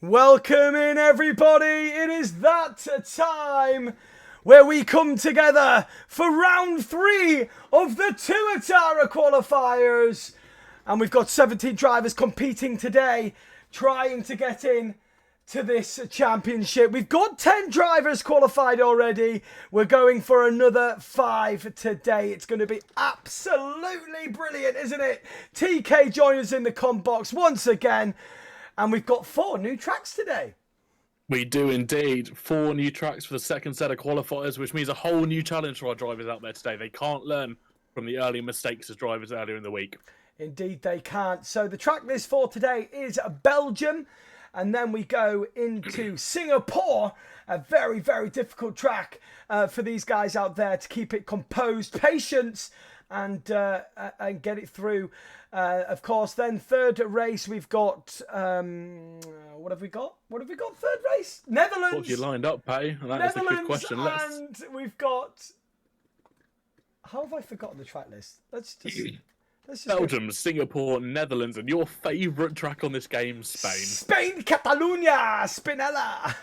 Welcome in, everybody. It is that time where we come together for round 3 of the Tuatara Qualifiers. And we've got 17 drivers competing today, trying to get in to this championship. We've got 10 drivers qualified already. We're going for another 5 today. It's going to be absolutely brilliant, isn't it? TK joins us in the com box once again. And we've got 4 new tracks today. We do indeed. 4 new tracks for the second set of qualifiers, which means a whole new challenge for our drivers out there today. They can't learn from the early mistakes as drivers earlier in the week. Indeed they can't. So the track list for today is Belgium. And then we go into Singapore. A very, very difficult track for these guys out there to keep it composed. Patience and get it through. Of course, then third race we've got what have we got? What have we got? Third race, Netherlands. What have you lined up, Patty? That is a good question. And we've got. How have I forgotten the track list? Let's just Belgium, Singapore, Netherlands, and your favourite track on this game, Spain. Spain, Catalunya, Spinella.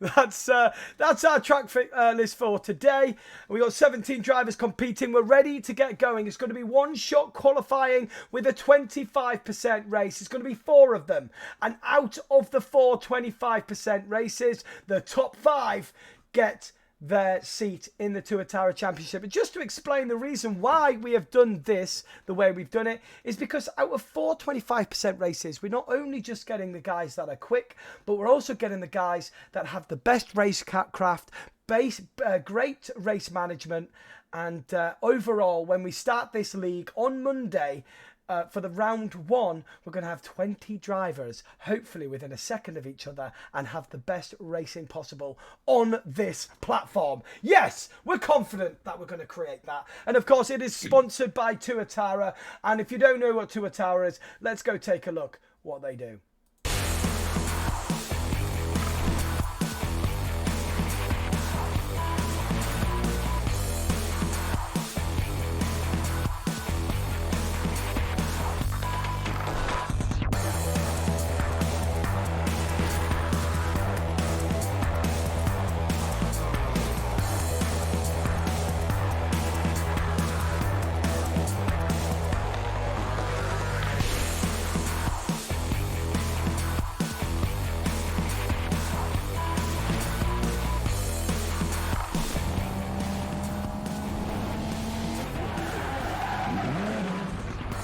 That's our track list for today. We got 17 drivers competing. We're ready to get going. It's going to be one-shot qualifying with a 25% race. It's going to be 4 of them. And out of the 4 25% races, the top 5 get their seat in the Tuatara Championship. And just to explain the reason why we have done this the way we've done it is because out of 4 25% races, we're not only just getting the guys that are quick, but we're also getting the guys that have the best racecraft, great race management, and overall, when we start this league on Monday, for the round 1, we're going to have 20 drivers, hopefully within a second of each other, and have the best racing possible on this platform. Yes, we're confident that we're going to create that. And of course, it is sponsored by Tuatara. And if you don't know what Tuatara is, let's go take a look what they do.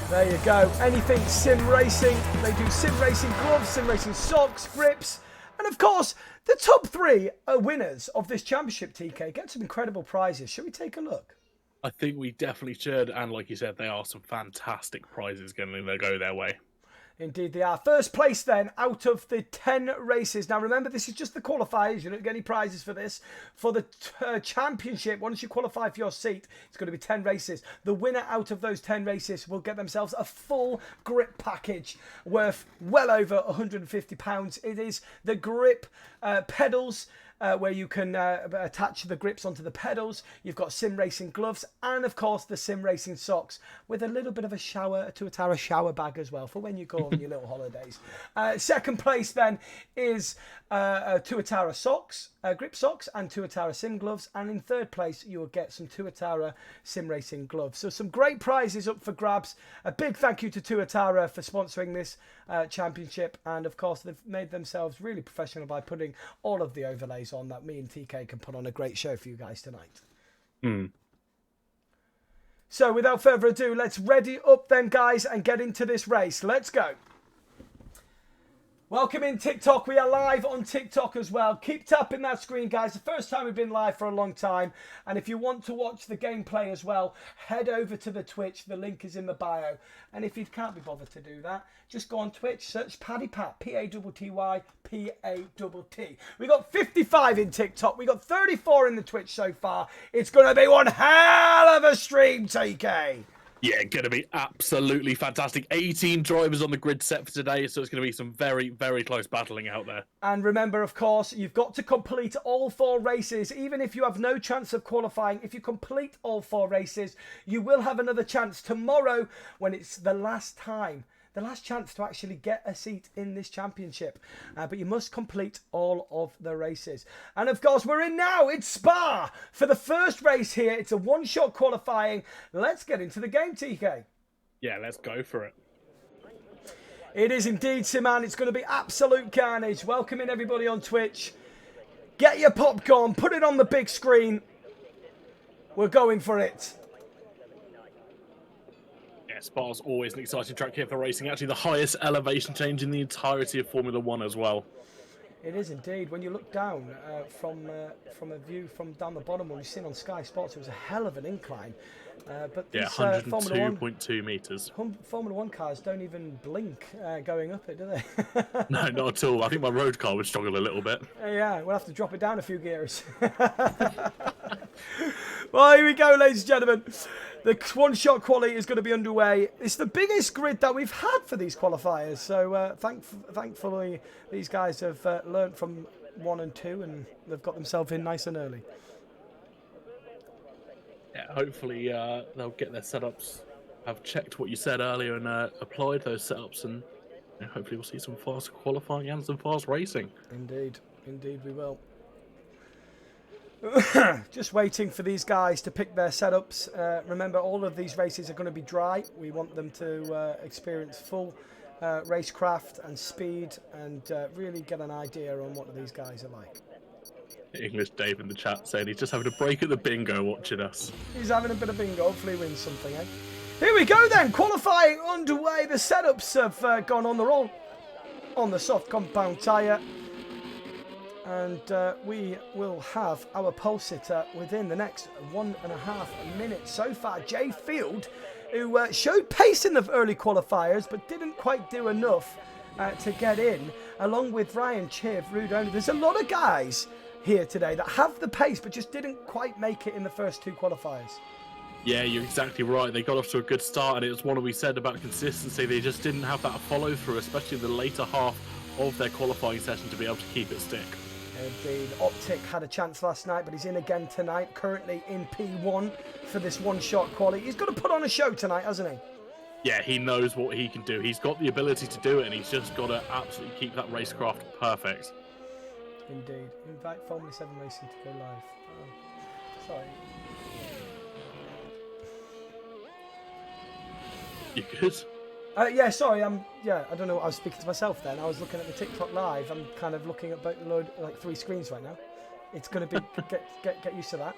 There you go. Anything sim racing. They do sim racing gloves, sim racing socks, grips. And of course, the top 3 winners of this championship, TK, get some incredible prizes. Should we take a look? I think we definitely should. And like you said, there are some fantastic prizes going to go their way. Indeed they are. First place then out of the 10 races. Now remember, this is just the qualifiers. You don't get any prizes for this. For the championship, once you qualify for your seat, it's going to be 10 races. The winner out of those 10 races will get themselves a full grip package worth well over £150. It is the grip pedals, where you can attach the grips onto the pedals. You've got sim racing gloves and of course the sim racing socks with a little bit of a Tuatara shower bag as well for when you go on your little holidays. Second place then is Tuatara socks, grip socks and Tuatara sim gloves, and in third place you will get some Tuatara sim racing gloves. So some great prizes up for grabs. A big thank you to Tuatara for sponsoring this championship, and of course they've made themselves really professional by putting all of the overlays on that me and TK can put on a great show for you guys tonight. So without further ado, let's ready up then, guys, and get into this race. Let's go. Welcome in TikTok. We are live on TikTok as well. Keep tapping that screen, guys. The first time we've been live for a long time. And if you want to watch the gameplay as well, head over to the Twitch. The link is in the bio. And if you can't be bothered to do that, just go on Twitch, search Paddy Pat, P-A-T-T-Y, P-A-T-T. We got 55 in TikTok. We got 34 in the Twitch so far. It's going to be one hell of a stream, TK. Yeah, going to be absolutely fantastic. 18 drivers on the grid set for today, so it's going to be some very, very close battling out there. And remember, of course, you've got to complete all 4 races. Even if you have no chance of qualifying, if you complete all 4 races, you will have another chance tomorrow when it's the last time the last chance to actually get a seat in this championship. But you must complete all of the races. And of course, we're in now. It's Spa for the first race here. It's a one-shot qualifying. Let's get into the game, TK. Yeah, let's go for it. It is indeed, Siman. It's going to be absolute carnage. Welcoming everybody on Twitch. Get your popcorn. Put it on the big screen. We're going for it. Yeah, Spa's always an exciting track here for racing. Actually, the highest elevation change in the entirety of Formula One as well. It is indeed. When you look down from a view from down the bottom, when you've seen on Sky Sports, it was a hell of an incline. But yeah, 102.2 metres. Formula One cars don't even blink going up it, do they? No, not at all. I think my road car would struggle a little bit. Yeah, we'll have to drop it down a few gears. Well, here we go, ladies and gentlemen. The one-shot quali is going to be underway. It's the biggest grid that we've had for these qualifiers. So thankfully, these guys have learnt from 1 and 2, and they've got themselves in nice and early. Yeah, hopefully they'll get their setups. I've checked what you said earlier and applied those setups, and hopefully we'll see some fast qualifying and some fast racing. Indeed, indeed we will. Just waiting for these guys to pick their setups. Remember, all of these races are going to be dry. We want them to experience full racecraft and speed and really get an idea on what these guys are like. English Dave in the chat saying he's just having a break at the bingo watching us. He's having a bit of bingo. Hopefully he wins something, eh? Here we go then. Qualifying underway. The setups have gone on. They're all on the soft compound tyre. And we will have our pole sitter within the next 1.5 minutes. So far, Jay Field, who showed pace in the early qualifiers, but didn't quite do enough to get in, along with Ryan Chiv, Rudoni. There's a lot of guys here today that have the pace, but just didn't quite make it in the first 2 qualifiers. Yeah, you're exactly right. They got off to a good start, and it was one we said about consistency. They just didn't have that follow-through, especially in the later half of their qualifying session, to be able to keep it stick. Indeed. Optic had a chance last night, but he's in again tonight, currently in P1 for this one-shot quali. He's got to put on a show tonight, hasn't he? Yeah, he knows what he can do. He's got the ability to do it, and he's just got to absolutely keep that racecraft perfect. Indeed. Invite Formula 7 Racing to go live. Oh, sorry. You good? Yeah, sorry. I don't know. I was speaking to myself then. I was looking at the TikTok live. I'm kind of looking at like 3 screens right now. It's going to be get used to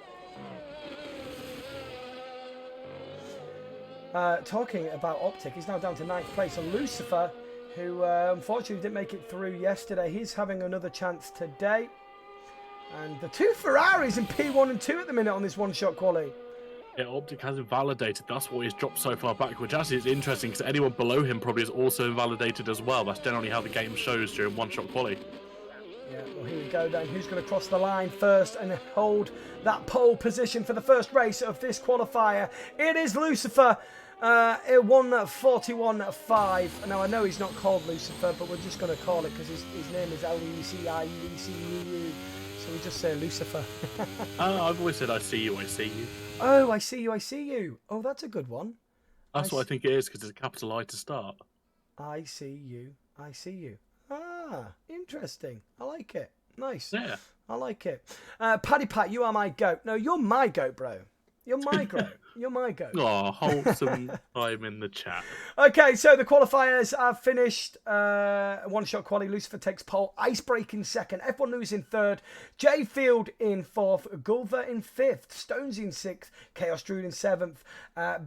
that. Talking about Optic, he's now down to 9th place. And Lucifer, who unfortunately didn't make it through yesterday, he's having another chance today. And the 2 Ferraris in P1 and 2 at the minute on this one-shot quali. Yeah, Optic has invalidated. That's why he's dropped so far back, which actually is interesting because anyone below him probably is also invalidated as well. That's generally how the game shows during one-shot quali. Yeah, well, here we go then. Who's going to cross the line first and hold that pole position for the first race of this qualifier? It is Lucifer. 1:41.5. Now, I know he's not called Lucifer, but we're just going to call it because his name is L-E-C-I-U-E-C-U-U. So we just say Lucifer. I've always said I see you, I see you. Oh, I see you, I see you. Oh, that's a good one. That's what I think it is because it's a capital I to start. I see you, I see you. Ah, interesting. I like it. Nice. Yeah. I like it. Paddy Pat, you are my goat. No, you're my goat, bro. You're my goat. You're my goat. Oh, hold some time in the chat. Okay, so the qualifiers have finished. One-shot quali. Lucifer takes pole. Icebreak in second. F1 News in third. J Field in fourth. Gulver in fifth. Stones in sixth. Chaos Druid in seventh.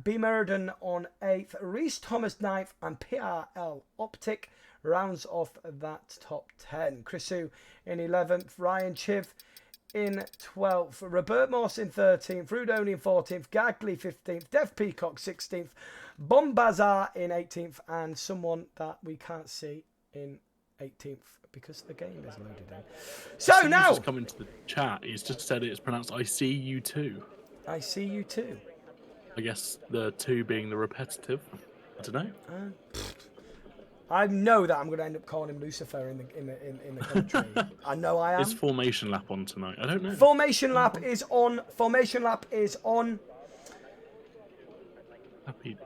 B. Meriden on eighth. Reese Thomas ninth. And PRL Optic rounds off that top 10. Chrisu in 11th. Ryan Chiv in 12th, Robert Morse in 13th, Rudoni in 14th, Gagley 15th, Dev Peacock 16th, Bombazar in 18th, and someone that we can't see in 18th because the game is loaded in. So now, just come into the chat. He's just said it's pronounced I see you too. I see you too. I guess the 2 being the repetitive. I don't know. I know that I'm going to end up calling him Lucifer in the country. I know I am. Is Formation Lap on tonight? I don't know. Formation Lap is on. Formation Lap is on. Happy.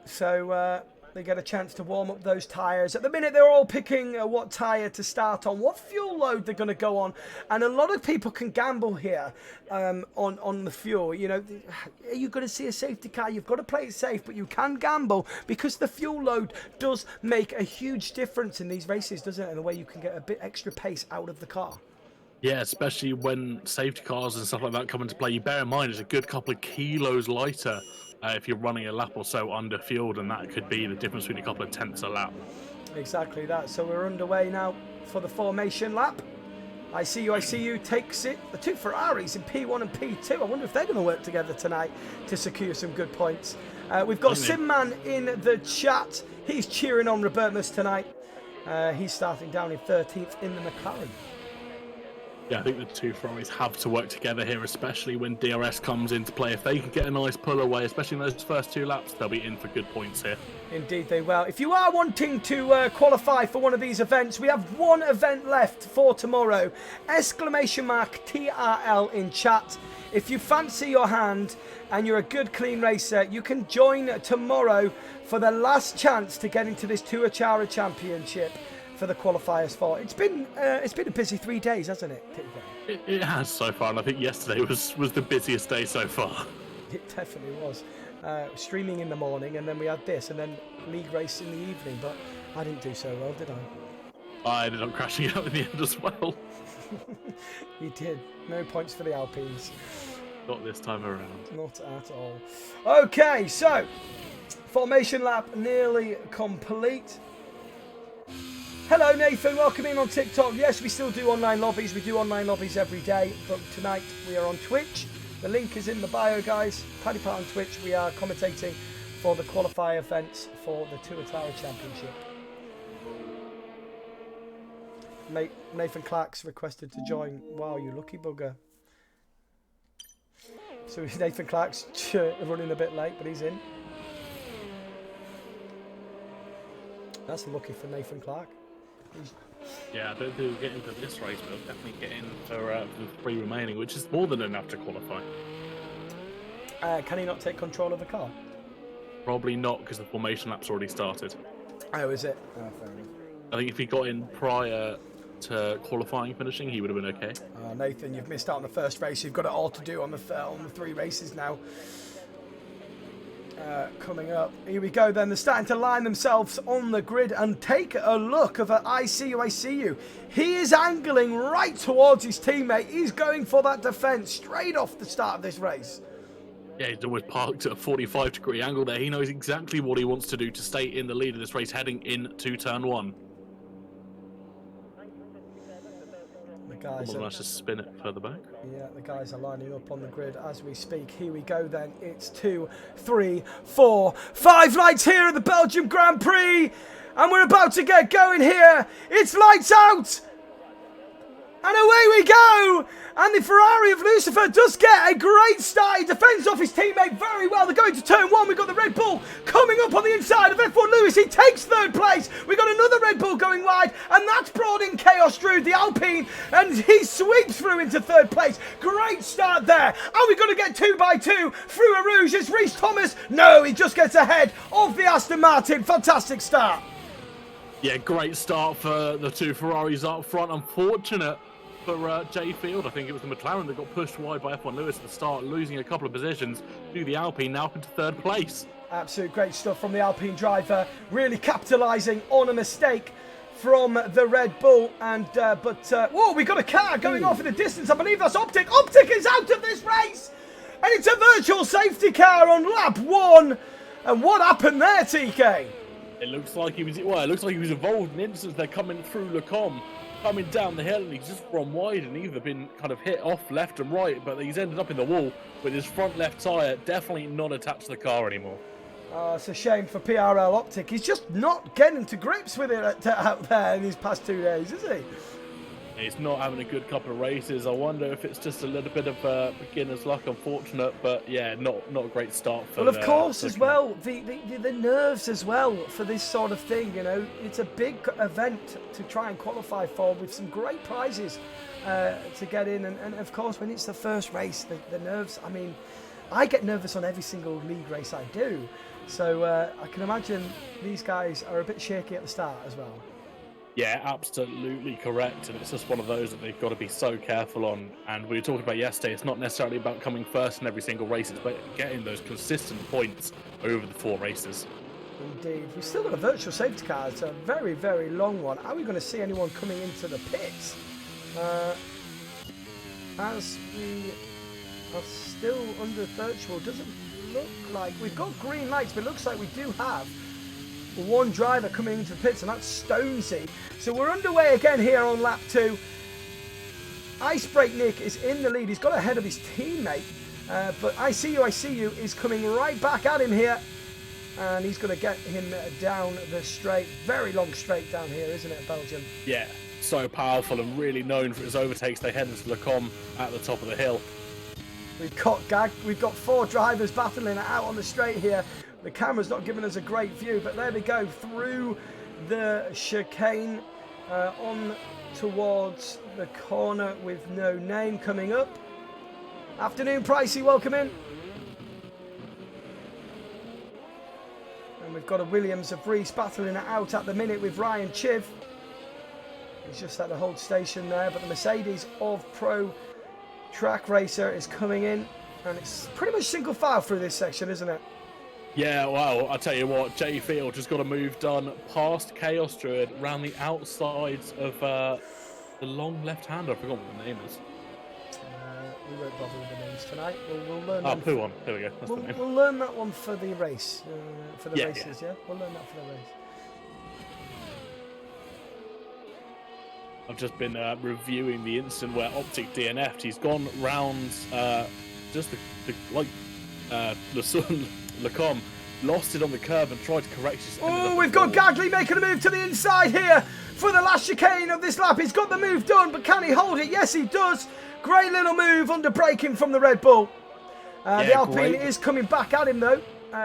So They get a chance to warm up those tyres. At the minute, they're all picking what tyre to start on, what fuel load they're going to go on. And a lot of people can gamble here on the fuel. You know, are you going to see a safety car? You've got to play it safe, but you can gamble because the fuel load does make a huge difference in these races, doesn't it? In the way you can get a bit extra pace out of the car. Yeah, especially when safety cars and stuff like that come into play. You bear in mind it's a good couple of kilos lighter if you're running a lap or so under fueled, and that could be the difference between a couple of tenths a lap. Exactly that. So we're underway now for the formation lap. I see you takes it. The two Ferraris in P1 and P2. I wonder if they're going to work together tonight to secure some good points. We've got Simman in the chat. He's cheering on Robertmus tonight. He's starting down in 13th in the McLaren. Yeah, I think the two Ferraris have to work together here, especially when DRS comes into play. If they can get a nice pull away, especially in those first 2 laps, they'll be in for good points here. Indeed they will. If you are wanting to qualify for one of these events, we have one event left for tomorrow. Exclamation mark TRL in chat. If you fancy your hand and you're a good clean racer, you can join tomorrow for the last chance to get into this Tuatara Championship for the qualifiers for. It's been a busy 3 days, hasn't it? It has so far, and I think yesterday was the busiest day so far. It definitely was. Streaming in the morning, and then we had this, and then league race in the evening, but I didn't do so well, did I? I ended up crashing out in the end as well. You did. No points for the Alpines. Not this time around. Not at all. Okay, so formation lap nearly complete. Hello Nathan, welcome in on TikTok. Yes, we still do online lobbies. We do online lobbies every day, but tonight we are on Twitch. The link is in the bio, guys. Paddy Pat on Twitch. We are commentating for the qualifier events for the Tuatara Championship. Nathan Clark's requested to join. Wow, you lucky bugger. So Nathan Clark's running a bit late, but he's in. That's lucky for Nathan Clark. Yeah, I don't think he'll get into this race, but he'll definitely get in for the 3 remaining, which is more than enough to qualify. Can he not take control of the car? Probably not, because the formation lap's already started. Oh, is it? Oh, fair enough. I think if he got in prior to qualifying finishing, he would have been okay. Nathan, you've missed out on the first race. You've got it all to do on the 3 races now. Coming up. Here we go then. They're starting to line themselves on the grid, and take a look of a I see you. He is angling right towards his teammate. He's going for that defence straight off the start of this race. Yeah, he's always parked at a 45-degree angle there. He knows exactly what he wants to do to stay in the lead of this race heading into turn 1. Guys let's just spin it further back. Yeah, the guys are lining up on the grid as we speak. Here we go then. It's 2, 3, 4, 5 lights here at the Belgium Grand Prix. And we're about to get going here. It's lights out. And away we go. And the Ferrari of Lucifer does get a great start. He defends off his teammate very well. They're going to turn 1. We've got the Red Bull coming up on the inside of F1 Lewis. He takes 3rd place. We've got another Red Bull going wide. And that's brought in Chaos Drew, the Alpine. And he sweeps through into 3rd place. Great start there. Are we going to get 2 by 2 through a Rouge? It's Reece Thomas. No, he just gets ahead of the Aston Martin. Fantastic start. Yeah, great start for the 2 Ferraris up front. Unfortunate for J Field. I think it was the McLaren that got pushed wide by F1 Lewis at the start, losing a couple of positions to the Alpine, now up into 3rd place. Absolute great stuff from the Alpine driver, really capitalising on a mistake from the Red Bull. And whoa, we got a car going off in the distance. I believe that's Optic. Optic is out of this race, and it's a virtual safety car on lap 1. And what happened there, TK? It looks like he was involved in an instance. They're coming through Lecom, coming down the hill, and he's just run wide and either been kind of hit off left and right, but he's ended up in the wall with his front left tyre definitely not attached to the car anymore. It's a shame for PRL Optic. He's just not getting to grips with it out there in these past 2 days, is he? He's not having a good couple of races. I wonder if it's just a little bit of beginner's luck, unfortunate, but yeah, not a great start for. Well, of course, as well, the nerves as well for this sort of thing. You know, it's a big event to try and qualify for, with some great prizes to get in, and of course, when it's the first race, the nerves. I mean, I get nervous on every single league race I do. So I can imagine these guys are a bit shaky at the start as well. Yeah, absolutely correct. And it's just one of those that they've got to be so careful on. And we were talking about yesterday, it's not necessarily about coming first in every single race, it's about getting those consistent points over the 4 races. Indeed. We've still got a virtual safety car. It's a very, very long one. Are we going to see anyone coming into the pits? As we are still under virtual, doesn't look like... We've got green lights, but it looks like we do have one driver coming into the pits, and that's Stonesy. So we're underway again here on lap 2. Icebreak Nick is in the lead. He's got ahead of his teammate, but I See You is coming right back at him here, and he's going to get him down the straight. Very long straight down here, isn't it, Belgium? Yeah, so powerful and really known for his overtakes. They head into Le Com at the top of the hill. We've got 4 drivers battling it out on the straight here. The camera's not giving us a great view, but there we go, through the chicane, on towards the corner with no name coming up. Afternoon, Pricey, welcome in. And we've got a Williams of Reese battling it out at the minute with Ryan Chiv. He's just at the hold station there, but the Mercedes of Pro Track Racer is coming in, and it's pretty much single file through this section, isn't it? Yeah, well, I'll tell you what, Jay Field just got a move done past Chaos Druid, round the outsides of the long left-hander. I forgot what the name is. We won't bother with the names tonight. We'll learn. Oh, Puon. There we go. That's the name. We'll learn that one for the race, for the races. Yeah, we'll learn that for the race. I've just been reviewing the incident where Optic DNF'd. He's gone round just Le Com, lost it on the curb and tried to correct it. Oh, we've got Gagley making a move to the inside here for the last chicane of this lap. He's got the move done, but can he hold it? Yes, he does. Great little move under braking from the Red Bull. The Alpine is coming back at him though.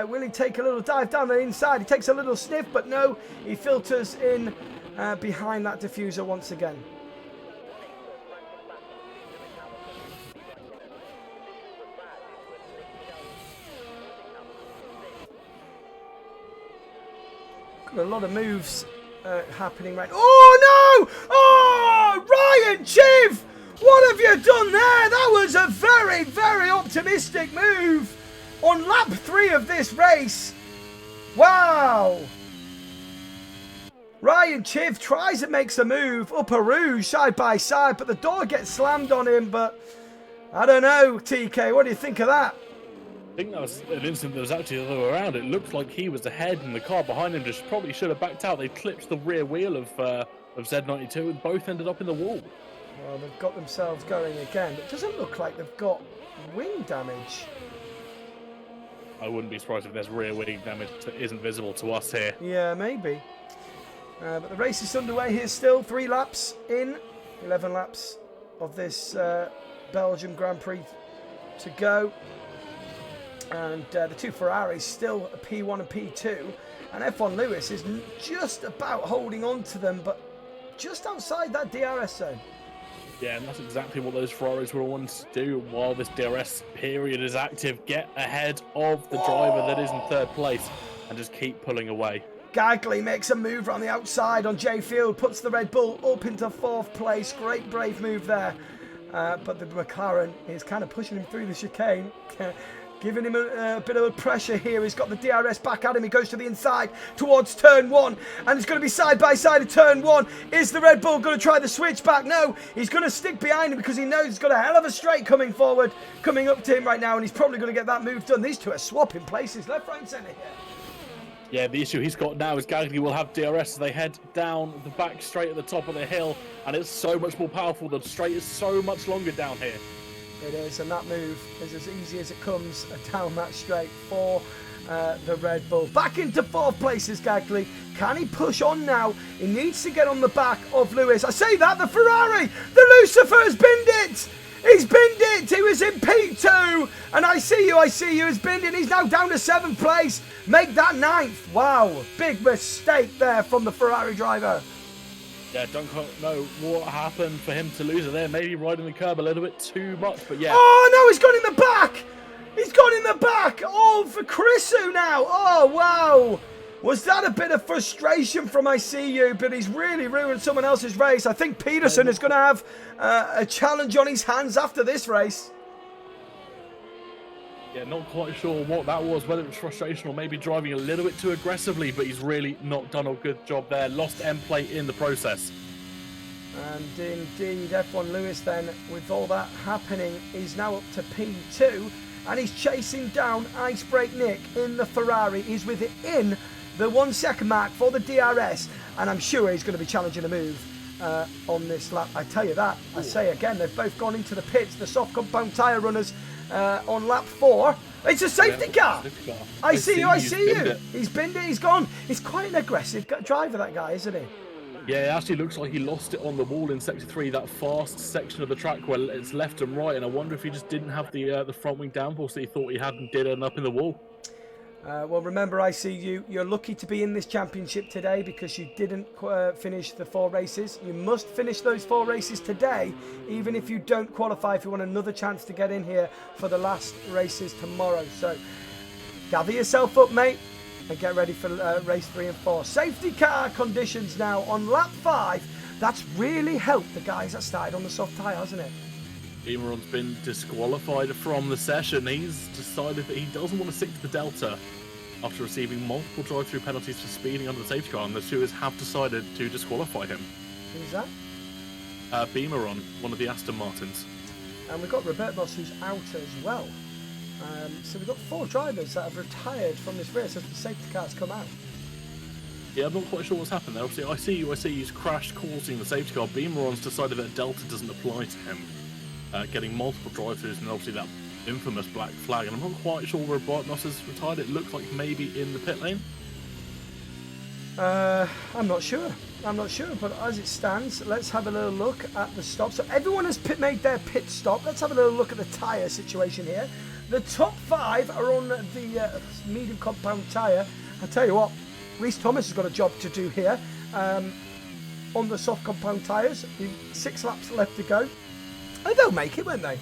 Will he take a little dive down the inside? He takes a little sniff, but no, he filters in behind that diffuser once again. Got a lot of moves happening right. Oh no! Oh, Ryan Chiv! What have you done there? That was a very, very optimistic move on lap 3 of this race. Wow! Ryan Chiv tries and makes a move up a rouge side by side, but the door gets slammed on him. But I don't know, TK, what do you think of that? I think that was an incident that was actually the other way around. It looked like he was ahead and the car behind him just probably should have backed out. They clipped the rear wheel of Z92 and both ended up in the wall. Well, they've got themselves going again. It doesn't look like they've got wing damage. I wouldn't be surprised if there's rear wing damage that isn't visible to us here. Yeah, maybe. But the race is underway here still. 3 laps in. 11 laps of this Belgium Grand Prix to go. And the 2 Ferraris still a P1 and P2. And F1 Lewis is just about holding on to them, but just outside that DRS zone. Yeah, and that's exactly what those Ferraris were wanting to do while this DRS period is active. Get ahead of the driver that is in 3rd place and just keep pulling away. Gagley makes a move on the outside on J Field, puts the Red Bull up into 4th place. Great brave move there. But the McLaren is kind of pushing him through the chicane. Giving him a bit of pressure here. He's got the DRS back at him. He goes to the inside towards turn 1. And it's going to be side by side of turn 1. Is the Red Bull going to try the switch back? No. He's going to stick behind him because he knows he's got a hell of a straight coming forward, coming up to him right now. And he's probably going to get that move done. These two are swapping places, left, right, and centre here. Yeah, the issue he's got now is Gagley will have DRS as they head down the back straight at the top of the hill. And it's so much more powerful. The straight is so much longer down here. It is, and that move is as easy as it comes down that straight for the Red Bull. Back into 4th place is Gagley. Can he push on now? He needs to get on the back of Lewis. I say that, the Ferrari, the Lucifer has binned it. He's binned it. He was in P2, and I see you has binned it. He's now down to 7th place. Make that 9th. Wow, big mistake there from the Ferrari driver. Yeah, don't know what happened for him to lose it there. Maybe riding the curb a little bit too much, but yeah. Oh, no, he's gone in the back. He's gone in the back. Oh, for Chrisu now. Oh, wow. Was that a bit of frustration from ICU? But he's really ruined someone else's race. I think Peterson is going to have a challenge on his hands after this race. Yeah, not quite sure what that was, whether it was frustration or maybe driving a little bit too aggressively, but he's really not done a good job there. Lost end plate in the process. And indeed, F1 Lewis then, with all that happening, is now up to P2. And he's chasing down Ice Break Nick in the Ferrari. He's within the 1 second mark for the DRS. And I'm sure he's going to be challenging a move on this lap. I tell you that. I say again, they've both gone into the pits. The soft compound tyre runners on lap 4. It's a safety car. I see you. He's binned it. He's gone. He's quite an aggressive driver, that guy, isn't he? Yeah, it actually looks like he lost it on the wall in Sector 3, that fast section of the track where it's left and right, and I wonder if he just didn't have the front wing downforce that he thought he had and did end up in the wall. Well, remember, ICU, you're lucky to be in this championship today because you didn't finish the 4 races. You must finish those 4 races today, even if you don't qualify, if you want another chance to get in here for the last races tomorrow. So, gather yourself up, mate, and get ready for race 3 and 4. Safety car conditions now on lap 5. That's really helped the guys that started on the soft tyre, hasn't it? Beameron's been disqualified from the session. He's decided that he doesn't want to stick to the Delta after receiving multiple drive-through penalties for speeding under the safety car, and the stewards have decided to disqualify him. Who's that? Beameron, one of the Aston Martins. And we've got Robert Moss, who's out as well. So we've got 4 drivers that have retired from this race as the safety cars come out. Yeah, I'm not quite sure what's happened there. Obviously, I see he's crashed, causing the safety car. Beameron's decided that Delta doesn't apply to him, getting multiple drive-throughs and obviously that infamous black flag. And I'm not quite sure where Robert Moss has retired. It looks like maybe in the pit lane. I'm not sure. But as it stands, let's have a little look at the stop. So everyone has made their pit stop. Let's have a little look at the tyre situation here. The top 5 are on the medium compound tyre. I tell you what, Reece Thomas has got a job to do here on the soft compound tyres. 6 laps left to go. And they'll make it, won't they?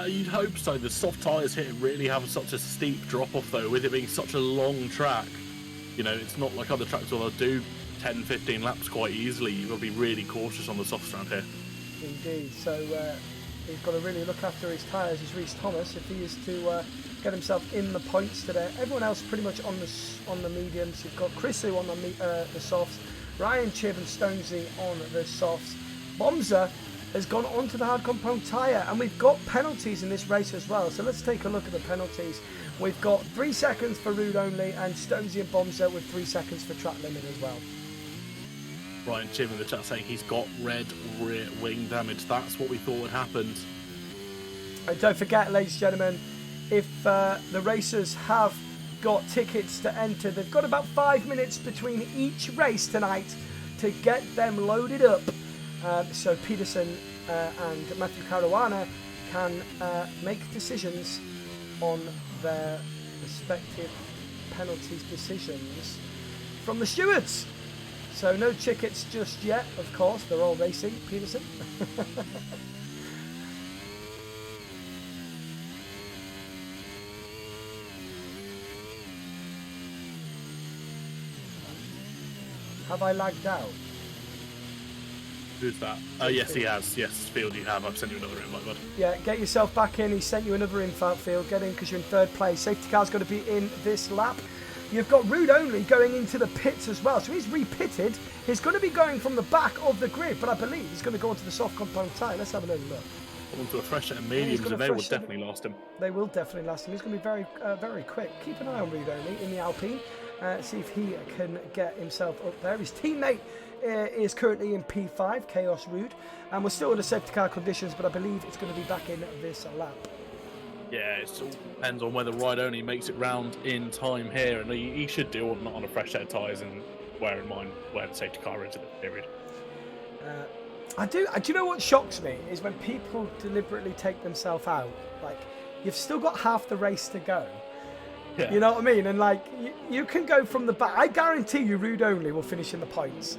You'd hope so. The soft tyres here really have such a steep drop-off, though, with it being such a long track. You know, it's not like other tracks where they'll do 10, 15 laps quite easily. You've got to be really cautious on the softs around here. Indeed. So he's got to really look after his tyres as Reece Thomas if he is to get himself in the points today. Everyone else pretty much on the mediums. You've got Chrisu on the softs, Ryan Chibb and Stonesy on the softs. Bomza has gone onto the hard compound tyre, and we've got penalties in this race as well. So let's take a look at the penalties. We've got 3 seconds for Rude Only, and Stonesy and Bomza with 3 seconds for track limit as well. Ryan Chibb in the chat saying he's got red rear wing damage. That's what we thought had happened. And don't forget, ladies and gentlemen, if the racers have got tickets to enter, they've got about 5 minutes between each race tonight to get them loaded up. So Peterson and Matthew Caruana can make decisions on their respective penalties decisions from the stewards. So no tickets just yet, of course. They're all racing, Peterson. Have I lagged out? Who's that? Yes, he has. Yes, Field, you have. I've sent you another invite, bud. Yeah, get yourself back in. He sent you another invite, Field. Get in because you're in 3rd place. Safety car's going to be in this lap. You've got Rude Only going into the pits as well. So he's re-pitted. He's going to be going from the back of the grid, but I believe he's going to go onto the soft compound tyre. Let's have a little look. Onto a fresh set of mediums, and they will definitely last him. They will definitely last him. He's going to be very, very quick. Keep an eye on Rude Only in the Alpine. See if he can get himself up there. His teammate is currently in P5, Chaos Rude, and we're still in the safety car conditions, but I believe it's going to be back in this lap. Yeah, it all depends on whether Ride Only makes it round in time here, and he should do on a fresh set of tyres and bear in mind where the safety car is at the period. Do you know what shocks me is when people deliberately take themselves out. Like, you've still got half the race to go. Yeah. You know what I mean? And like, you can go from the back. I guarantee you Rude Only will finish in the points.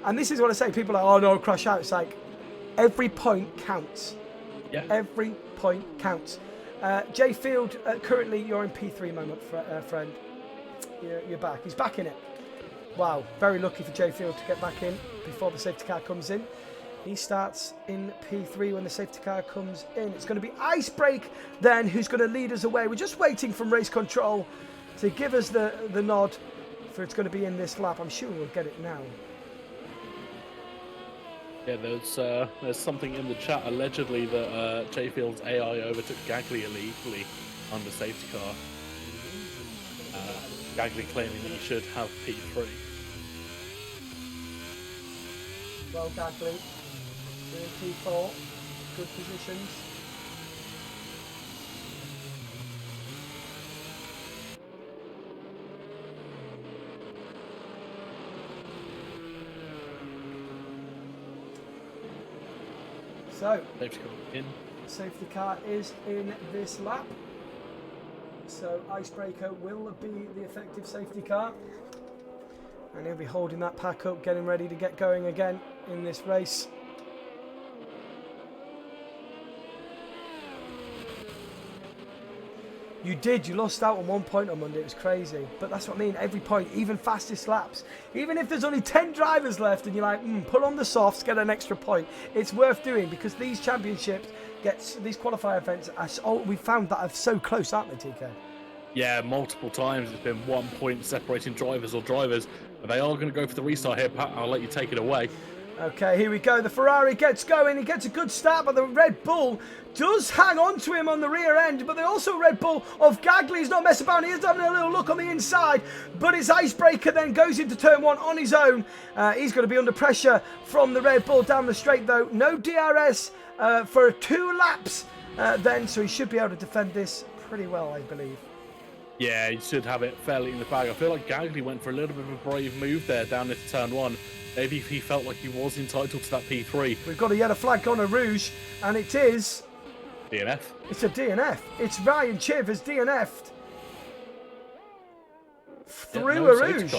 And this is what I say. People are like, oh no, crash out. It's like, every point counts. Yeah. Every point counts. Jay Field, currently you're in P3 moment, friend. You're back. He's back in it. Wow, very lucky for Jay Field to get back in before the safety car comes in. He starts in P3 when the safety car comes in. It's going to be Icebreak then who's going to lead us away. We're just waiting from race control to give us the nod for it's going to be in this lap. I'm sure we'll get it now. Yeah, there's something in the chat allegedly that Jay Field's AI overtook Gagley illegally under safety car. Gagley claiming that he should have P3. Well, Gagley, doing P4, good positions. So, safety car is in this lap. So Icebreaker will be the effective safety car. And he'll be holding that pack up, getting ready to get going again in this race. You did, you lost out on 1 point on Monday, it was crazy. But that's what I mean, every point, even fastest laps. Even if there's only 10 drivers left and you're like, pull on the softs, get an extra point. It's worth doing because these championships, these qualifier events, we found that are so close, aren't they, TK? Yeah, multiple times it's been 1 point separating drivers or drivers. But they are going to go for the restart here, Pat. I'll let you take it away. Okay, here we go. The Ferrari gets going. He gets a good start, but the Red Bull does hang on to him on the rear end. But they're also Red Bull of Gagley. He's not messing about. He is having a little look on the inside. But his Icebreaker then goes into turn one on his own. He's going to be under pressure from the Red Bull down the straight, though. No DRS for 2 laps then, so he should be able to defend this pretty well, I believe. Yeah, he should have it fairly in the bag. I feel like Gagley went for a little bit of a brave move there down into turn one. Maybe he felt like he was entitled to that P3. We've got a yellow flag on a Rouge, and it is... DNF. It's a DNF. It's Ryan Chiv has DNF'd. Through a Rouge.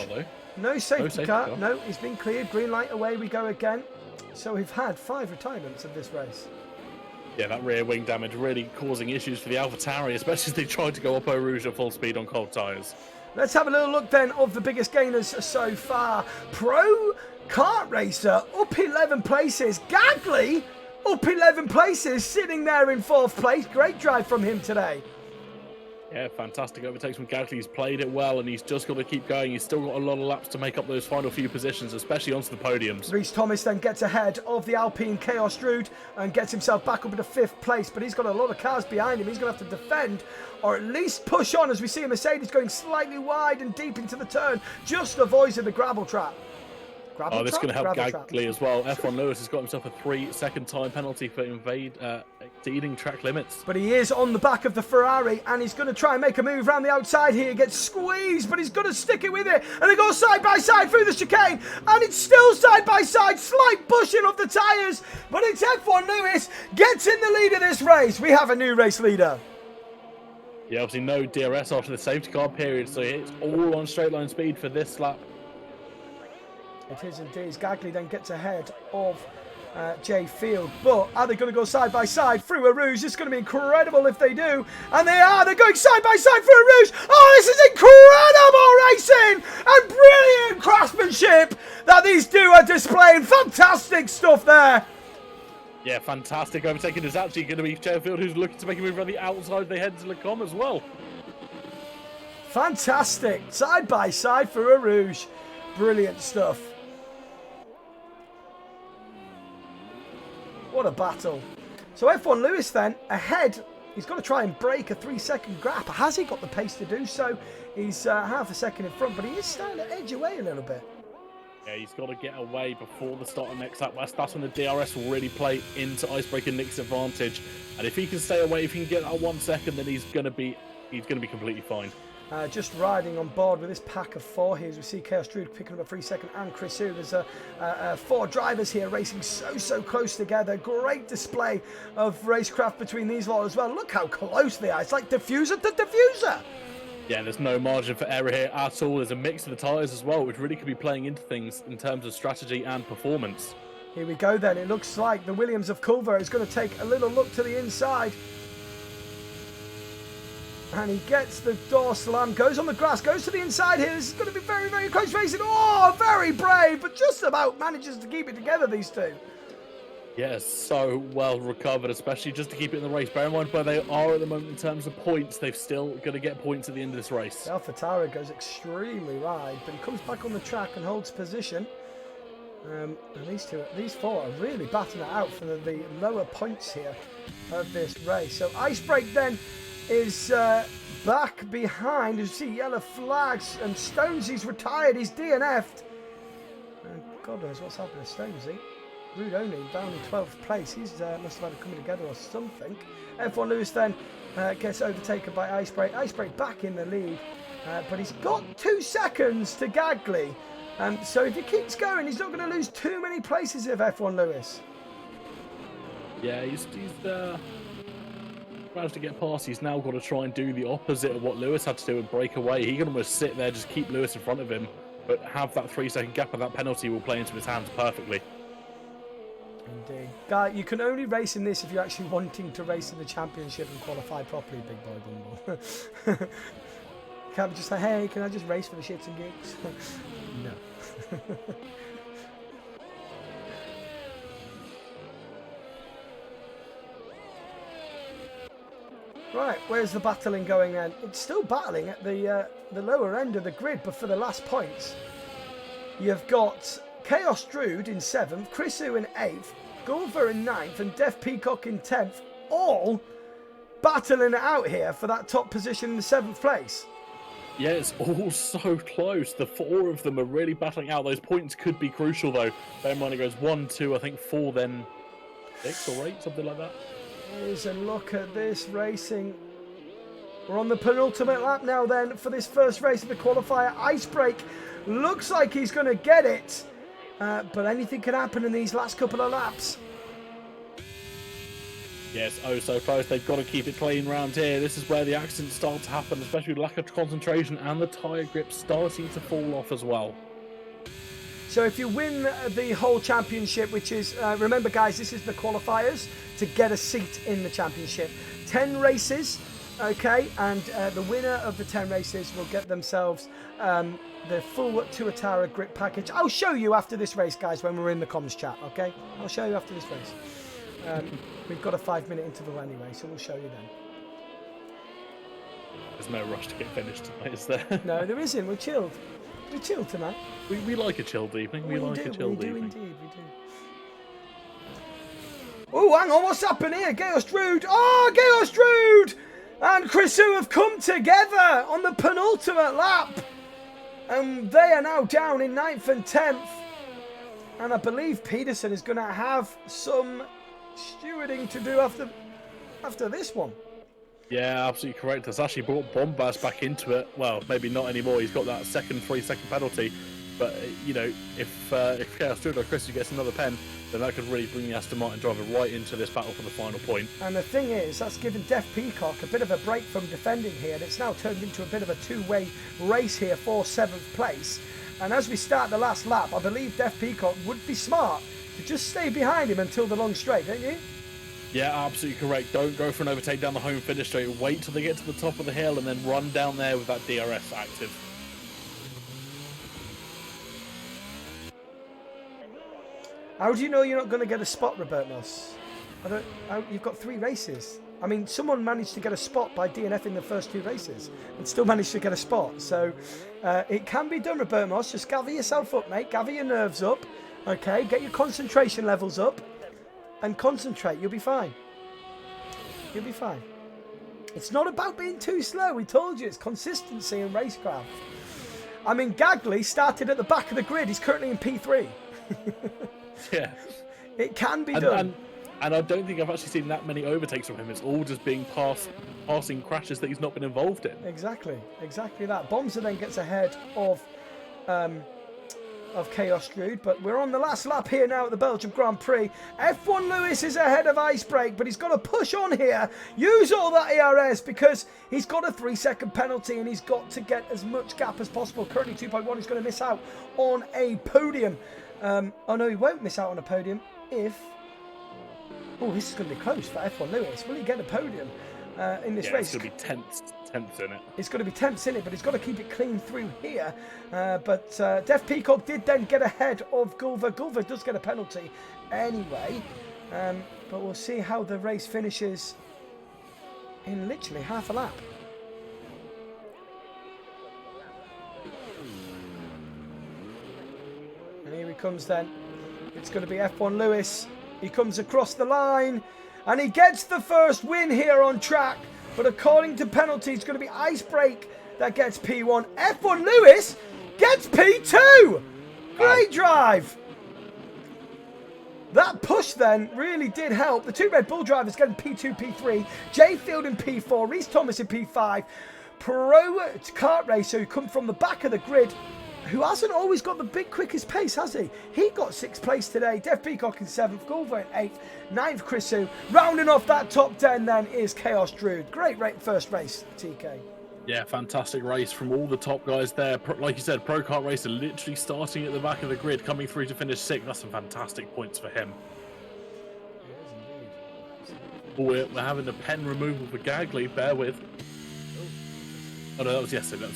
No safety car. No, he's been cleared. Green light, away we go again. So we've had 5 retirements of this race. Yeah, that rear wing damage really causing issues for the AlphaTauri, especially as they tried to go up Eau Rouge at full speed on cold tyres. Let's have a little look then of the biggest gainers so far. Pro Kart Racer up 11 places. Gagley up 11 places, sitting there in 4th place. Great drive from him today. Yeah, fantastic overtakes from Gagley. He's played it well and he's just got to keep going. He's still got a lot of laps to make up those final few positions, especially onto the podiums. Rhys Thomas then gets ahead of the Alpine Chaos Rude and gets himself back up into 5th place, but he's got a lot of cars behind him. He's going to have to defend or at least push on as we see a Mercedes going slightly wide and deep into the turn, just avoiding the gravel trap. This is going to help Gagley as well. F1 Lewis has got himself a 3-second time penalty for exceeding track limits. But he is on the back of the Ferrari and he's going to try and make a move around the outside here. He gets squeezed, but he's going to stick it with it. And they go side by side through the chicane. And it's still side by side. Slight bushing of the tyres. But it's F1 Lewis gets in the lead of this race. We have a new race leader. Yeah, obviously no DRS after the safety car period. So it's all on straight line speed for this lap. It is indeed. Gagley then gets ahead of Jay Field. But are they going to go side by side through a Rouge? It's going to be incredible if they do. And they are. They're going side by side through a Rouge. Oh, this is incredible racing and brilliant craftsmanship that these two are displaying. Fantastic stuff there. Yeah, fantastic overtaking. Is actually going to be Jay Field, who's looking to make a move around the outside. They head to Le Com as well. Fantastic. Side by side for a Rouge. Brilliant stuff. What a battle. So F1 Lewis then ahead. He's got to try and break a 3-second gap. Has he got the pace to do so? He's half a second in front, but he is starting to edge away a little bit. Yeah, he's got to get away before the start of next lap. That's when the DRS will really play into Icebreaker Nick's advantage. And if he can stay away, if he can get that 1 second, then he's going to be completely fine. Just riding on board with this pack of 4 here as we see Chaos Druid picking up a 3-second and Chris Hu. There's 4 drivers here racing so close together. Great display of racecraft between these lot as well. Look how close they are. It's like diffuser to diffuser. Yeah, there's no margin for error here at all. There's a mix of the tyres as well, which really could be playing into things in terms of strategy and performance. Here we go then. It looks like the Williams of Culver is going to take a little look to the inside. And he gets the door slam, goes on the grass, goes to the inside here. This is going to be very, very close racing. Oh, very brave, but just about manages to keep it together, these two. Yeah, so well recovered, especially just to keep it in the race. Bear in mind where they are at the moment in terms of points. They've still got to get points at the end of this race. Tuatara goes extremely wide, but he comes back on the track and holds position. And these four are really batting it out for the lower points here of this race. So Icebreak then is back behind. You see yellow flags, and Stonesy's retired. He's DNF'd. And God knows what's happened to Stonesy. Rude only down in 12th place. He's must have had it coming together or something. F1 Lewis then gets overtaken by Icebreak. Icebreak back in the lead, but he's got 2 seconds to Gagley. So if he keeps going, he's not going to lose too many places of F1 Lewis. Yeah, he's managed to get past. He's now got to try and do the opposite of what Lewis had to do and break away. He can almost sit there, just keep Lewis in front of him, but have that 3-second gap, and that penalty will play into his hands perfectly. Indeed. Guy, you can only race in this if you're actually wanting to race in the championship and qualify properly, big boy Bumble. Can't be just like, hey, can I just race for the shits and gigs? No. Right, where's the battling going then? It's still battling at the lower end of the grid, but for the last points, you've got Chaos Druid in 7th, Chrisu in 8th, Gulver in 9th, and Def Peacock in 10th, all battling it out here for that top position in the 7th place. Yeah, it's all so close. The 4 of them are really battling out. Those points could be crucial, though. Bear in mind it goes 1, 2, I think 4, then 6 or 8, something like that. Here's a look at this racing. We're on the penultimate lap now then for this first race of the qualifier. Icebreak looks like he's going to get it. But anything can happen in these last couple of laps. Yes, oh so close. They've got to keep it clean round here. This is where the accidents start to happen, especially with lack of concentration and the tyre grip starting to fall off as well. So if you win the whole championship, which is, remember guys, this is the qualifiers to get a seat in the championship. 10 races, okay, and the winner of the 10 races will get themselves the full Tuatara grip package. I'll show you after this race, guys, when we're in the comms chat, okay? I'll show you after this race. We've got a 5-minute interval anyway, so we'll show you then. There's no rush to get finished tonight, is there? No, there isn't. We're chilled. We're chilled tonight. We like a chilled evening. We like a chilled evening. We do indeed, we do. Oh, hang on, what's happened here? Chaos Druid. Oh, Chaos Druid and Chrisu have come together on the penultimate lap. And they are now down in 9th and 10th. And I believe Peterson is going to have some stewarding to do after this one. Yeah, absolutely correct. That's actually brought Bombast back into it. Well, maybe not anymore. He's got that second 3-second penalty. But, you know, if Chaos Druid or Chrisu gets another pen, then that could really bring the Aston Martin driver right into this battle for the final point. And the thing is, that's given Def Peacock a bit of a break from defending here, and it's now turned into a bit of a two-way race here for 7th place. And as we start the last lap, I believe Def Peacock would be smart to just stay behind him until the long straight, don't you? Yeah, absolutely correct. Don't go for an overtake down the home finish straight. Wait till they get to the top of the hill and then run down there with that DRS active. How do you know you're not going to get a spot, Robertos? You've got 3 races. I mean, someone managed to get a spot by DNF in the first 2 races and still managed to get a spot. So it can be done, Robertos. Just gather yourself up, mate. Gather your nerves up. Okay, get your concentration levels up and concentrate. You'll be fine. You'll be fine. It's not about being too slow. We told you it's consistency and racecraft. I mean, Gagley started at the back of the grid. He's currently in P3. Yeah. It can be done. And I don't think I've actually seen that many overtakes from him. It's all just being passing crashes that he's not been involved in. Exactly that. Bomser then gets ahead of Chaos Druid, but we're on the last lap here now at the Belgium Grand Prix. F1 Lewis is ahead of Icebreak, but he's got to push on here, use all that ERS because he's got a 3-second penalty and he's got to get as much gap as possible. Currently 2.1, he's going to miss out on a podium. Oh no, he won't miss out on a podium if... Oh, this is going to be close for F1 Lewis. Will he get a podium in this race? It's going to be tenths in it. It's going to be tenths in it, but he's got to keep it clean through here. But Def Peacock did then get ahead of Gulver. Gulver does get a penalty anyway. But we'll see how the race finishes in literally half a lap. And here he comes then. It's going to be F1 Lewis. He comes across the line and he gets the first win here on track. But according to penalty, it's going to be Ice Break that gets P1. F1 Lewis gets P2. Great drive. That push then really did help. The two Red Bull drivers getting P2, P3. Jay Field in P4. Reese Thomas in P5. Pro kart racer who come from the back of the grid, who hasn't always got the big quickest pace, has he? He got 6th place today. Def Peacock in 7th. Gulver in 8th. 9th, Chrisu. Rounding off that top 10 then is Chaos Druid. Great first race, TK. Yeah, fantastic race from all the top guys there. Like you said, Pro Kart Racer literally starting at the back of the grid, coming through to finish 6th. That's some fantastic points for him. We're having a pen removal for Gagley. Bear with. Oh no, that was yesterday.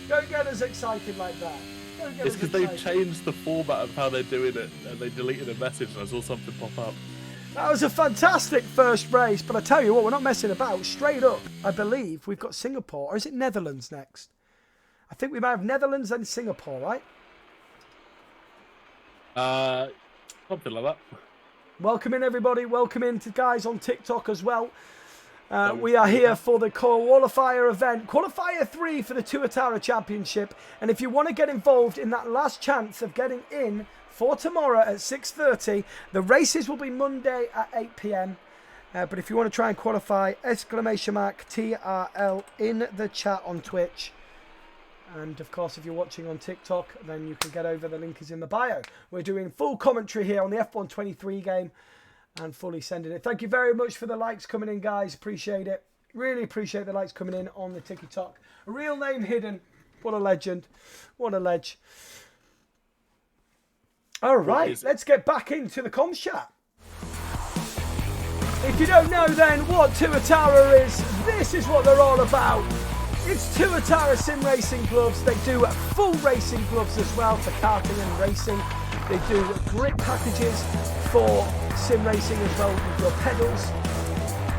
Don't get us excited like that. It's because they've changed the format of how they're doing it, and they deleted a message and I saw something pop up. That was a fantastic first race, but I tell you what, we're not messing about. Straight up, I believe we've got Singapore, or is it Netherlands next? I think we might have Netherlands and Singapore, right? Something like that. Welcome in, everybody. Welcome in to guys on TikTok as well. We are here for the qualifier event, qualifier 3 for the Tuatara Championship. And if you want to get involved in that last chance of getting in for tomorrow at 6:30, the races will be Monday at 8 p.m. But if you want to try and qualify, !TRL in the chat on Twitch. And of course, if you're watching on TikTok, then you can get over. The link is in the bio. We're doing full commentary here on the F1 23 game and fully sending it. Thank you very much for the likes coming in, guys. Appreciate it. Really appreciate the likes coming in on the TikTok. A real name hidden. What a legend. What a ledge. All right, let's get back into the comms chat. If you don't know then what Tuatara is, this is what they're all about. It's Tuatara Sim Racing gloves. They do full racing gloves as well for karting and racing. They do grip packages for sim racing as well with your pedals.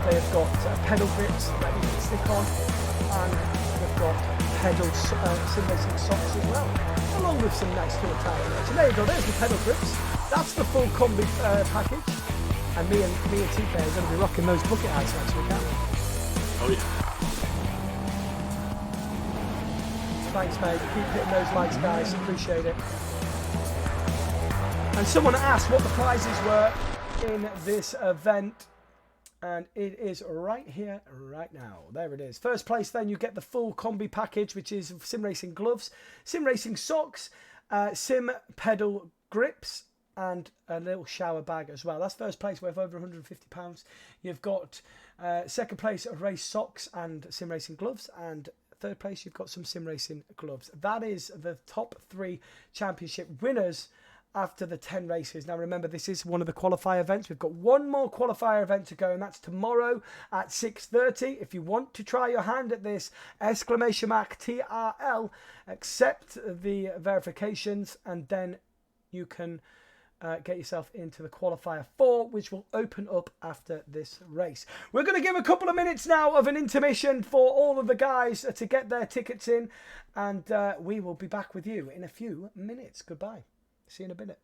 They've got pedal grips that you can stick on, and they've got pedal sim racing socks as well, along with some nice Tuatara merch. And there you go, there's the pedal grips. That's the full combi package. And me and TK are going to be rocking those bucket hats next week, aren't we? Oh yeah. Thanks, mate. Keep hitting those likes, guys. Appreciate it. And someone asked what the prizes were in this event. And it is right here, right now. There it is. First place, then, you get the full combi package, which is sim racing gloves, sim racing socks, sim pedal grips, and a little shower bag as well. That's first place, worth over £150. You've got second place, race socks and sim racing gloves, and third place, you've got some sim racing gloves. That is the top 3 championship winners after the 10 races. Now remember, this is one of the qualifier events. We've got one more qualifier event to go, and that's tomorrow at 6:30. If you want to try your hand at this, !TRL, accept the verifications, and then you can get yourself into the qualifier 4, which will open up after this race. We're going to give a couple of minutes now of an intermission for all of the guys to get their tickets in, and we will be back with you in a few minutes. Goodbye. See you in a minute.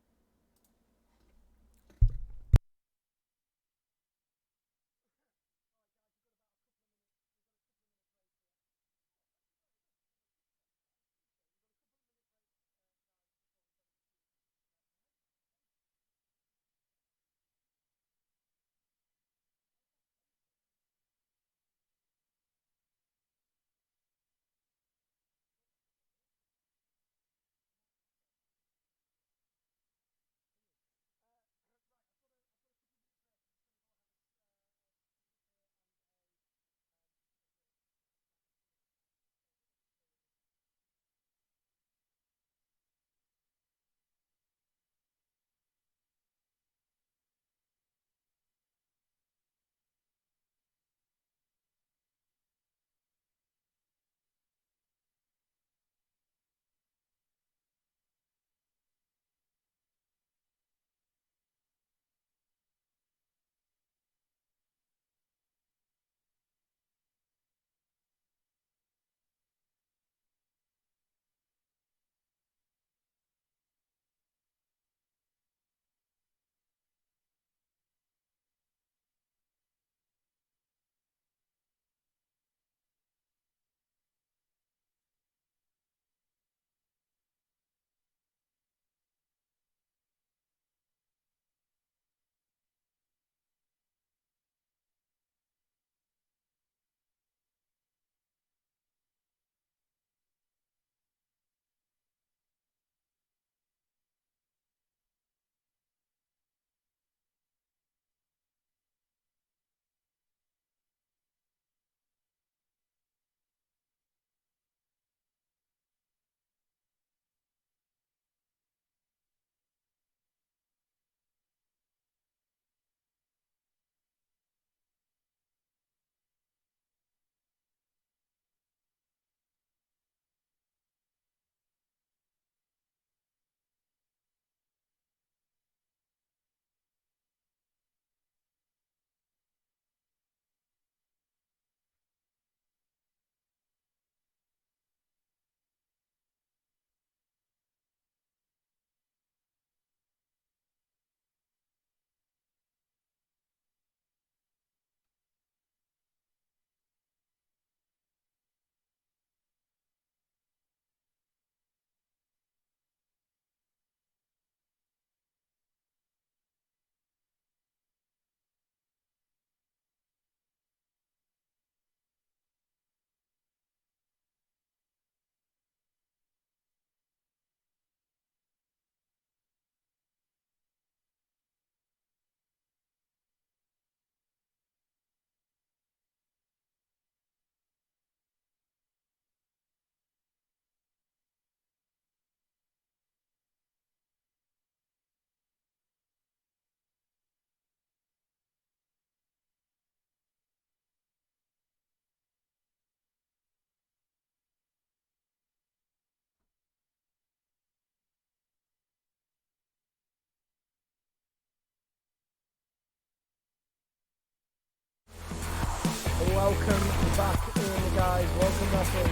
welcome back in, guys. Welcome back in.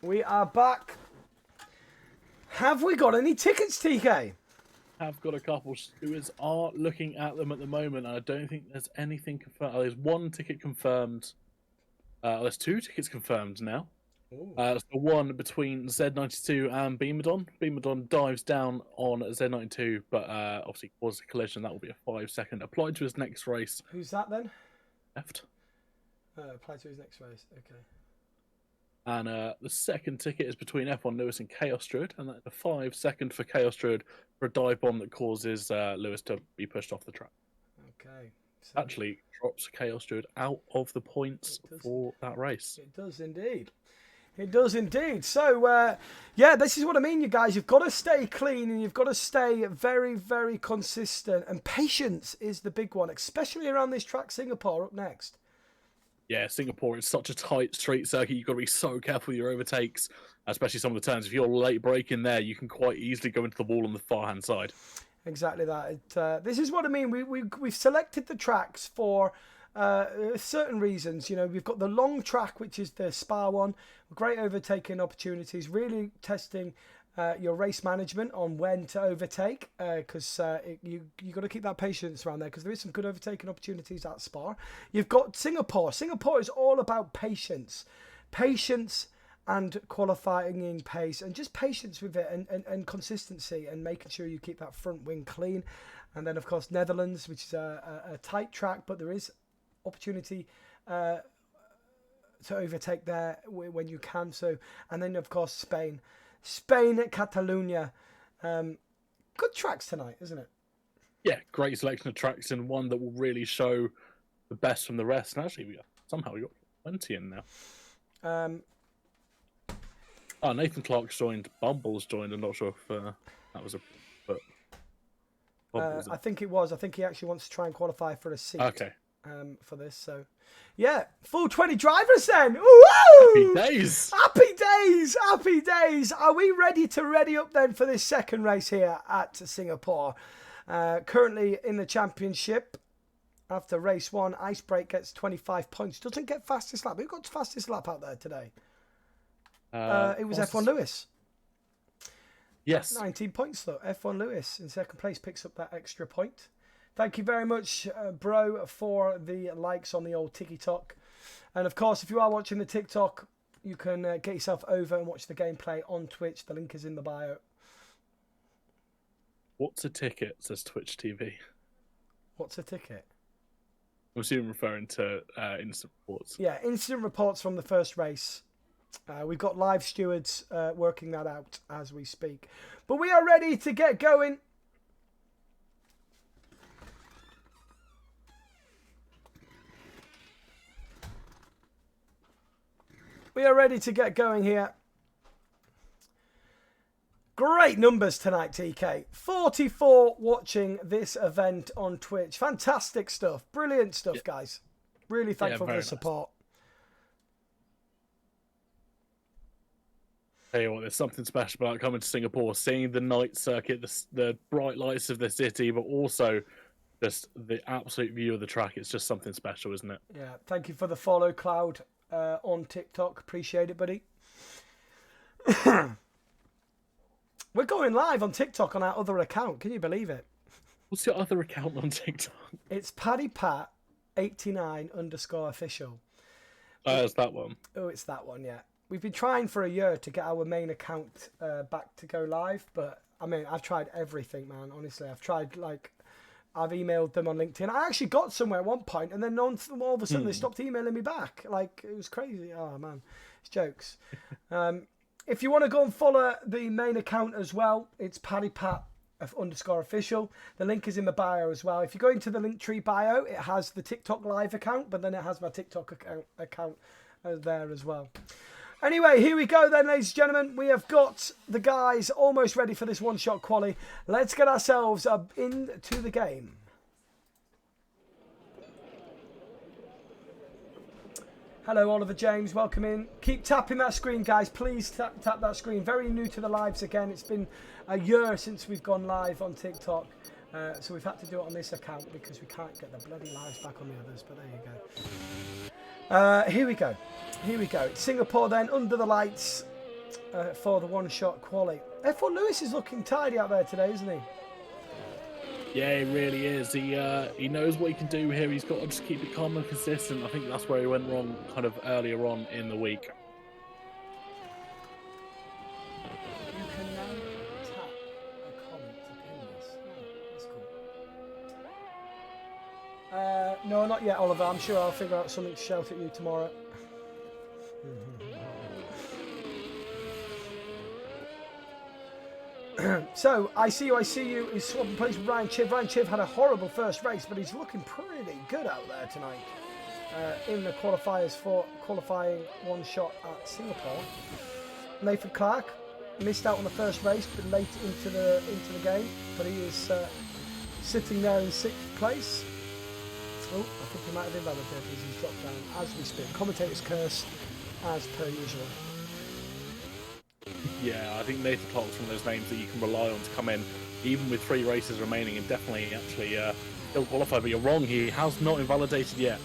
We are back. Have we got any tickets, TK? I've got a couple. Stewards are looking at them at the moment, and I don't think there's anything confirmed. There's one ticket confirmed. There's 2 tickets confirmed now. It's the one between Z92 and Beamadon. Beamadon dives down on Z92, but obviously causes a collision. That will be a 5-second. Applied to his next race. Who's that then? Left. Applied to his next race. Okay. And the second ticket is between F1 Lewis and Chaos Druid, and that's a 5-second for Chaos Druid for a dive bomb that causes Lewis to be pushed off the track. Okay. So actually drops Chaos Druid out of the points for that race. It does indeed. It does indeed. So, yeah, this is what I mean, you guys. You've got to stay clean and you've got to stay very, very consistent. And patience is the big one, especially around this track, Singapore, up next. Yeah, Singapore is such a tight street circuit. You've got to be so careful with your overtakes, especially some of the turns. If you're late braking there, you can quite easily go into the wall on the far-hand side. Exactly that. This is what I mean. We've selected the tracks for certain reasons. You know, we've got the long track, which is the Spa one. Great overtaking opportunities, really testing your race management on when to overtake, because you got to keep that patience around there, because there is some good overtaking opportunities at Spa. You've got Singapore. Singapore is all about patience and qualifying in pace, and just patience with it, and consistency, and making sure you keep that front wing clean. And then of course Netherlands, which is a tight track, but there is opportunity to overtake there when you can. So, and then of course Spain at Catalonia. Good tracks tonight, isn't it? Yeah, great selection of tracks, and one that will really show the best from the rest. And actually, we got 20 in now. Nathan Clark's joined. Bumble's joined. I'm not sure if that was a. But I think it was. I think he actually wants to try and qualify for a seat. Okay. For this, so yeah, full 20 drivers then. Woo! Happy days! Happy days! Happy days! Are we ready to ready up then for this second race here at Singapore? Currently in the championship. After race 1, Icebreak gets 25 points. Doesn't get fastest lap. Who got fastest lap out there today? It was F1 Lewis. Yes. 19 points though. F1 Lewis in second place picks up that extra point. Thank you very much, bro, for the likes on the old TikTok. And of course, if you are watching the TikTok, you can get yourself over and watch the gameplay on Twitch. The link is in the bio. What's a ticket? Says Twitch TV. What's a ticket? I'm assuming referring to instant reports. Yeah, instant reports from the first race. We've got live stewards working that out as we speak. But we are ready to get going. We are ready to get going here. Great numbers tonight, TK. 44 watching this event on Twitch. Fantastic stuff. Brilliant stuff, guys. Really thankful for the support. Tell you what, there's something special about coming to Singapore, seeing the night circuit, the bright lights of the city, but also just the absolute view of the track. It's just something special, isn't it? Yeah, thank you for the follow, Cloud, on TikTok. Appreciate it, buddy. We're going live on TikTok on our other account. Can you believe it? What's your other account on TikTok? It's PaddyPat89_official. It's that one. Oh, it's that one, yeah. We've been trying for a year to get our main account back to go live, but I mean, I've tried everything, man. Honestly, I've tried, like, I've emailed them on LinkedIn. I actually got somewhere at one point, and then all of a sudden they stopped emailing me back. Like, it was crazy. Oh, man. It's jokes. If you want to go and follow the main account as well, it's PaddyPat_official. The link is in the bio as well. If you go into the Linktree bio, it has the TikTok live account, but then it has my TikTok account there as well. Anyway, here we go then, ladies and gentlemen. We have got the guys almost ready for this one-shot quali. Let's get ourselves into the game. Hello, Oliver James. Welcome in. Keep tapping that screen, guys. Please tap that screen. Very new to the lives again. It's been a year since we've gone live on TikTok. So we've had to do it on this account because we can't get the bloody lives back on the others, but there you go. Here we go. Here we go. Singapore then, under the lights for the one-shot quali. F1 Lewis is looking tidy out there today, isn't he? Yeah, he really is. He knows what he can do here. He's got to just keep it calm and consistent. I think that's where he went wrong kind of earlier on in the week. You can now tap a comment to pin this. Oh, that's cool. No, not yet, Oliver. I'm sure I'll figure out something to shout at you tomorrow. So, I see you is swapping place with Ryan Chiv. Ryan Chiv had a horrible first race, but he's looking pretty good out there tonight in the qualifiers for qualifying one shot at Singapore. Nathan Clark missed out on the first race, but late into the game, but he is sitting there in 6th place. Oh, I think he might have invalidated as he's dropped down as we speak. Commentator's curse, as per usual. Yeah, I think Nathan Clark's one of those names that you can rely on to come in, even with 3 races remaining, and definitely actually still qualify. But you're wrong, he has not invalidated yet.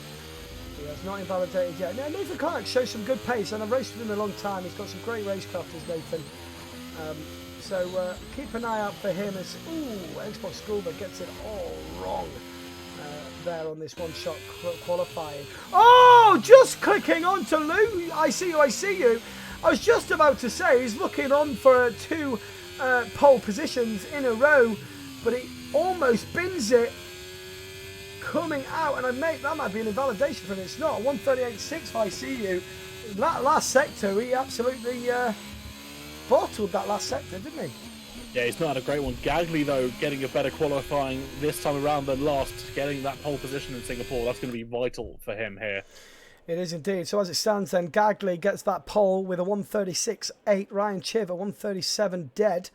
He has not invalidated yet. Now, Nathan Clark shows some good pace, and I've raced with him a long time. He's got some great racecraft, as Nathan. So keep an eye out for him as Xbox Scuba gets it all wrong there on this one-shot qualifying. Oh, just clicking on to Lou. I see you. I was just about to say he's looking on for 2 pole positions in a row, but he almost bins it coming out, and that might be an invalidation for him. It's not. 138.6 I see you. That last sector, he absolutely bottled that last sector, didn't he? Yeah, he's not had a great one. Gagley, though, getting a better qualifying this time around than last, getting that pole position in Singapore. That's going to be vital for him here. It is indeed. So as it stands then, Gagley gets that pole with a 136.8. Ryan Chiv, a 137 dead.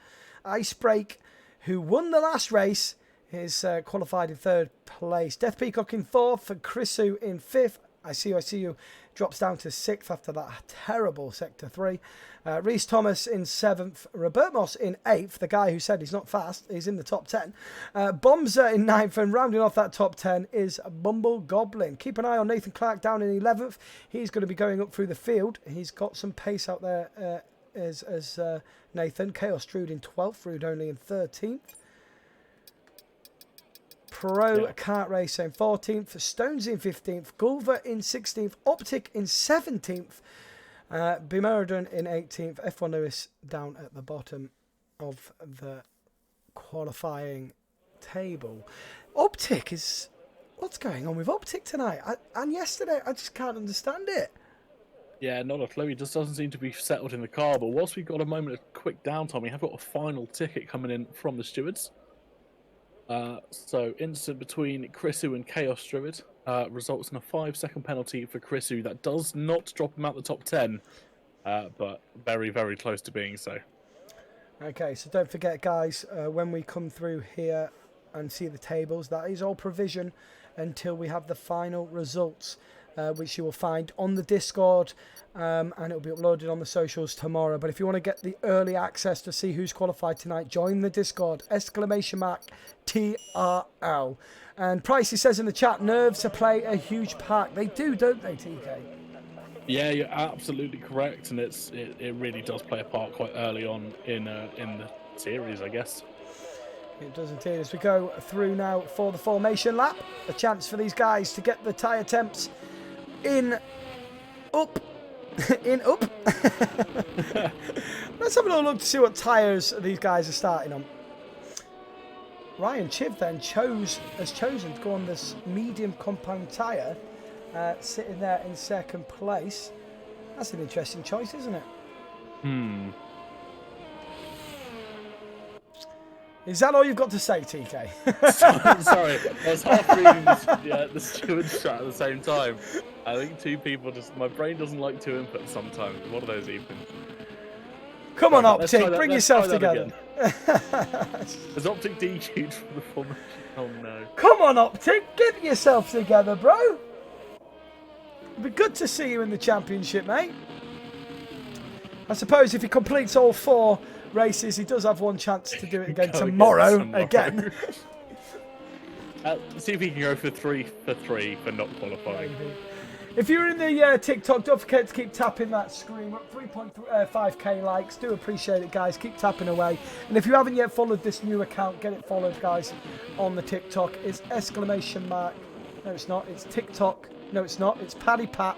Icebreak, who won the last race, is qualified in 3rd place. Death Peacock in 4th, and Chrisu in 5th. I see you drops down to 6th after that terrible Sector 3. Reese Thomas in 7th. Robert Moss in 8th. The guy who said he's not fast. He's in the top 10. Bomzer in 9th. And rounding off that top 10 is Bumble Goblin. Keep an eye on Nathan Clark down in 11th. He's going to be going up through the field. He's got some pace out there as Nathan. Chaos Druid in 12th. Rude only in 13th. Pro Kart Race in 14th, Stones in 15th, Gulver in 16th, Optic in 17th, Bimeridon in 18th, F1 Lewis down at the bottom of the qualifying table. Optic is... What's going on with Optic tonight? And yesterday, I just can't understand it. Yeah, not a clue. He just doesn't seem to be settled in the car. But whilst we've got a moment of quick downtime, we have got a final ticket coming in from the stewards. So, incident between Chrisu and Chaos Druid results in a 5-second penalty for Chrisu. That does not drop him out the top 10, but very, very close to being so. Okay, so don't forget, guys, when we come through here and see the tables, that is all provision until we have the final results, which you will find on the Discord, and it will be uploaded on the socials tomorrow. But if you want to get the early access to see who's qualified tonight, join the Discord, !TRL. And Pricey says in the chat, nerves play a huge part. They do, don't they, TK? Yeah, you're absolutely correct, and it really does play a part quite early on in the series, I guess. It does indeed. As we go through now for the formation lap, a chance for these guys to get the tyre temps up. Let's have a little look to see what tyres these guys are starting on. Ryan Chiv then has chosen to go on this medium compound tyre, sitting there in 2nd place. That's an interesting choice, isn't it? Is that all you've got to say, TK? Sorry, I was half reading the steward's chat at the same time. I think 2 people my brain doesn't like 2 inputs sometimes. One of those evenings. Come on, Optic, bring yourself together. Has Optic DQ'd from the formation? Oh no. Come on, Optic, get yourself together, bro. It'd be good to see you in the championship, mate. I suppose if he completes all 4 races, he does have one chance to do it again tomorrow. Again. See if he can go for 3 for 3 for not qualifying. Maybe. If you're in the TikTok, don't forget to keep tapping that screen. We're at 3.5k likes. Do appreciate it, guys. Keep tapping away. And if you haven't yet followed this new account, get it followed, guys, on the TikTok. It's exclamation mark. No, it's not. It's TikTok. No, it's not. It's Paddy Pat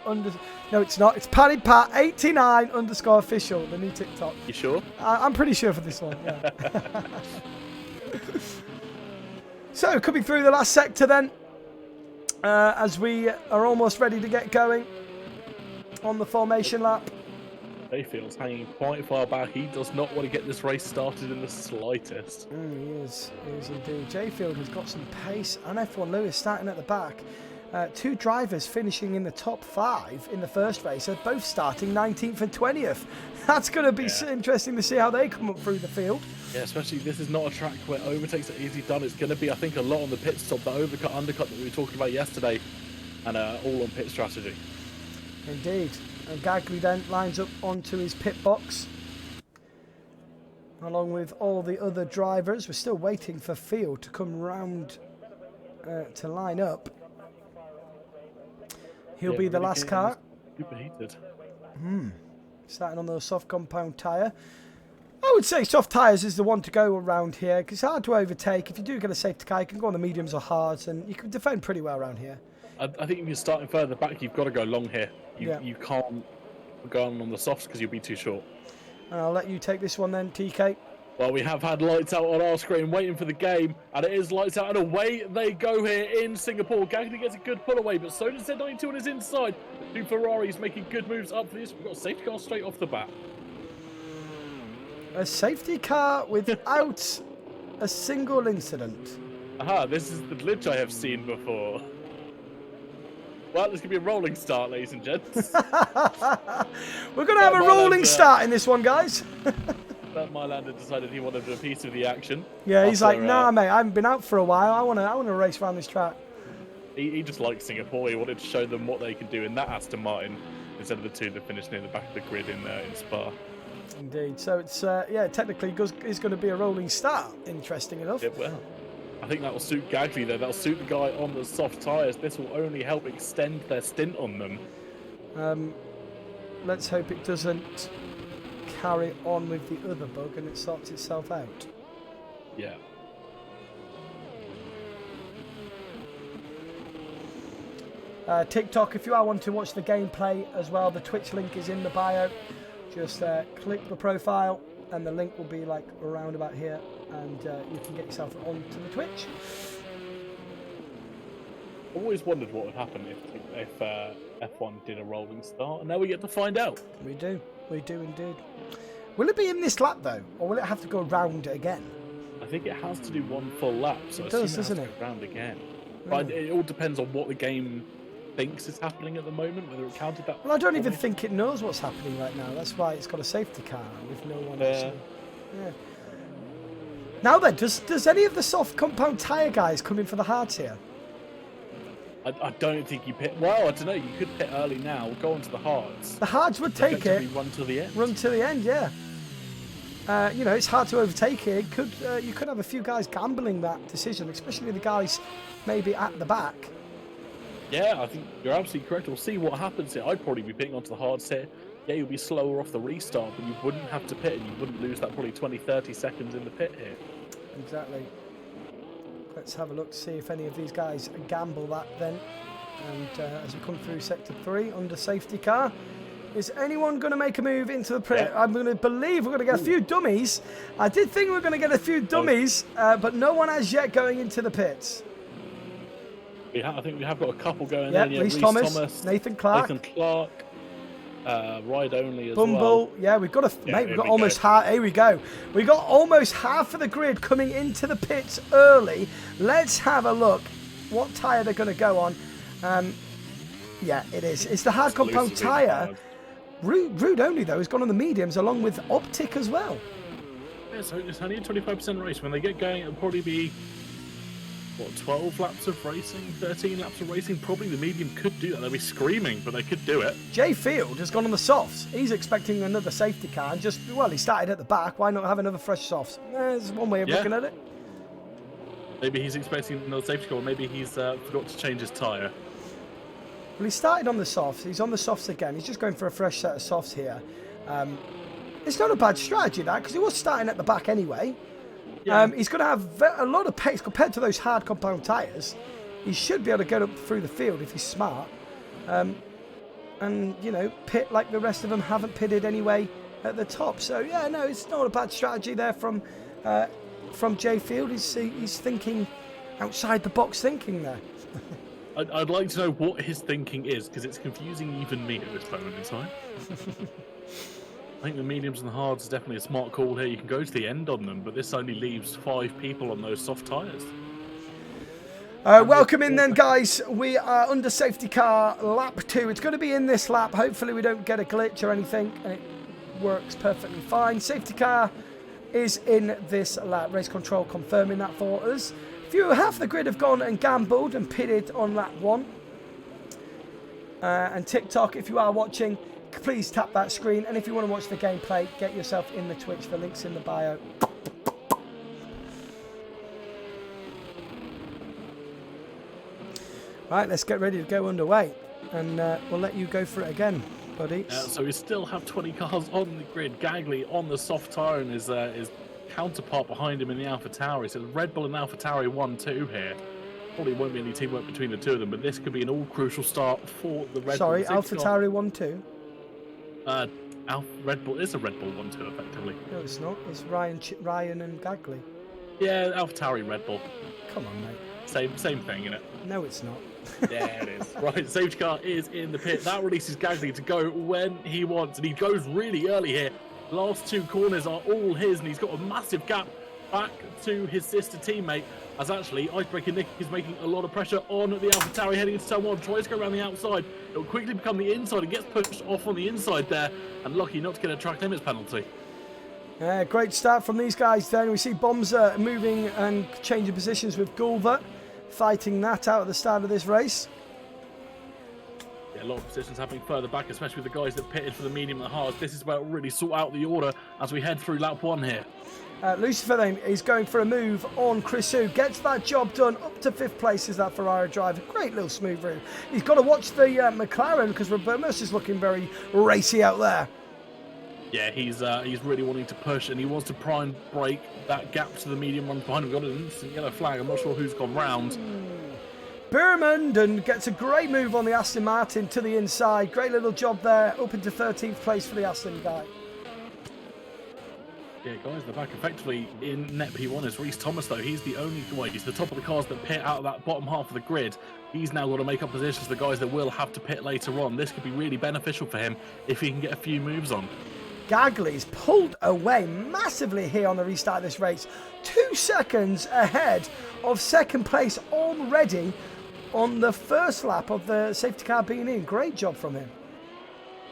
No, it's not. It's Paddy Pat 89 _ official. The new TikTok. You sure? I'm pretty sure for this one. Yeah. So coming through the last sector then. As we are almost ready to get going on the formation lap. Mayfield's hanging quite far back. He does not want to get this race started in the slightest. He is indeed. J-Field has got some pace, and F1 Lewis starting at the back. 2 drivers finishing in the top 5 in the first race are both starting 19th and 20th. That's going to be interesting to see how they come up through the field. Yeah, especially this is not a track where overtakes are easy done. It's going to be, I think, a lot on the pit stop, the overcut, undercut that we were talking about yesterday, and all on pit strategy. Indeed. And Gagli then lines up onto his pit box, along with all the other drivers. We're still waiting for Field to come round to line up. He'll be the last car. Super heated. Starting on the soft compound tyre. I would say soft tyres is the one to go around here because it's hard to overtake. If you do get a safety car, you can go on the mediums or hards, and you can defend pretty well around here. I think if you're starting further back, you've got to go long here. You can't go on the softs because you'll be too short. And I'll let you take this one then, TK. Well, we have had lights out on our screen waiting for the game, and it is lights out, and away they go here in Singapore. Gagli gets a good pull away, but so does Z92 on his inside. The 2 Ferraris making good moves up for this. We've got a safety car straight off the bat. A safety car without a single incident. Aha, this is the glitch I have seen before. Well, this could be a rolling start, ladies and gents. We're going to have a rolling start in this one, guys. That Mylander decided he wanted a piece of the action. Yeah, he's like, nah, mate, I haven't been out for a while. I want to race around this track. He just likes Singapore. He wanted to show them what they can do in that Aston Martin instead of the 2 that finished near the back of the grid in Spa. Indeed. So it's, technically it's going to be a rolling start, interesting enough. It will. I think that will suit Gagli, though. That'll suit the guy on the soft tyres. This will only help extend their stint on them. Let's hope it doesn't carry on with the other bug and it sorts itself out. Yeah. TikTok, if you are wanting to watch the gameplay as well, the Twitch link is in the bio. Just click the profile and the link will be like around about here, and you can get yourself onto the Twitch. I've always wondered what would happen if F1 did a rolling start, and now we get to find out. We do indeed. Will it be in this lap though, or will it have to go round it again? I think it has to do 1 full lap, so it does, doesn't it? Round again. But it all depends on what the game thinks is happening at the moment, whether it counted that. Well, I don't even think it knows what's happening right now. That's why it's got a safety car with no one. Yeah. Now then, does any of the soft compound tyre guys come in for the hards here? I don't think you pit. Well, I don't know. You could pit early now. Go on to the hards. The hards would take it. Run till the end. Run till the end, yeah. It's hard to overtake it. You could have a few guys gambling that decision, especially the guys maybe at the back. Yeah, I think you're absolutely correct. We'll see what happens here. I'd probably be pitting onto the hards here. Yeah, you'll be slower off the restart, but you wouldn't have to pit and you wouldn't lose that probably 20-30 seconds in the pit here. Exactly. Let's have a look to see if any of these guys gamble that then. And as we come through Sector 3 under safety car, is anyone going to make a move into the pit? Yeah. I'm going to believe we're going to get a few dummies. I did think we were going to get a few dummies, but no one as yet going into the pits. I think we have got a couple going in. Yeah, Reece Thomas, Nathan Clark. Ride only as Bumble. well. Yeah, we've got almost half. Here we go. We got almost half of the grid coming into the pits early. Let's have a look. What tyre they're going to go on? Yeah, it is. It's the hard compound tyre. Rude only though has gone on the mediums along with Optic as well. Yeah, so it's only a 25% race. When they get going, it'll probably be 12 laps of racing, 13 laps of racing. Probably the medium could do that. They'll be screaming, but they could do it. Jay Field has gone on the softs. He's expecting another safety car and he started at the back. Why not have another fresh softs? There's one way of looking at it. Maybe he's expecting another safety car, or maybe he's forgot to change his tyre. Well, he started on the softs. He's on the softs again. He's just going for a fresh set of softs here. It's not a bad strategy, that, because he was starting at the back anyway. Yeah. He's going to have a lot of pace compared to those hard compound tyres. He should be able to get up through the field if he's smart. And, you know, pit like the rest of them haven't pitted anyway at the top. So, yeah, no, it's not a bad strategy there from Jay Field. He's thinking outside the box thinking there. I'd like to know what his thinking is, because it's confusing even me at this moment in time. I think the mediums and the hards is definitely a smart call here. You can go to the end on them, but this only leaves 5 people on those soft tyres. Welcome in then, guys. We are under safety car lap 2. It's going to be in this lap. Hopefully we don't get a glitch or anything, and it works perfectly fine. Safety car is in this lap. Race control confirming that for us. Half the grid have gone and gambled and pitted on lap 1. And TikTok, if you are watching, please tap that screen. And if you want to watch the gameplay, get yourself in the Twitch. The link's in the bio. Right, let's get ready to go underway. And we'll let you go for it again, buddy. So we still have 20 cars on the grid. Gagley on the soft tyre and his counterpart behind him in the AlphaTauri. So Red Bull and AlphaTauri 1-2 here. Probably won't be any teamwork between the two of them, but this could be an all-crucial start for the Red Bull. Sorry, AlphaTauri 1-2? Red Bull is a Red Bull 1-2, effectively. No, it's not. It's Ryan and Gagley. Yeah, AlphaTauri Red Bull. Come on, mate. Same thing, innit? No, it's not. There it is. Right, safety car is in the pit. That releases Gagley to go when he wants, and he goes really early here. Last 2 corners are all his, and he's got a massive gap back to his sister teammate. As actually, Icebreaker Nick is making a lot of pressure on the AlphaTauri heading into turn 1. Tries to go around the outside. It will quickly become the inside and gets pushed off on the inside there, and lucky not to get a track limits penalty. Great start from these guys then. We see Bomza moving and changing positions with Gulver, fighting that out at the start of this race. Yeah, a lot of positions happening further back, especially with the guys that pitted for the medium and the hards. This is where it really sort out the order as we head through lap 1 here. Lucifer then is going for a move on Chrisou. Gets that job done. Up to 5th place is that Ferrari driver. Great little smooth route. He's got to watch the McLaren because Robertus is looking very racy out there. Yeah, he's really wanting to push, and he wants to prime break that gap to the medium ones behind him. Got an instant yellow flag. I'm not sure who's gone round. Birmanden gets a great move on the Aston Martin to the inside. Great little job there. Up into 13th place for the Aston guy. Yeah, guys, in the back effectively in net P1 is Reece Thomas, though. He's the only way. He's the top of the cars that pit out of that bottom half of the grid. He's now got to make up positions for the guys that will have to pit later on. This could be really beneficial for him if he can get a few moves on. Gagley's pulled away massively here on the restart of this race. 2 seconds ahead of 2nd place already on the first lap of the safety car being in. Great job from him.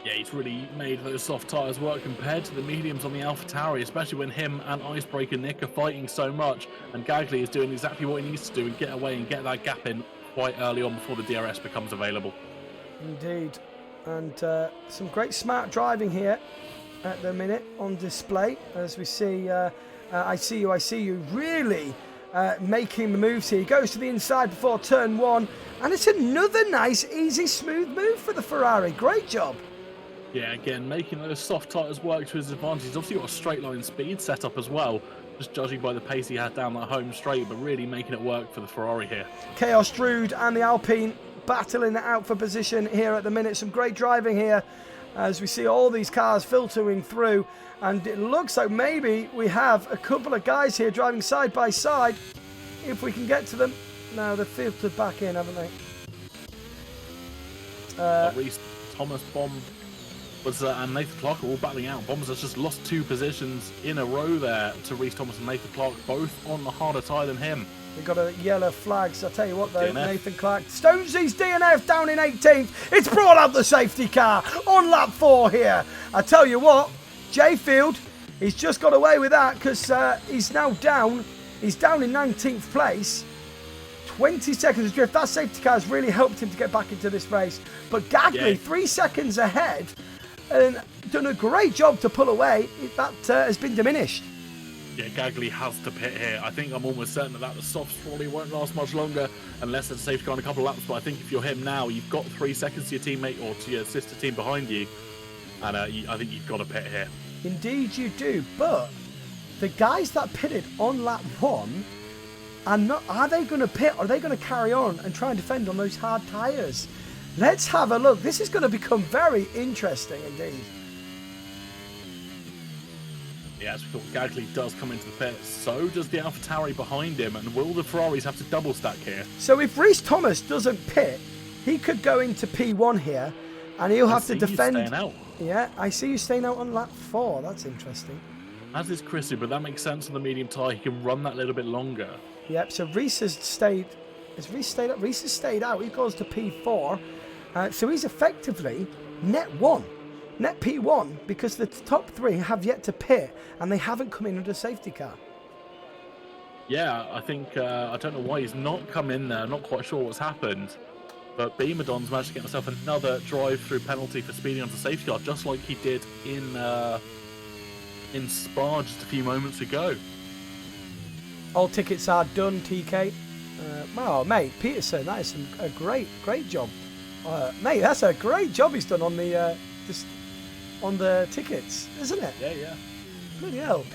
Yeah, he's really made those soft tyres work compared to the mediums on the AlphaTauri, especially when him and Icebreaker Nick are fighting so much, and Gagley is doing exactly what he needs to do and get away and get that gap in quite early on before the DRS becomes available. Indeed. And some great smart driving here at the minute on display, as we see I see you really making the moves here. He goes to the inside before turn 1, and it's another nice, easy, smooth move for the Ferrari. Great job. Yeah, again, making those soft tyres work to his advantage. He's obviously got a straight line speed set up as well, just judging by the pace he had down that home straight, but really making it work for the Ferrari here. Chaos Drude and the Alpine battling it out for position here at the minute. Some great driving here as we see all these cars filtering through, and it looks like maybe we have a couple of guys here driving side by side if we can get to them. No, they've filtered back in, haven't they? Reece Thomas, Bomb and Nathan Clark are all battling out. Bombs has just lost 2 positions in a row there to Reece Thomas and Nathan Clark, both on the harder tyre than him. We've got a yellow flag, so I'll tell you what though, DNF. Nathan Clark. Stonesy's DNF down in 18th. It's brought out the safety car on lap 4 here. I tell you what, Jay Field, he's just got away with that because he's now down. He's down in 19th place. 20 seconds of drift. That safety car has really helped him to get back into this race. But Gagley, 3 seconds ahead, and done a great job to pull away. That has been diminished. Yeah, Gagley has to pit here. I think I'm almost certain that the softs probably won't last much longer unless there's a safety car in a couple of laps. But I think if you're him now, you've got 3 seconds to your teammate or to your sister team behind you, and I think you've got to pit here. Indeed you do, but the guys that pitted on lap 1 are they going to pit or are they going to carry on and try and defend on those hard tyres? Let's have a look. This is going to become very interesting indeed. Yeah, as we thought, Gagley does come into the pit. So does the AlphaTauri behind him. And will the Ferraris have to double stack here? So if Rhys Thomas doesn't pit, he could go into P1 here, and he'll have to defend. You staying out. Yeah, I see you staying out on lap 4. That's interesting. As is Chrissy, but that makes sense on the medium tyre. He can run that little bit longer. Yep. So Rhys has stayed. Has Rhys stayed out? Rhys has stayed out. He goes to P4. So he's effectively net 1. Net P1 because the top 3 have yet to pit and they haven't come in under safety car. Yeah, I think, I don't know why he's not come in there. I'm not quite sure what's happened. But Beamadon's managed to get himself another drive-through penalty for speeding onto safety car, just like he did in Spa just a few moments ago. All tickets are done, TK. Wow, mate, Peterson, that is a great job. Mate, that's a great job he's done on the on the tickets, isn't it? Yeah. Bloody hell,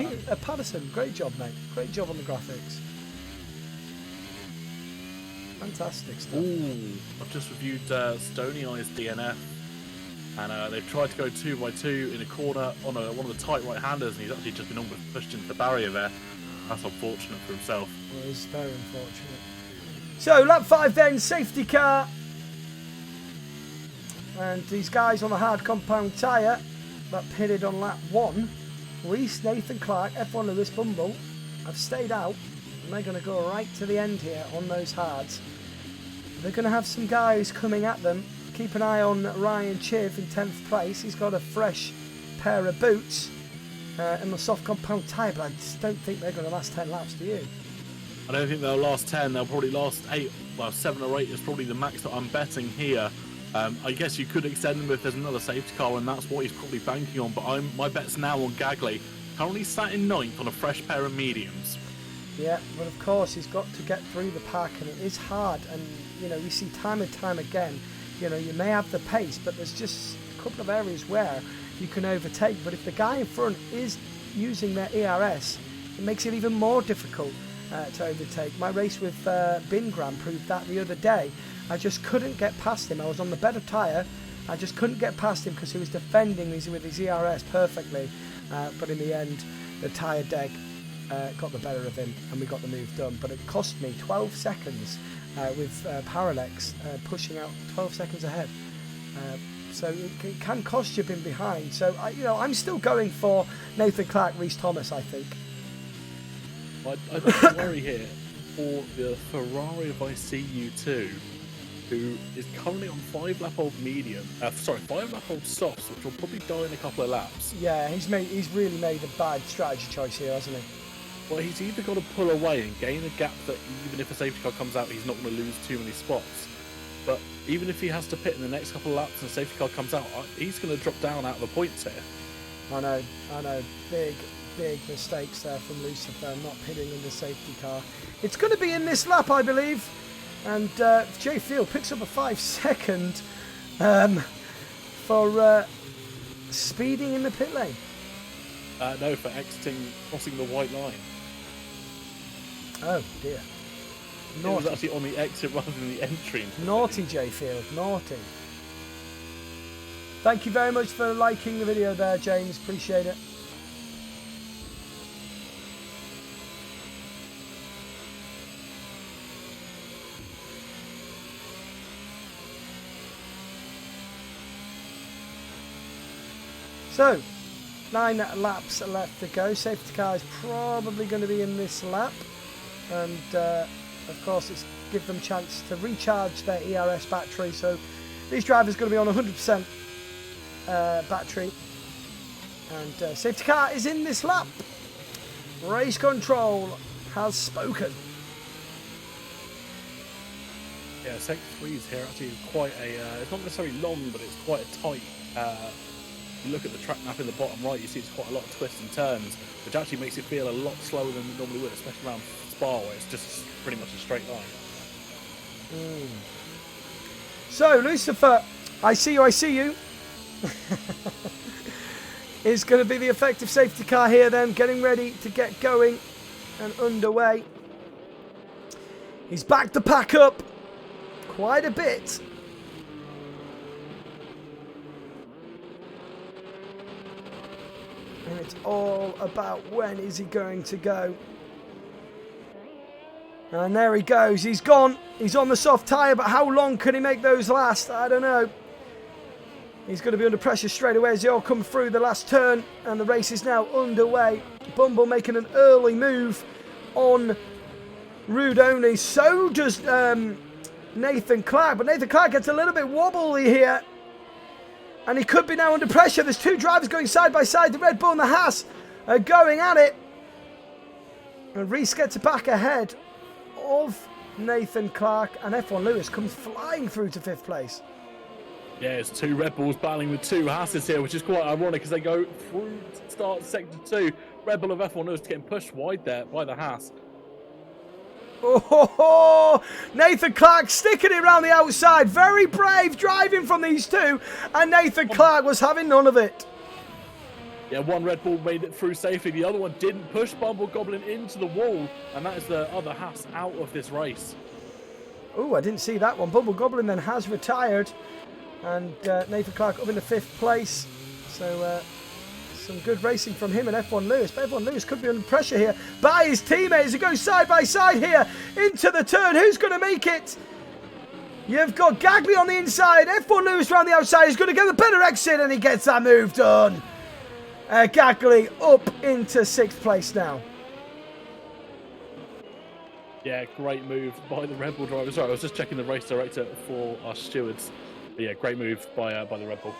Patterson, great job, mate. Great job on the graphics. Fantastic stuff. Ooh, I've just reviewed Stony Eye's DNF, and they've tried to go 2x2 in a corner on one of the tight right-handers, and he's actually just been almost pushed into the barrier there. That's unfortunate for himself. Well, it's very unfortunate. So, lap 5 then, safety car. And these guys on the hard compound tyre that pitted on lap 1, Rhys, Nathan Clark, F1 Lewis, Bumble, have stayed out. And they're going to go right to the end here on those hards. They're going to have some guys coming at them. Keep an eye on Ryan Chiv in 10th place. He's got a fresh pair of boots and the soft compound tyre, but I just don't think they're going to last 10 laps, do you? I don't think they'll last 10. They'll probably last 8. Well, 7 or 8 is probably the max that I'm betting here. I guess you could extend them if there's another safety car, and that's what he's probably banking on. But my bet's now on Gagley, currently sat in 9th on a fresh pair of mediums. Yeah, but of course he's got to get through the pack, and it is hard. And you know, you see time and time again, you know, you may have the pace, but there's just a couple of areas where you can overtake. But if the guy in front is using their ERS, it makes it even more difficult to overtake. My race with Bingram proved that the other day. I just couldn't get past him. I was on the better tyre. I just couldn't get past him because he was defending with his ERS perfectly. But in the end, the tyre deg got the better of him and we got the move done. But it cost me 12 seconds with Parallax pushing out 12 seconds ahead. So it can cost you being behind. So I'm still going for Nathan Clark, Rhys Thomas, I think. I don't worry here for the Ferrari of ICU2, who is currently on 5-lap-old medium. 5-lap-old softs, which will probably die in a couple of laps. Yeah, he's really made a bad strategy choice here, hasn't he? Well, he's either got to pull away and gain a gap that even if a safety car comes out, he's not going to lose too many spots. But even if he has to pit in the next couple of laps and a safety car comes out, he's going to drop down out of the points here. I know. Big mistakes there from Lucifer, not pitting in the safety car. It's going to be in this lap, I believe. And Jay Field picks up a 5-second for speeding in the pit lane. No, for crossing the white line. Oh dear. Naughty. It was actually on the exit rather than the entry. Naughty Jay Field, naughty. Thank you very much for liking the video there, James. Appreciate it. So, 9 laps left to go. Safety car is probably going to be in this lap. And, of course, it's give them a chance to recharge their ERS battery. So, these drivers are going to be on 100% battery. And safety car is in this lap. Race control has spoken. Yeah, Sector 3 is here actually quite a, it's not necessarily long, but it's quite a tight you look at the track map in the bottom right, you see it's quite a lot of twists and turns, which actually makes it feel a lot slower than it normally would, especially around Spa, where it's just pretty much a straight line. So, Lucifer, I see you. Is going to be the effective safety car here then, getting ready to get going and underway. He's backed the pack up quite a bit. And it's all about when is he going to go. And there he goes. He's gone. He's on the soft tyre, but how long can he make those last? I don't know. He's going to be under pressure straight away as they all come through the last turn. And the race is now underway. Bumble making an early move on Rudoni. So does Nathan Clark. But Nathan Clark gets a little bit wobbly here. And he could be now under pressure. There's two drivers going side by side. The Red Bull and the Haas are going at it. And Reese gets back ahead of Nathan Clark. And F1 Lewis comes flying through to 5th place. Yeah, it's two Red Bulls battling with two Haas's here, which is quite ironic as they go through start sector 2. Red Bull of F1 Lewis getting pushed wide there by the Haas. Oh, Nathan Clark sticking it around the outside. Very brave driving from these two. And Nathan Clark was having none of it. Yeah, one Red Bull made it through safely. The other one didn't push Bumble Goblin into the wall. And that is the other Haas out of this race. Oh, I didn't see that one. Bumble Goblin then has retired. And Nathan Clark up in the 5th place. So some good racing from him and F1 Lewis. But F1 Lewis could be under pressure here by his teammates who go side by side here into the turn. Who's going to make it? You've got Gagley on the inside. F1 Lewis around the outside. He's going to get the better exit and he gets that move done. Gagley up into 6th place now. Yeah, great move by the Red Bull driver. Sorry, I was just checking the race director for our stewards. But yeah, great move by the Red Bull.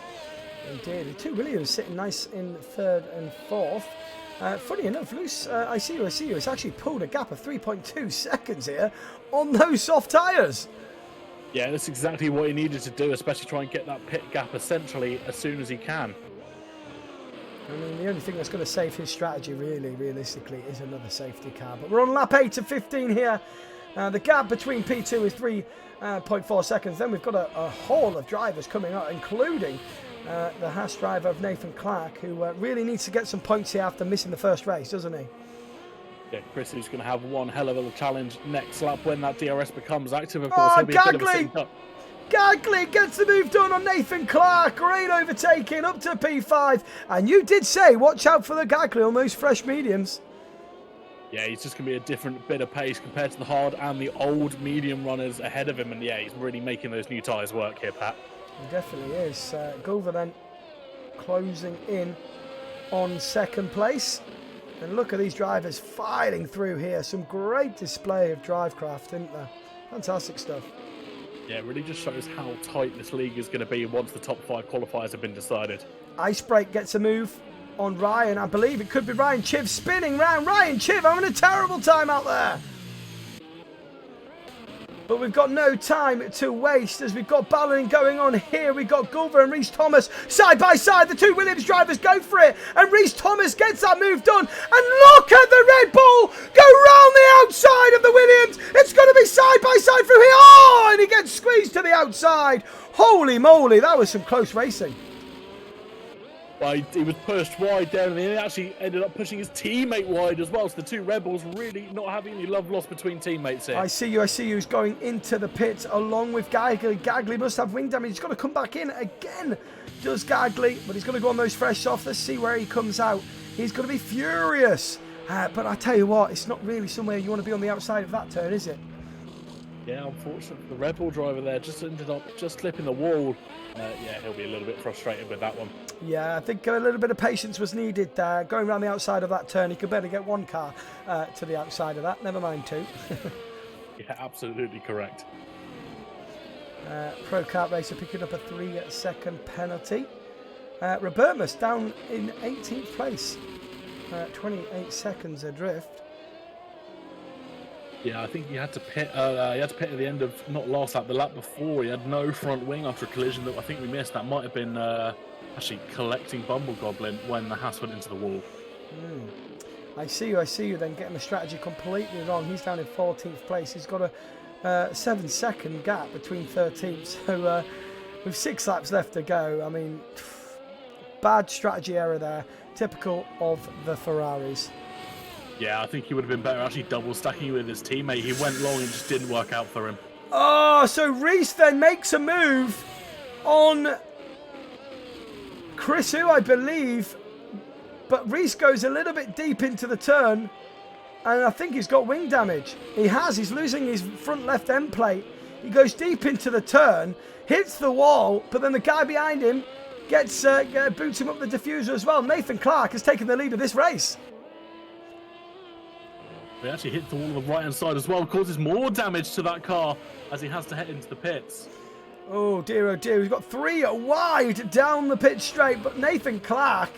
Indeed. The two Williams sitting nice in 3rd and 4th. Funny enough, Luce, I see you. It's actually pulled a gap of 3.2 seconds here on those soft tyres. Yeah, that's exactly what he needed to do, especially try and get that pit gap essentially as soon as he can. I mean, the only thing that's going to save his strategy, really, realistically, is another safety car. But we're on lap 8 of 15 here. The gap between P2 is 3.4 seconds. Then we've got a haul of drivers coming up, including the Haas driver of Nathan Clark, who really needs to get some points here after missing the first race, doesn't he? Yeah, Chris is going to have one hell of a challenge next lap when that DRS becomes active. Of course, he'll be a bit of a sitting duck. Gagley gets the move done on Nathan Clark. Great overtaking up to P5. And you did say, watch out for the Gagley on those fresh mediums. Yeah, he's just going to be a different bit of pace compared to the hard and the old medium runners ahead of him. And yeah, he's really making those new tyres work here, Pat. He definitely is. Gulver then closing in on 2nd place. And look at these drivers filing through here. Some great display of drivecraft, isn't there? Fantastic stuff. Yeah, it really just shows how tight this league is going to be once the top 5 qualifiers have been decided. Icebreak gets a move on Ryan. I believe it could be Ryan Chiv spinning round. Ryan Chiv having a terrible time out there. But we've got no time to waste as we've got battling going on here. We've got Gulver and Reese Thomas side by side. The two Williams drivers go for it. And Reese Thomas gets that move done. And look at the Red Bull go round the outside of the Williams. It's going to be side by side through here. Oh, and he gets squeezed to the outside. Holy moly, that was some close racing. Well, he was pushed wide down and he actually ended up pushing his teammate wide as well. So the two Red Bulls really not having any love lost between teammates here. I see you. He's going into the pits along with Gagley. Gagley must have wing damage. He's got to come back in again, does Gagley. But he's going to go on those fresh softs. Let's see where he comes out. He's going to be furious. But I tell you what, it's not really somewhere you want to be on the outside of that turn, is it? Yeah, unfortunately, the Red Bull driver there just ended up just clipping the wall. Yeah, he'll be a little bit frustrated with that one. Yeah, I think a little bit of patience was needed there. Going around the outside of that turn, he could better get one car to the outside of that, never mind two. Yeah, absolutely correct. Pro Kart Racer picking up a 3-second penalty. Robertus down in 18th place, 28 seconds adrift. Yeah, I think he had to pit. He had to pit at the end of not last lap, the lap before. He had no front wing after a collision that I think we missed. That might have been actually collecting Bumble Goblin when the Haas went into the wall. I see you, then getting the strategy completely wrong. He's down in 14th place. He's got a 7-second gap between 13th. So with 6 laps left to go, I mean, bad strategy error there. Typical of the Ferraris. Yeah, I think he would have been better actually double stacking with his teammate. He went long and just didn't work out for him. Oh, so Reese then makes a move on Chrisu, I believe. But Reese goes a little bit deep into the turn, and I think he's got wing damage. He's losing his front left end plate. He goes deep into the turn, hits the wall, but then the guy behind him boots him up the diffuser as well. Nathan Clark has taken the lead of this race. He actually hits the wall on the right hand side as well, causes more damage to that car as he has to head into the pits. Oh dear, we've got 3 wide down the pit straight, but Nathan Clark,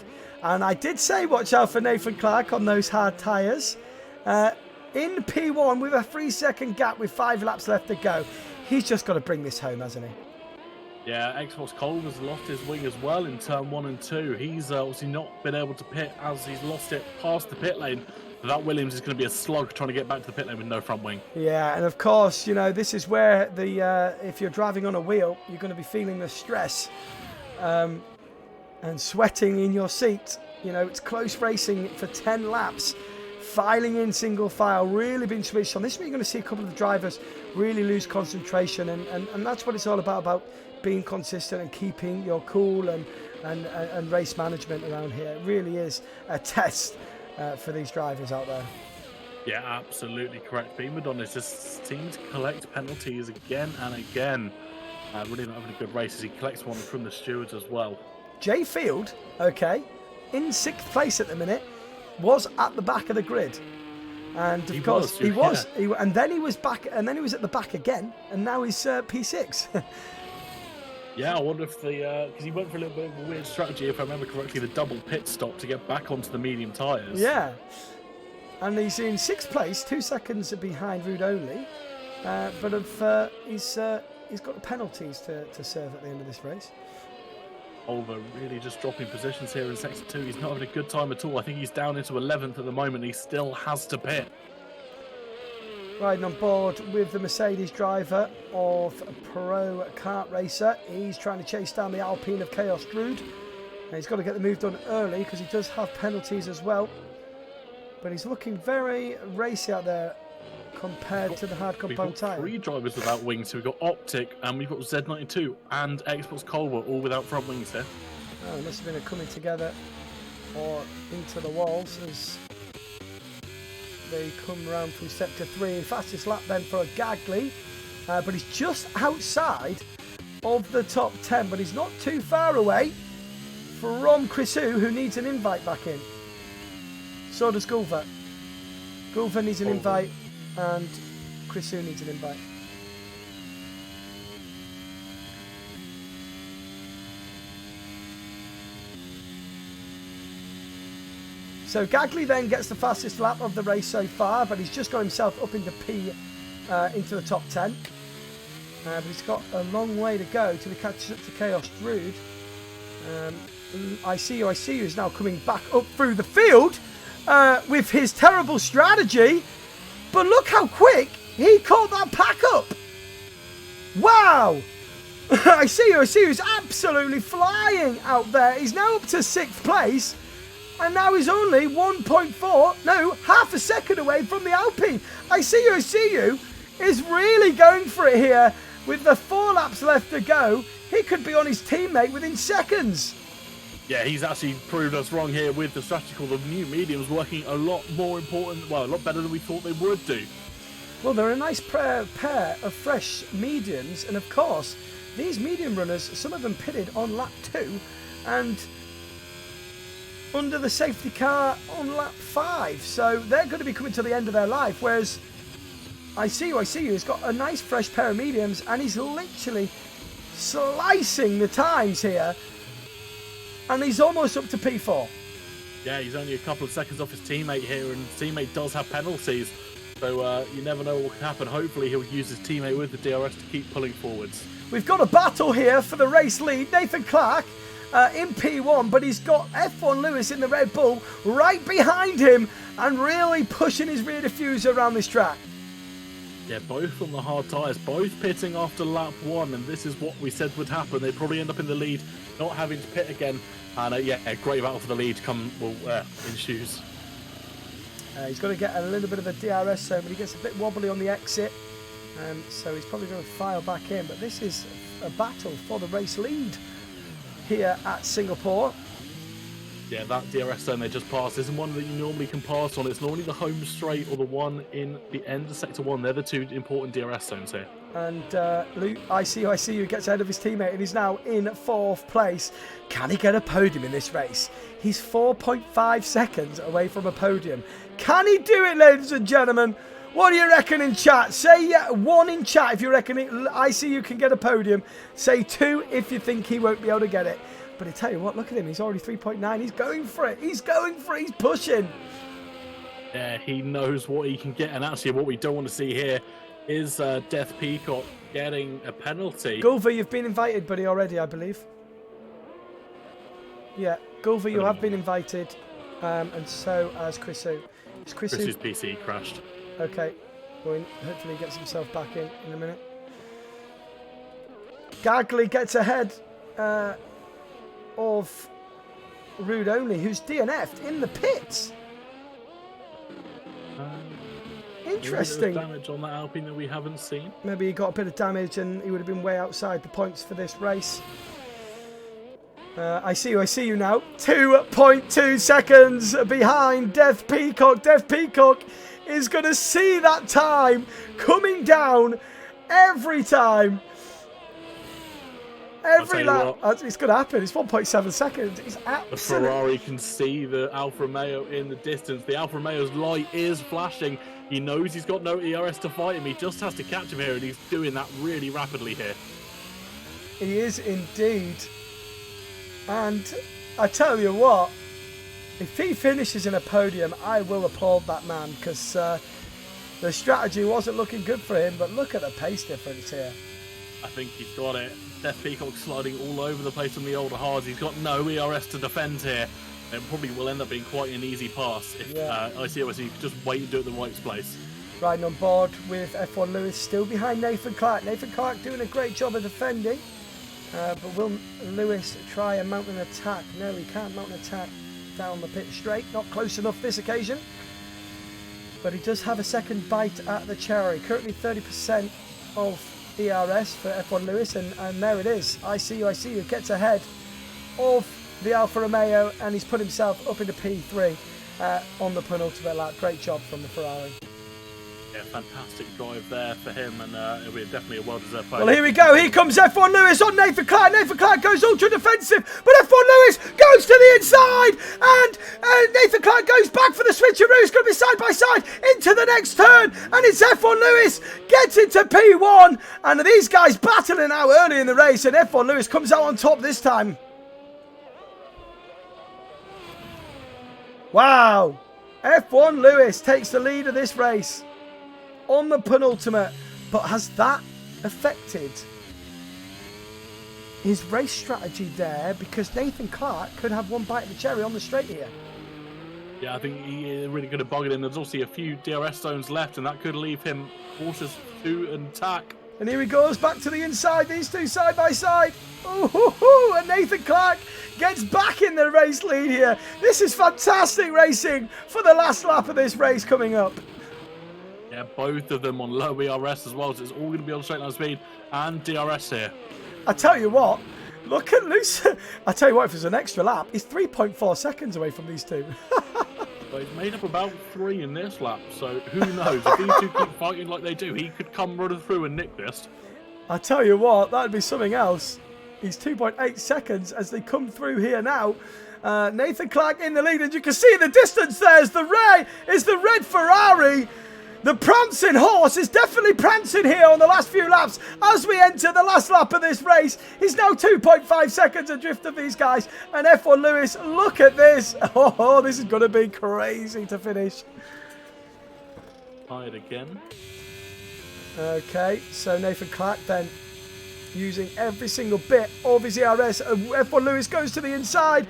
and I did say watch out for Nathan Clark on those hard tyres, in P1 with a 3-second gap with 5 laps left to go. He's just got to bring this home, hasn't he? Yeah, Xbox Culver's lost his wing as well in turn 1 and 2. He's obviously not been able to pit as he's lost it past the pit lane. That Williams is going to be a slog trying to get back to the pit lane with no front wing. Yeah, and of course, you know, this is where the if you're driving on a wheel, you're going to be feeling the stress and sweating in your seat. You know, it's close racing for 10 laps, filing in single file, really being switched on. This is where you're going to see a couple of the drivers really lose concentration, and that's what it's all about being consistent and keeping your cool and race management around here. It really is a test for these drivers out there. Yeah, absolutely correct. Beamadon is just seems to collect penalties again and again. Really not having a good race as he collects one from the stewards as well. Jay Field, okay, in 6th place at the minute, was at the back of the grid. And of course, he was. And then he was back, and then he was at the back again, and now he's P6. Yeah, I wonder if because he went for a little bit of a weird strategy, if I remember correctly, the double pit stop to get back onto the medium tyres. Yeah, and he's in 6th place, 2 seconds behind Rude only, but he's got the penalties to serve at the end of this race. Oliver really just dropping positions here in Sector 2. He's not having a good time at all. I think he's down into 11th at the moment. He still has to pit. Riding on board with the Mercedes driver of Pro Kart Racer. He's trying to chase down the Alpine of Chaos Druid. And he's got to get the move done early because he does have penalties as well. But he's looking very racy out there compared to the hard compound tyre. 3 drivers without wings. So we've got Optic and we've got Z92 and Xbox Colbert all without front wings here. Oh, it must have been a coming together or into the walls as they come round from sector 3. Fastest lap then for Gagley, but he's just outside of the top 10, but he's not too far away from Chrisu, who needs an invite back in. So does Gulver. Gulver needs an invite, and Chrisu needs an invite. So Gagley then gets the fastest lap of the race so far, but he's just got himself up into into the top 10. But he's got a long way to go till he catches up to Chaos Druid. I see you is now coming back up through the field with his terrible strategy. But look how quick he caught that pack up. Wow! I see you is absolutely flying out there. He's now up to 6th place. And now he's only half a second away from the Alpine. I see you is really going for it here with the 4 laps left to go. He could be on his teammate within seconds. Yeah, he's actually proved us wrong here with the strategy called the new mediums working a lot more important, well, a lot better than we thought they would do. Well, they're a nice pair of fresh mediums, and of course, these medium runners, some of them pitted on lap 2, and under the safety car on lap 5, so they're going to be coming to the end of their life, whereas I see you, he's got a nice fresh pair of mediums, and he's literally slicing the times here, and he's almost up to P4. Yeah, he's only a couple of seconds off his teammate here, and his teammate does have penalties, so you never know what can happen. Hopefully he'll use his teammate with the DRS to keep pulling forwards. We've got a battle here for the race lead. Nathan Clark in P1, but he's got F1 Lewis in the Red Bull right behind him and really pushing his rear diffuser around this track. Yeah, both on the hard tyres, both pitting after lap 1, and this is what we said would happen. They'd probably end up in the lead, not having to pit again. And yeah, a great battle for the lead ensues. He's got to get a little bit of a DRS zone, but he gets a bit wobbly on the exit. So he's probably going to file back in. But this is a battle for the race lead here at Singapore. Yeah, that DRS zone they just passed isn't one that you normally can pass on. It's normally the home straight or the one in the end of Sector 1. They're the two important DRS zones here. And Luke, I see who gets ahead of his teammate and he's now in 4th place. Can he get a podium in this race? He's 4.5 seconds away from a podium. Can he do it, ladies and gentlemen? What do you reckon in chat? Say 1 in chat if you reckon I see you can get a podium. Say 2 if you think he won't be able to get it. But I tell you what, look at him. He's already 3.9. He's going for it. He's going for it. He's pushing. Yeah, he knows what he can get. And actually, what we don't want to see here is Death Peacock getting a penalty. Gulver, you've been invited, buddy, already, I believe. Yeah, Gulver, you have been invited. And so has Chrisu. Is Chris's PC crashed. Okay. Well, hopefully he gets himself back in a minute. Gagley gets ahead of Rude Only, who's DNF'd in the pits. Interesting. Damage on that Alpine that we haven't seen. Maybe he got a bit of damage and he would have been way outside the points for this race. I see you now. 2.2 seconds behind Death Peacock. Death Peacock is going to see that time coming down every time. Every lap. It's going to happen. It's 1.7 seconds. It's absolutely... The Ferrari can see the Alfa Romeo in the distance. The Alfa Romeo's light is flashing. He knows he's got no ERS to fight him. He just has to catch him here, and he's doing that really rapidly here. He is indeed. And I tell you what, if he finishes in a podium, I will applaud that man, because the strategy wasn't looking good for him, but look at the pace difference here. I think he's got it. Death Peacock sliding all over the place on the older hards. He's got no ERS to defend here. It probably will end up being quite an easy pass if ICOSE could just wait and do it in the right place. Riding on board with F1 Lewis, still behind Nathan Clark. Nathan Clark doing a great job of defending. But will Lewis try and mount an attack? No, he can't mount an attack down the pit straight. Not close enough this occasion. But he does have a second bite at the cherry. Currently 30% of ERS for F1 Lewis, and there it is. I see you gets ahead of the Alfa Romeo, and he's put himself up into P3 on the penultimate lap. Great job from the Ferrari. Yeah, fantastic drive there for him, and it'll be definitely a well-deserved podium. Well, here we go. Here comes F1 Lewis on Nathan Clark. Nathan Clark goes ultra defensive, but F1 Lewis goes to the inside, and Nathan Clark goes back for the switcheroo. It's going to be side by side into the next turn, and it's F1 Lewis gets into P1, and these guys battling out early in the race, and F1 Lewis comes out on top this time. Wow. F1 Lewis takes the lead of this race on the penultimate, but has that affected his race strategy there? Because Nathan Clark could have one bite of the cherry on the straight here. Yeah, I think he really could have bugged him. There's also a few DRS zones left, and that could leave him cautious to attack. And here he goes back to the inside, these two side by side. Ooh, and Nathan Clark gets back in the race lead here. This is fantastic racing for the last lap of this race coming up. Yeah, both of them on low ERS as well, so it's all going to be on straight line speed and DRS here. I tell you what, look at Luce. I tell you what, if there's an extra lap, he's 3.4 seconds away from these two. But he's made up about 3 in this lap, so who knows? If these two keep fighting like they do, he could come running through and nick this. I tell you what, that'd be something else. He's 2.8 seconds as they come through here now. Nathan Clark in the lead, and you can see the distance there is the red Ferrari. The prancing horse is definitely prancing here on the last few laps as we enter the last lap of this race. He's now 2.5 seconds adrift of these guys. And F1 Lewis, look at this. Oh, this is going to be crazy to finish. Tired again. Okay, so Nathan Clark then using every single bit of his ERS. F1 Lewis goes to the inside,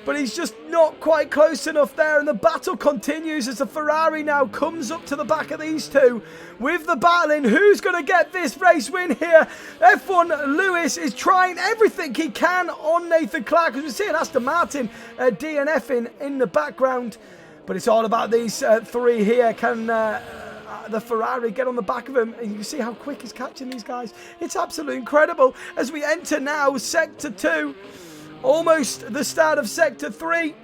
but he's just not quite close enough there, and the battle continues as the Ferrari now comes up to the back of these two with the battling. Who's going to get this race win here? F1 Lewis is trying everything he can on Nathan Clark, as we're seeing Aston Martin DNFing in the background, but it's all about these three here. Can the Ferrari get on the back of him? And you can see how quick he's catching these guys. It's absolutely incredible as we enter now Sector 2. Almost the start of Sector 3.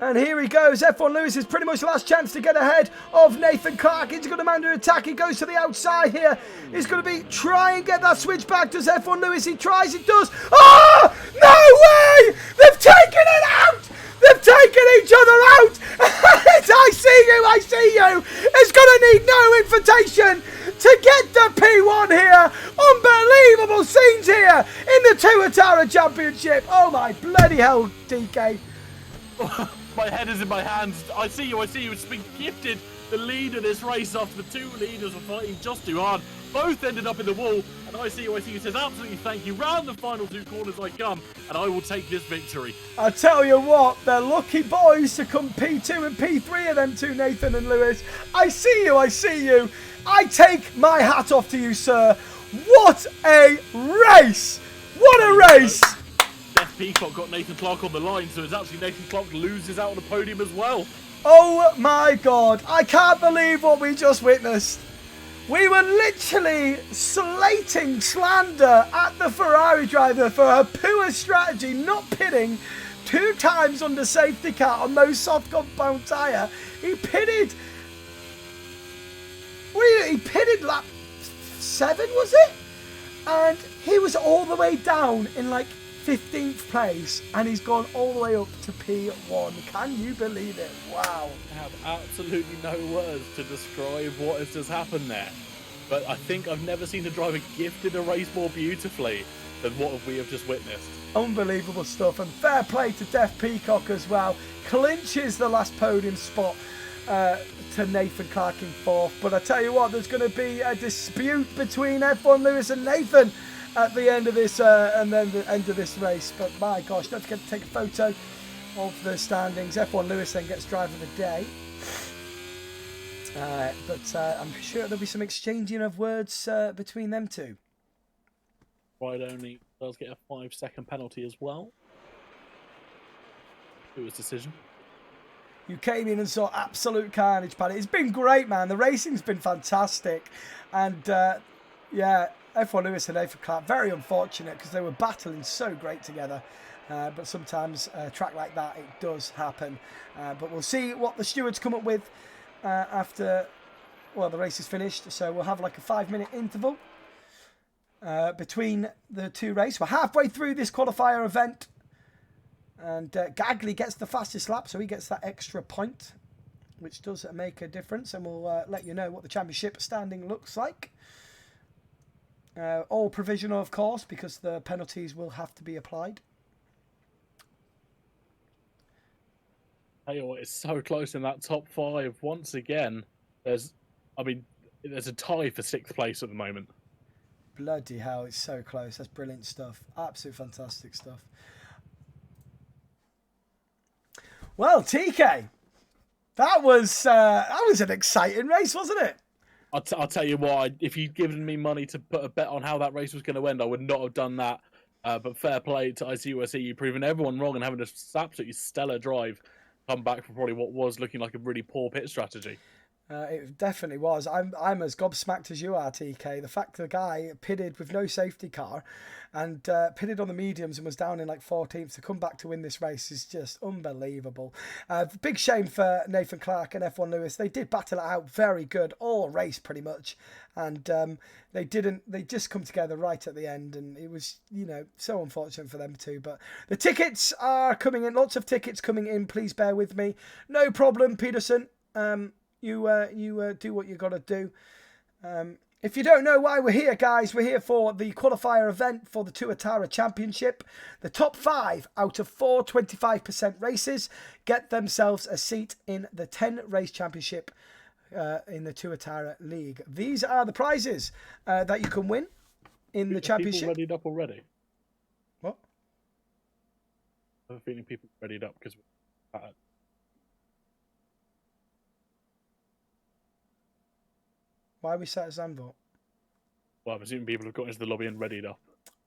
And here he goes. F1 Lewis is pretty much the last chance to get ahead of Nathan Clark. He's going to mount an attack. He goes to the outside here. He's going to be try and get that switch back. Does F1 Lewis? He tries. He does. Oh! No way! They've taken it out! They've taken each other out! I see you! I see you! It's going to need no invitation to get the P1 here. Unbelievable scenes here in the Tuatara Championship. Oh my bloody hell, DK. My head is in my hands. I see you. It's been gifted the lead of this race after the two leaders were fighting just too hard. Both ended up in the wall, and I see you says absolutely thank you. Round the final two corners I come, and I will take this victory. I tell you what, they're lucky boys to come P2 and P3 of them two, Nathan and Lewis. I see you. I take my hat off to you, sir. What a race! What a race! Death Peacock got Nathan Clark on the line, so it's actually Nathan Clark loses out on the podium as well. Oh my God, I can't believe what we just witnessed. We were literally slating slander at the Ferrari driver for her poor strategy, not pitting 2 times under safety car on those soft compound tyre. He pitted lap 7, was it? And he was all the way down in like 15th place, and he's gone all the way up to P1. Can you believe it? Wow. I have absolutely no words to describe what has just happened there. But I think I've never seen a driver gifted a race more beautifully than what we have just witnessed. Unbelievable stuff, and fair play to Death Peacock as well. Clinches the last podium spot to Nathan Clark in 4th. But I tell you what, there's going to be a dispute between F1 Lewis and Nathan at the end of this and then the end of this race. But my gosh, don't forget to take a photo of the standings. F1 Lewis then gets driver of the day. But I'm sure there'll be some exchanging of words between them two. Ride only does get a 5-second penalty as well. It was decision. You came in and saw absolute carnage, Paddy. It's been great, man. The racing's been fantastic. And yeah, F1 Lewis and Nathan Clark, very unfortunate because they were battling so great together. But sometimes a track like that, it does happen. But we'll see what the stewards come up with after, well, the race is finished. So we'll have like a 5-minute interval between the two races. We're halfway through this qualifier event. And Gagley gets the fastest lap, so he gets that extra point, which does make a difference. And we'll let you know what the championship standing looks like. All provisional, of course, because the penalties will have to be applied. Tell you what, it's so close in that top 5. Once again, there's a tie for 6th place at the moment. Bloody hell, it's so close. That's brilliant stuff. Absolute fantastic stuff. Well, TK, that was an exciting race, wasn't it? I'll tell you what, if you'd given me money to put a bet on how that race was going to end, I would not have done that. But fair play to ICUSE, you've proven everyone wrong and having an absolutely stellar drive. Come back from probably what was looking like a really poor pit strategy. It definitely was. I'm as gobsmacked as you are, TK. The fact the guy pitted with no safety car and pitted on the mediums and was down in like 14th to come back to win this race is just unbelievable. Big shame for Nathan Clark and F1 Lewis. They did battle it out very good all race pretty much, and they just come together right at the end, and it was, you know, so unfortunate for them too. But the tickets are coming in, lots of tickets coming in. Please bear with me. No problem, Peterson. You do what you got to do. If you don't know why we're here, guys, we're here for the qualifier event for the Tuatara Championship. The top 5 out of 4 25% races get themselves a seat in the 10 race championship in the Tuatara League. These are the prizes that you can win. in the Are people championship. readied up already? What? I have a feeling people are readied up because Why are we sat as Zandvoort? well, I'm assuming people have got into the lobby and readied up.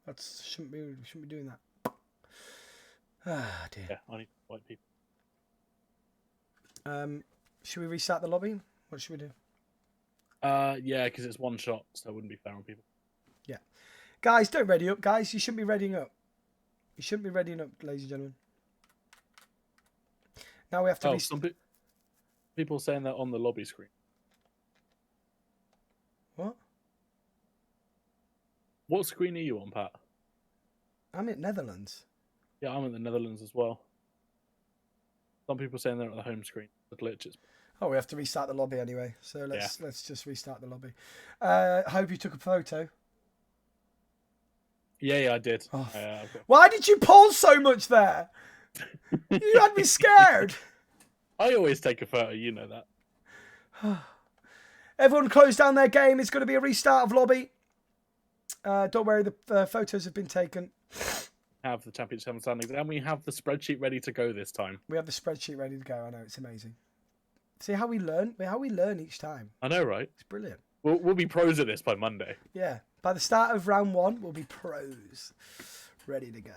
That shouldn't be doing that. Ah dear. Yeah, I need to invite people. Should we restart the lobby? What should we do? Yeah, because it's one shot, so it wouldn't be fair on people. Yeah. Guys, don't ready up, guys. You shouldn't be readying up. You shouldn't be readying up, ladies and gentlemen. Now we have to some people saying that on the lobby screen. What? What screen are you on, Pat? I'm in Netherlands. Yeah, I'm in the Netherlands as well. Some people saying they're at the home screen. The glitches. Oh, we have to restart the lobby anyway. So let's just restart the lobby. Hope you took a photo. Yeah, I did. Oh. Why did you pause so much there? You had me scared. I always take a photo, you know that. Everyone closed down their game. It's going to be a restart of lobby. Don't worry, the photos have been taken. Have the championship standings, and we have the spreadsheet ready to go this time. We have the spreadsheet ready to go. I know, it's amazing. See how we learn? How we learn each time. I know, right? It's brilliant. We'll be pros at this by Monday. Yeah. By the start of round 1, we'll be pros. Ready to go.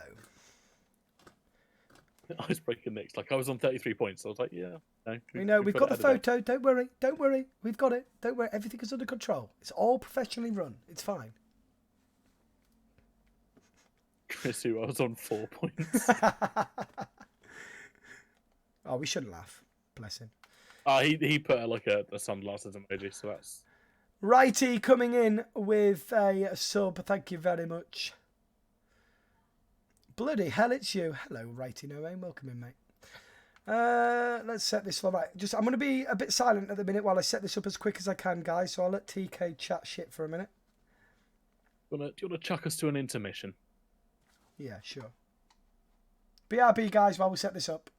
Icebreaker next. Like, I was on 33 points. So I was like, yeah. No, we know. We've got the photo. Don't worry. Don't worry. We've got it. Don't worry. Everything is under control. It's all professionally run. It's fine. Chris, who I was on 4 points. Oh, we shouldn't laugh. Bless him. He put like a sunglasses emoji, so that's... Righty coming in with a sub. Thank you very much. Bloody hell, it's you. Hello, Righty No Aim. Welcome in, mate. Let's set this one right. I'm going to be a bit silent at the minute while I set this up as quick as I can, guys. So I'll let TK chat shit for a minute. Do you want to chuck us to an intermission? Yeah, sure. BRB, guys, while we set this up.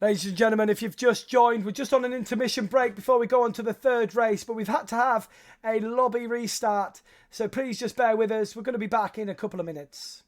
Ladies and gentlemen, if you've just joined, we're just on an intermission break before we go on to the third race, but we've had to have a lobby restart. So please just bear with us. We're going to be back in a couple of minutes.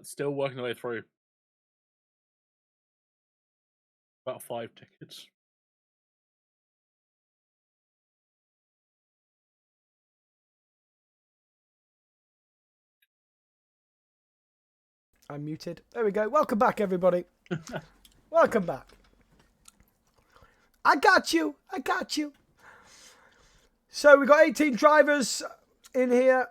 Still working the way through. About 5 tickets. I'm muted. There we go. Welcome back, everybody. Welcome back. I got you. I got you. So we got 18 drivers in here.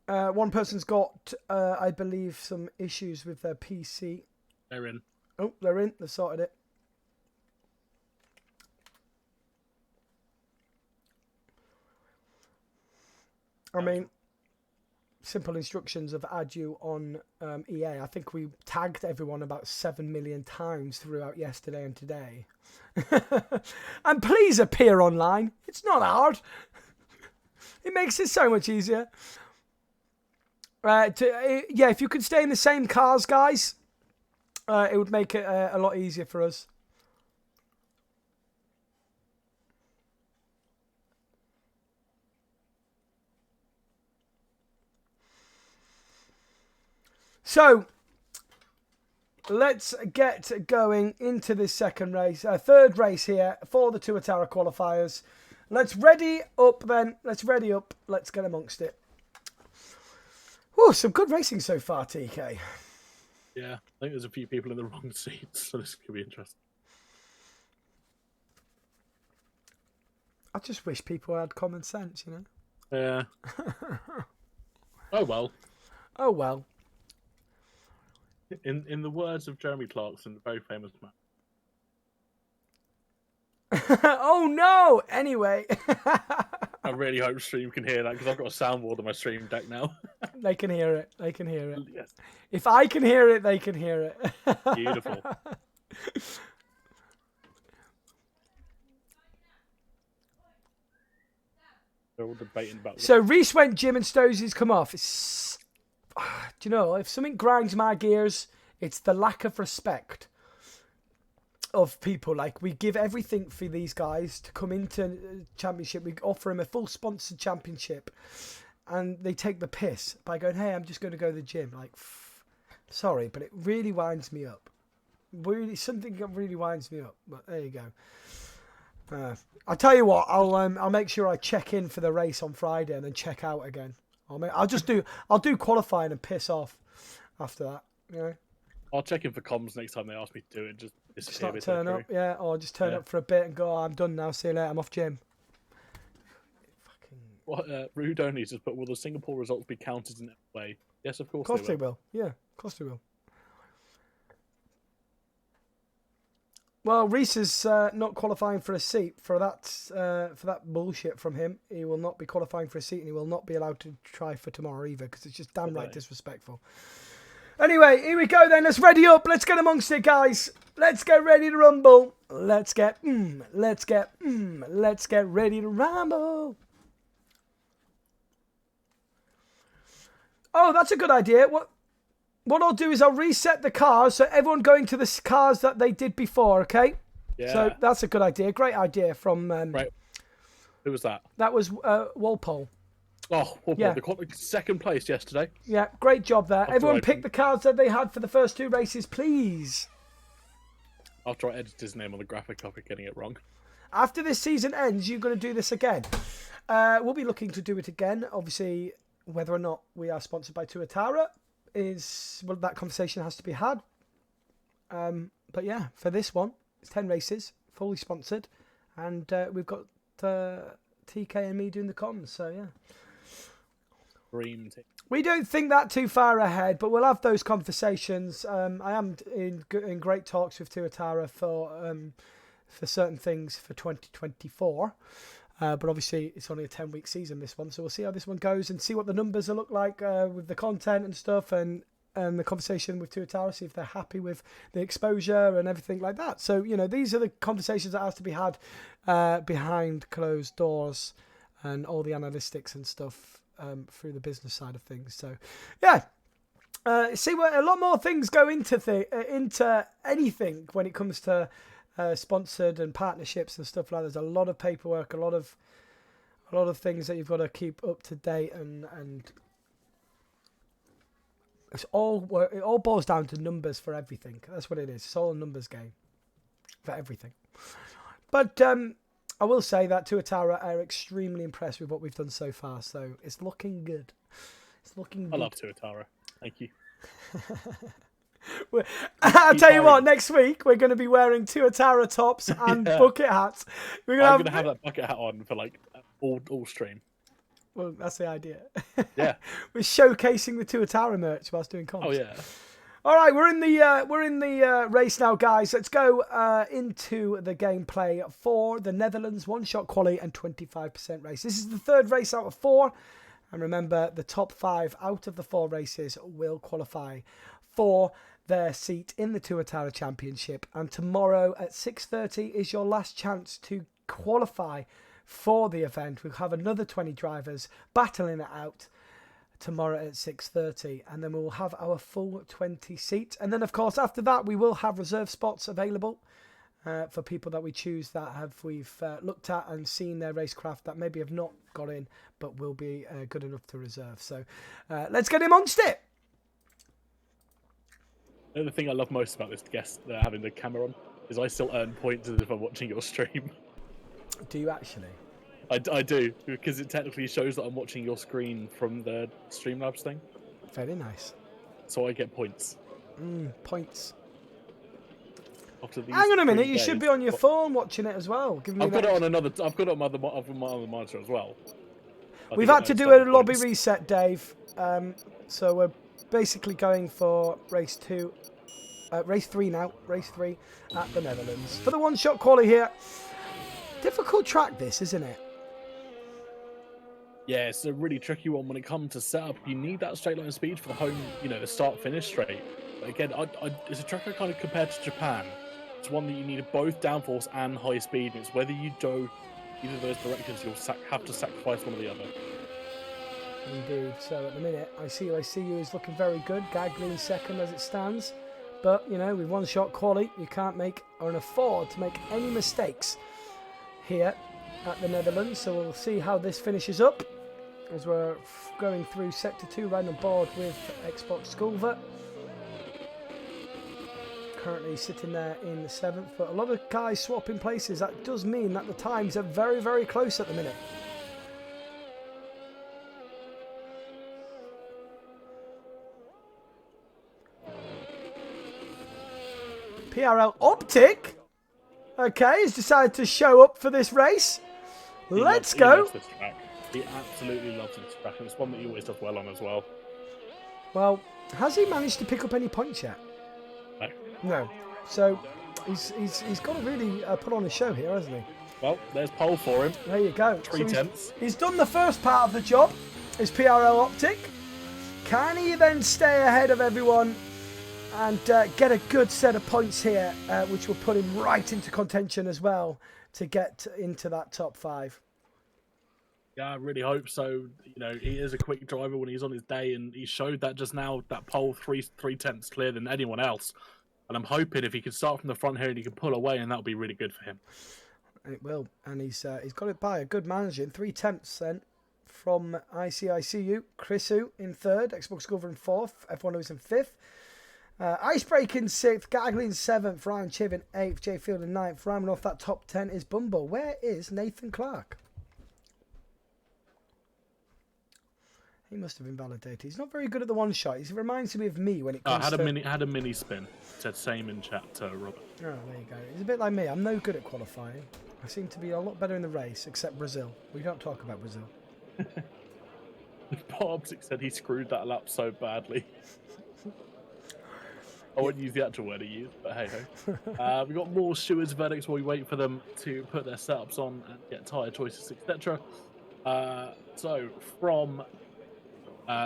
One person's got, I believe, some issues with their PC. They're in. Oh, they're in. They've sorted it. I mean, simple instructions of add you on EA. I think we tagged everyone about 7 million times throughout yesterday and today. And please appear online. It's not hard. It makes it so much easier. Yeah, if you could stay in the same cars, guys, it would make it a lot easier for us. So, let's get going into this second race, third race here for the Tuatara Qualifiers. Let's ready up then. Let's ready up. Let's get amongst it. Oh, some good racing so far, TK. Yeah, I think there's a few people in the wrong seats, so this could be interesting. I just wish people had common sense, you know? Yeah. Oh, well. Oh, well. In the words of Jeremy Clarkson, the very famous man. Oh, no! Anyway. I really hope stream can hear that, because I've got a soundboard on my stream deck now. They can hear it. They can hear it. Yes. If I can hear it, they can hear it. Beautiful. They're all debating about... So Reese went Jim and Stosey's come off. It's... Do you know, if something grinds my gears, it's the lack of respect of people. Like, we give everything for these guys to come into championship. We offer them a full sponsored championship, and they take the piss by going, hey, I'm just going to go to the gym. Like, sorry, but it really winds me up. Really, something that really winds me up. But there you go. I'll tell you what, I'll make sure I check in for the race on Friday and then check out again. I'll do qualifying and piss off after that. You know? I'll check in for comms next time they ask me to do it. Just disappear. Just not turn up, yeah, or just turn up for a bit and go, oh, I'm done now, see you later, I'm off gym. What, Rude only says, but will the Singapore results be counted in that way? Yes, of course, Of course they will. Yeah, of course they will. Well, Reese is not qualifying for a seat for that bullshit from him. He will not be qualifying for a seat, and he will not be allowed to try for tomorrow either, because it's just damn right disrespectful. Anyway, here we go then. Let's ready up. Let's get amongst it, guys. Let's get ready to rumble. Let's get ready to rumble. Oh, that's a good idea. What I'll do is I'll reset the cars so everyone going to the cars that they did before, okay? Yeah. So that's a good idea. Great idea from... right. Who was that? That was Walpole. Oh, Walpole. Yeah. They got second place yesterday. Yeah, great job there. Everyone pick the cars that they had for the first two races, please. After I edited his name on the graphic, I'll be getting it wrong. After this season ends, you're going to do this again. We'll be looking to do it again. Obviously, whether or not we are sponsored by Tuatara that conversation has to be had. But yeah, for this one, it's 10 races, fully sponsored, and we've got TK and me doing the comms. So yeah, Dream team. we don't think that too far ahead, but we'll have those conversations. I am in great talks with Tuatara for certain things for 2024. But obviously, it's only a 10-week season, this one. So we'll see how this one goes and see what the numbers will look like with the content and stuff, and the conversation with Tuatara, see if they're happy with the exposure and everything like that. So, you know, these are the conversations that has to be had behind closed doors, and all the analytics and stuff through the business side of things. So, yeah. See, what a lot more things go into anything when it comes to sponsored and partnerships and stuff like that. There's a lot of paperwork, a lot of things that you've got to keep up to date and it all boils down to numbers for everything. That's what it is. It's all a numbers game for everything. But I will say that Tuatara are extremely impressed with what we've done so far. So it's looking good. It's looking good. I love Tuatara. Thank you. I'll tell you what, next week we're going to be wearing Tuatara tops and bucket hats. I'm going to have that bucket hat on for like all stream. Well, that's the idea. Yeah. We're showcasing the Tuatara merch whilst doing comps. Oh yeah. All right, we're in the race now, guys. Let's go into the gameplay for the Netherlands one-shot quali and 25% race. This is the third race out of 4, and remember, the top 5 out of the 4 races will qualify for their seat in the Tuatara Championship. And tomorrow at 6:30 is your last chance to qualify for the event. We'll have another 20 drivers battling it out tomorrow at 6:30, and then we will have our full 20 seats. And then, of course, after that, we will have reserve spots available for people that we choose that we've looked at and seen their racecraft that maybe have not got in, but will be good enough to reserve. So let's get amongst it. The thing I love most about this guest having the camera on is I still earn points as if I'm watching your stream. Do you actually? I do, because it technically shows that I'm watching your screen from the Streamlabs thing. Very nice. So I get points. Points. After these Hang on a minute, 3 you days, should be on your phone watching it as well. I've got it on another. I've got it on my other monitor as well. We've had to do a lobby reset, Dave. So we're basically going for race 3 now. Race 3 at the Netherlands for the one-shot quali here. Difficult track, this, isn't it? Yeah, it's a really tricky one when it comes to setup. You need that straight line speed for the home, the start-finish straight. But again, it's a track I kind of compared to Japan. It's one that you need both downforce and high speed. And it's whether you go either of those directions, you'll have to sacrifice one or the other. Indeed. So at the minute, I see you is looking very good. Gaglin second as it stands. But, with one-shot quali, you can't make or afford to make any mistakes here at the Netherlands. So we'll see how this finishes up as we're going through Sector 2 right on board with Xbox Sculver. Currently sitting there in the 7th, but a lot of guys swapping places. That does mean that the times are very, very close at the minute. PRL Optic, okay, has decided to show up for this race. Let's go. He loves this track. He absolutely loves this track, and it's one that he always does well on as well. Well, has he managed to pick up any points yet? No. No. So he's got to really put on a show here, hasn't he? Well, there's pole for him. There you go. 3 tenths. He's done the first part of the job. Is PRL Optic. Can he then stay ahead of everyone and get a good set of points here, which will put him right into contention as well to get into that top 5? Yeah, I really hope so. He is a quick driver when he's on his day, and he showed that just now. That pole 3 tenths clearer than anyone else. And I'm hoping if he can start from the front here and he can pull away, and that'll be really good for him. It will, and he's got it by a good margin. 3 tenths then from ICICU. Chrisu in 3rd, Xbox Silver in 4th, F1 is in 5th. Icebreak in 6th, Gaglin 7th, Ryan Chiv in 8th, Jay Field in 9th. Rounding off that top 10 is Bumble. Where is Nathan Clark? He must have invalidated. He's not very good at the one shot. He reminds me of me when it comes to... had a mini spin. Said same in chat to Robert. Oh, there you go. He's a bit like me. I'm no good at qualifying. I seem to be a lot better in the race, except Brazil. We don't talk about Brazil. Bob's said he screwed that lap so badly. I wouldn't use the actual word he used, but hey ho. We've got more stewards' verdicts while we wait for them to put their setups on and get tyre choices, etc. So from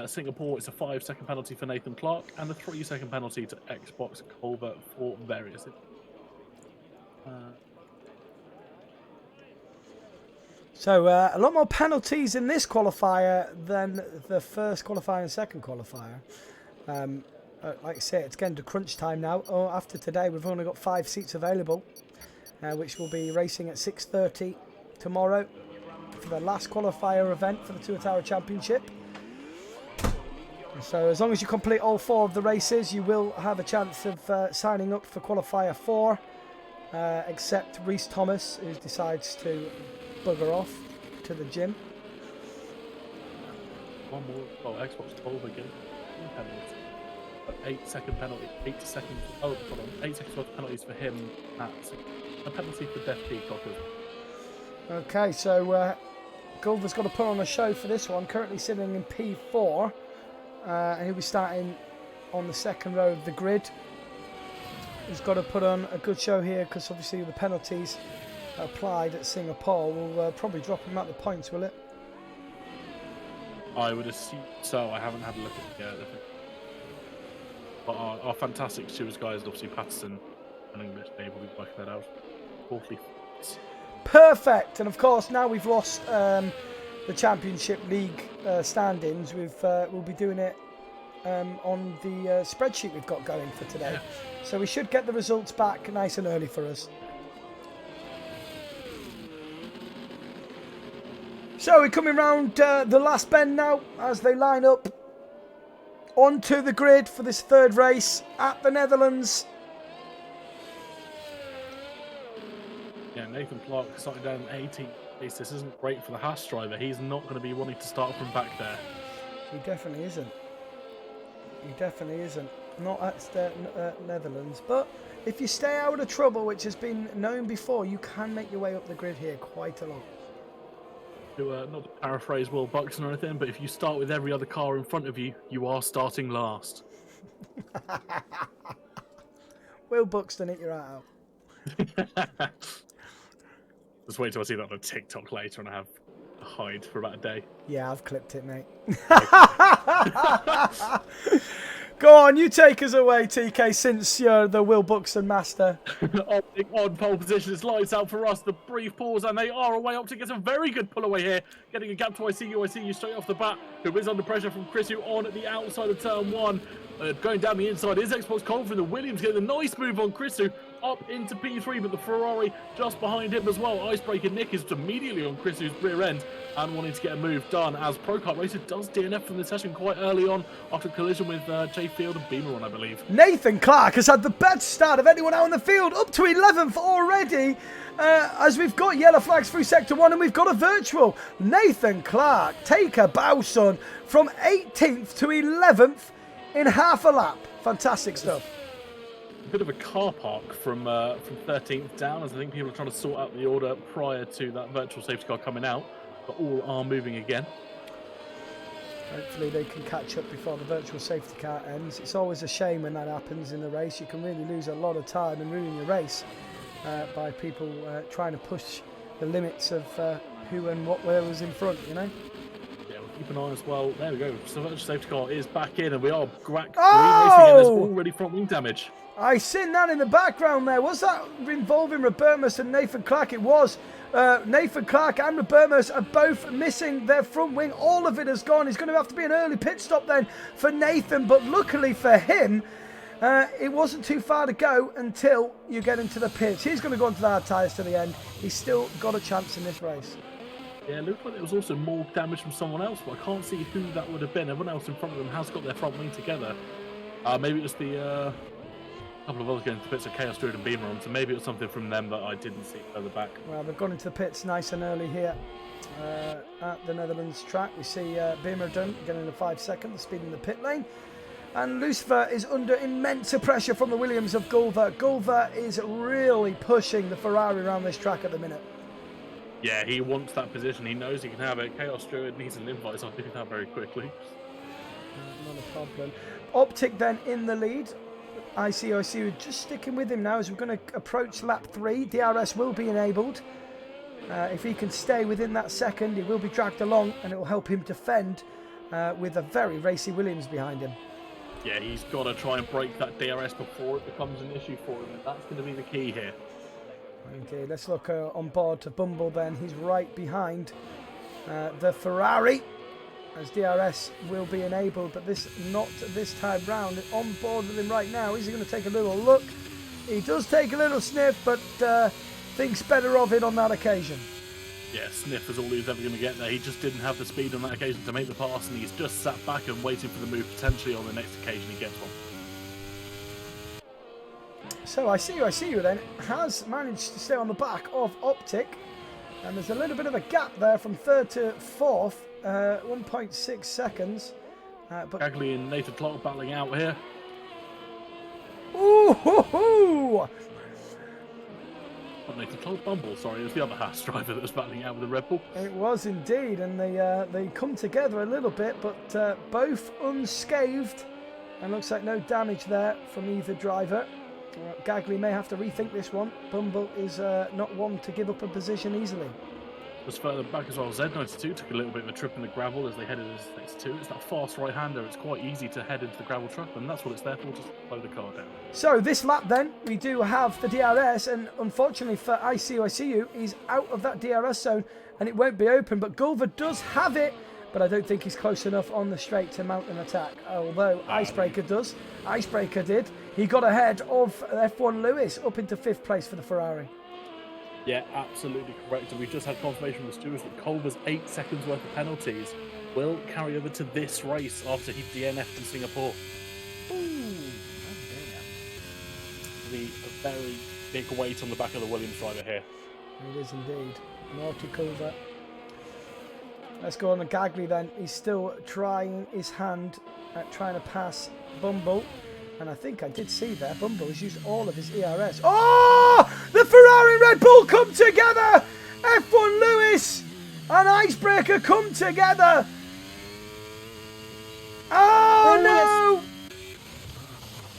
Singapore, it's a 5-second penalty for Nathan Clark and a 3-second penalty to Xbox Culver for various. So a lot more penalties in this qualifier than the first qualifier and second qualifier. Like I say, it's getting to crunch time now. After today, we've only got 5 seats available, which will be racing at 6:30 tomorrow for the last qualifier event for the Tuatara Championship. So as long as you complete all 4 of the races, you will have a chance of signing up for qualifier 4, except Reese Thomas, who decides to bugger off to the gym. One more. Oh, Xbox 12 again. 8-second penalty. 8 seconds. Oh, hold on. 8 seconds worth of penalties for him. That's a penalty for Death Peacock. Okay, so Gulver's got to put on a show for this one. Currently sitting in P4. And he'll be starting on the 2nd row of the grid. He's got to put on a good show here because obviously the penalties applied at Singapore will probably drop him out the points, will it? I would assume so. I haven't had a look at it yet. But our fantastic stewards guys, obviously Patterson and English, they will be working that out. 40. Perfect. And of course, now we've lost the Championship League standings, we'll be doing it on the spreadsheet we've got going for today. Yeah. So we should get the results back nice and early for us. So we're coming round the last bend now as they line up onto the grid for this 3rd race at the Netherlands. Yeah, Nathan Clark starting down 18th. This isn't great for the Haas driver. He's not going to be wanting to start from back there. He definitely isn't. He definitely isn't. Not at the Netherlands. But if you stay out of trouble, which has been known before, you can make your way up the grid here quite a lot. Not to paraphrase Will Buxton or anything, but if you start with every other car in front of you, you are starting last. Will Buxton hit your heart out. Just wait till I see that on a TikTok later and I have a hide for about a day. Yeah, I've clipped it, mate. Go on, you take us away, TK, since you're the Will Buxton master. Optic on pole position. It's lights out for us. The brief pause, and they are away. Optic gets a very good pull away here. Getting a gap to ICU straight off the bat, who is under pressure from Chris, who on at the outside of turn 1. Going down the inside is Xbox Colvin. The Williams getting a nice move on Chrisu up into P3, but the Ferrari just behind him as well. Icebreaker Nick is immediately on Chrisu's rear end and wanting to get a move done as Pro Kart Racer does DNF from the session quite early on after a collision with Jay Field and Beamer on, I believe. Nathan Clark has had the best start of anyone out in the field, up to 11th already. As we've got yellow flags through Sector 1 and we've got a virtual. Nathan Clark, take a bow, son, from 18th to 11th in half a lap. Fantastic stuff. A bit of a car park from 13th down, as I think people are trying to sort out the order prior to that virtual safety car coming out, but all are moving again. Hopefully they can catch up before the virtual safety car ends. It's always a shame when that happens in the race. You can really lose a lot of time and ruin your race by people trying to push the limits of who and what where was in front, you know? Yeah, we'll keep an eye as well. There we go. So virtual safety car is back in and we are green racing again. There's already front wing damage. I seen that in the background there. Was that involving Robertus and Nathan Clark? It was. Nathan Clark and Robertus are both missing their front wing. All of it has gone. It's going to have to be an early pit stop then for Nathan. But luckily for him, it wasn't too far to go until you get into the pits. He's going to go onto the hard tyres to the end. He's still got a chance in this race. Yeah, it looked like there was also more damage from someone else, but I can't see who that would have been. Everyone else in front of them has got their front wing together. Maybe it was the... couple of others going to the pits of Chaos Druid and Beamer on, so maybe it was something from them that I didn't see further back. Well, they've gone into the pits nice and early here at the Netherlands track. We see Beamer done getting the 5 second, the speed in the pit lane. And Lucifer is under immense pressure from the Williams of Gulver. Gulver is really pushing the Ferrari around this track at the minute. Yeah, he wants that position. He knows he can have it. Chaos Druid needs an invite, so I think that very quickly. Not a problem. Optic then in the lead. ICOC just sticking with him now as we're going to approach lap 3. DRS will be enabled. If he can stay within that second, he will be dragged along and it will help him defend with a very racy Williams behind him. Yeah, he's got to try and break that DRS before it becomes an issue for him, and that's going to be the key here. Okay, let's look on board to Bumble then. He's right behind the Ferrari. As DRS will be enabled, but not this time round. On board with him right now. Is he going to take a little look? He does take a little sniff, but thinks better of it on that occasion. Yeah, sniff was all he was ever going to get there. He just didn't have the speed on that occasion to make the pass, and he's just sat back and waiting for the move potentially on the next occasion he gets one. So I see you then has managed to stay on the back of Optic, and there's a little bit of a gap there from third to fourth, 1.6 seconds. But Gagley and Nathan Clark battling out here. Ooh, hoo, hoo. Not Nathan Clark, Bumble, sorry, it was the other Haas driver that was battling out with the Red Bull. It was indeed, and they come together a little bit, but both unscathed, and looks like no damage there from either driver. Gagley may have to rethink this one. Bumble is not one to give up a position easily. Just further back as well, Z92 took a little bit of a trip in the gravel as they headed into next two. It's that fast right-hander. It's quite easy to head into the gravel trap, and that's what it's there for, just slow the car down. So this lap then, we do have the DRS, and unfortunately for ICU, he's out of that DRS zone, and it won't be open, but Gulver does have it, but I don't think he's close enough on the straight to mount an attack, although Icebreaker does. Icebreaker did. He got ahead of F1 Lewis up into 5th place for the Ferrari. Yeah, absolutely correct. And we've just had confirmation from the stewards that Culver's 8 seconds worth of penalties will carry over to this race after he DNF'd in Singapore. Ooh, a very big weight on the back of the Williams driver here. It is indeed. Naughty Culver. Let's go on to Gagley then. He's still trying his hand at trying to pass Bumble. And I think I did see there, Bumble has used all of his ERS. Oh! The Ferrari Red Bull come together! F1 Lewis and Icebreaker come together! Oh no!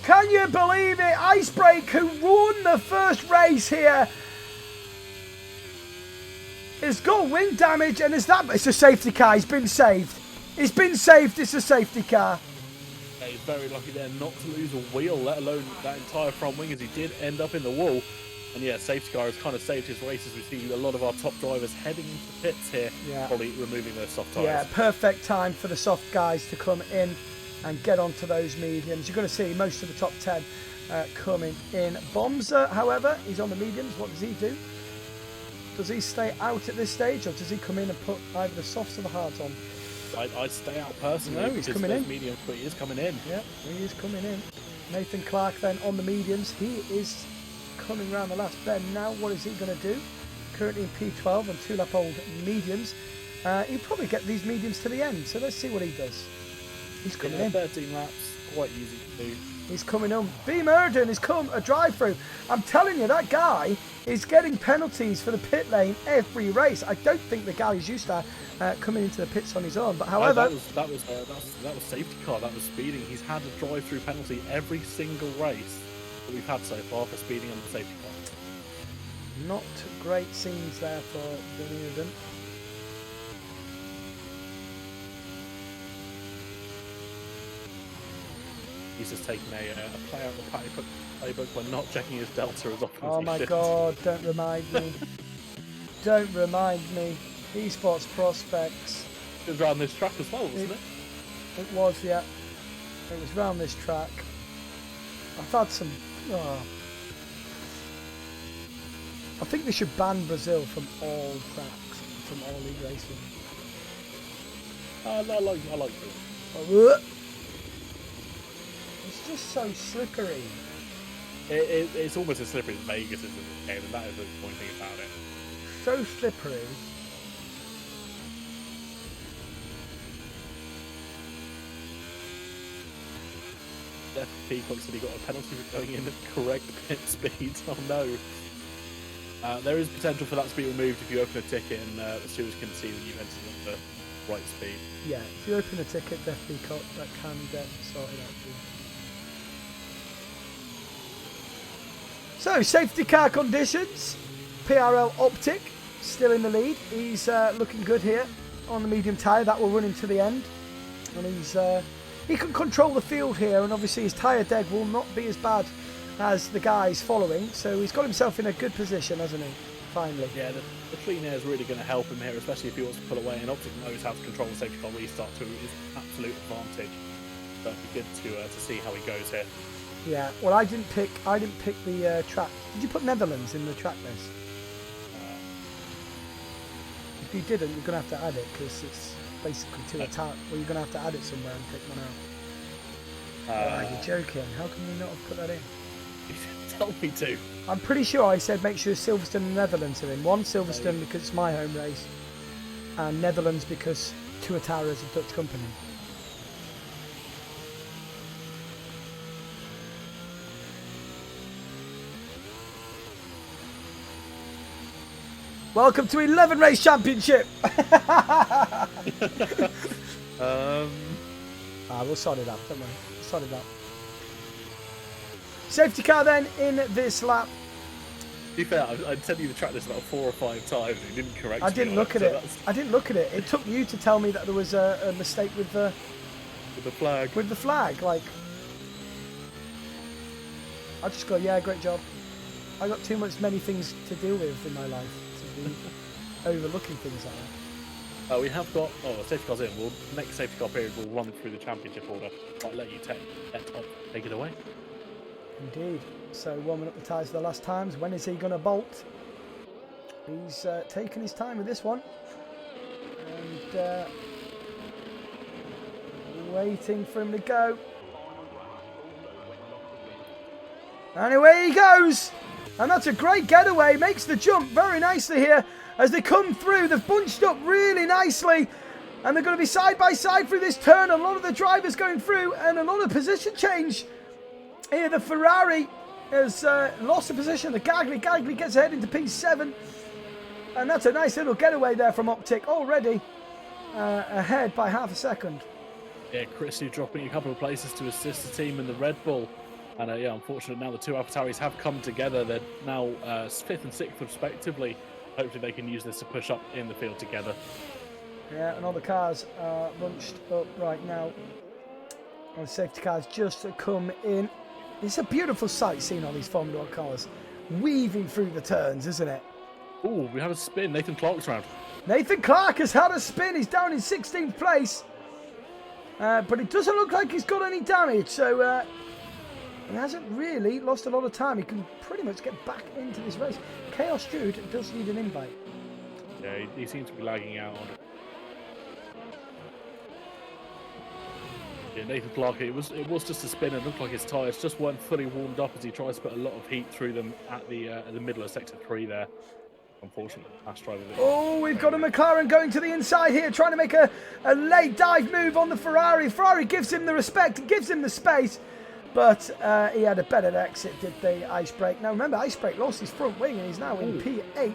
Can you believe it? Icebreaker, who won the first race here, has got wing damage, and it's a safety car. He's been saved. He's been saved. It's a safety car. He's very lucky there not to lose a wheel, let alone that entire front wing, as he did end up in the wall. And yeah, safety car has kind of saved his races. We see a lot of our top drivers heading into the pits here, probably removing those soft tyres. Yeah, perfect time for the soft guys to come in and get onto those mediums. You're going to see most of the top 10 coming in. Bomser, however, he's on the mediums. What does he do? Does he stay out at this stage, or does he come in and put either the softs or the hards on? I'd stay out personally. No, he's coming in. Medium, but he is coming in. Yeah, he is coming in. Nathan Clark then on the mediums. He is coming round the last bend now. What is he going to do? Currently in P12 on 2-lap-old mediums. He'll probably get these mediums to the end, so let's see what he does. He's coming in. 13 laps, quite easy to do. He's coming on. B. Murden has come a drive-through. I'm telling you, that guy is getting penalties for the pit lane every race. I don't think the guy is used to coming into the pits on his own. But however, that was safety car. That was speeding. He's had a drive-through penalty every single race that we've had so far for speeding on the safety car. Not great scenes there for the Murden. He's just taking a play out the playbook by not checking his delta as often as he should. Oh my God, don't remind me. Don't remind me. Esports prospects. It was around this track as well, wasn't it? It was, yeah. It was around this track. I've had some... Oh. I think they should ban Brazil from all tracks, from all league racing. I like Brazil. It's just so slippery. It's almost as slippery as Vegas is in this game, and that is the point thing about it. So slippery. Jeff Peacock said he got a penalty for going in at correct pit speed. Oh no. There is potential for that to be removed if you open a ticket and the stewards can see that you've entered at the right speed. Yeah, if you open a ticket, Jeff Peacock, that can get sorted out for you. So, safety car conditions. PRL Optic still in the lead. He's looking good here on the medium tyre. That will run into the end. And he can control the field here, and obviously his tyre dead will not be as bad as the guys following. So he's got himself in a good position, hasn't he? Finally. Yeah, the clean air is really going to help him here, especially if he wants to pull away. And Optic knows how to control the safety car restart to his absolute advantage. So it'll be good to see how he goes here. Yeah, well, I didn't pick the track. Did you put Netherlands in the track list? if you didn't, you're going to have to add it because it's basically Tuatara. Well, you're going to have to add it somewhere and pick one out. Oh, you're joking. How can you not have put that in? You told me to. I'm pretty sure I said make sure Silverstone and Netherlands are in. One, Silverstone because it's my home race, and Netherlands because Tuatara is a Dutch company. Welcome to 11 Race Championship. We'll sort it out, don't worry. We'll sort it out. Safety car then in this lap. To be fair, I'd sent you the track list about 4 or 5 times. You didn't correct me. I didn't look at it. I didn't look at it. It took you to tell me that there was a mistake with the flag. With the flag, like. I just go, yeah, great job. I got too many things to deal with in my life to be overlooking things like that. We have got safety cars in. Next safety car period we'll run through the championship order. I'll let you take it away. Indeed. So warming up the tyres for the last times. When is he going to bolt? He's taking his time with this one. And waiting for him to go. And away he goes. And that's a great getaway. Makes the jump very nicely here. As they come through, they've bunched up really nicely. And they're going to be side by side through this turn. A lot of the drivers going through and a lot of position change. Here the Ferrari has lost a position. The Gagli gets ahead into P7. And that's a nice little getaway there from Optic. Already ahead by half a second. Yeah, Christie dropping a couple of places to assist the team in the Red Bull. And yeah, unfortunately now the two AlphaTauris have come together. They're now 5th and 6th respectively. Hopefully they can use this to push up in the field together. Yeah, and all the cars are bunched up right now. And the safety cars just come in. It's a beautiful sight seeing all these Formula 1 cars weaving through the turns, isn't it? Oh, we have a spin. Nathan Clark's round. Nathan Clark has had a spin. He's down in 16th place. But it doesn't look like he's got any damage. So he hasn't really lost a lot of time. He can pretty much get back into this race. Chaos Jude does need an invite. Yeah, he seems to be lagging out on it. Yeah, Nathan Clark, it was just a spin. It looked like his tyres just weren't fully warmed up as he tries to put a lot of heat through them at the middle of sector 3 there. Unfortunately, fast driver. Oh, we've got a McLaren going to the inside here, trying to make a late dive move on the Ferrari. Ferrari gives him the respect, gives him the space, but he had a better exit, did the ice brake. Now remember, ice brake lost his front wing and he's now in P8.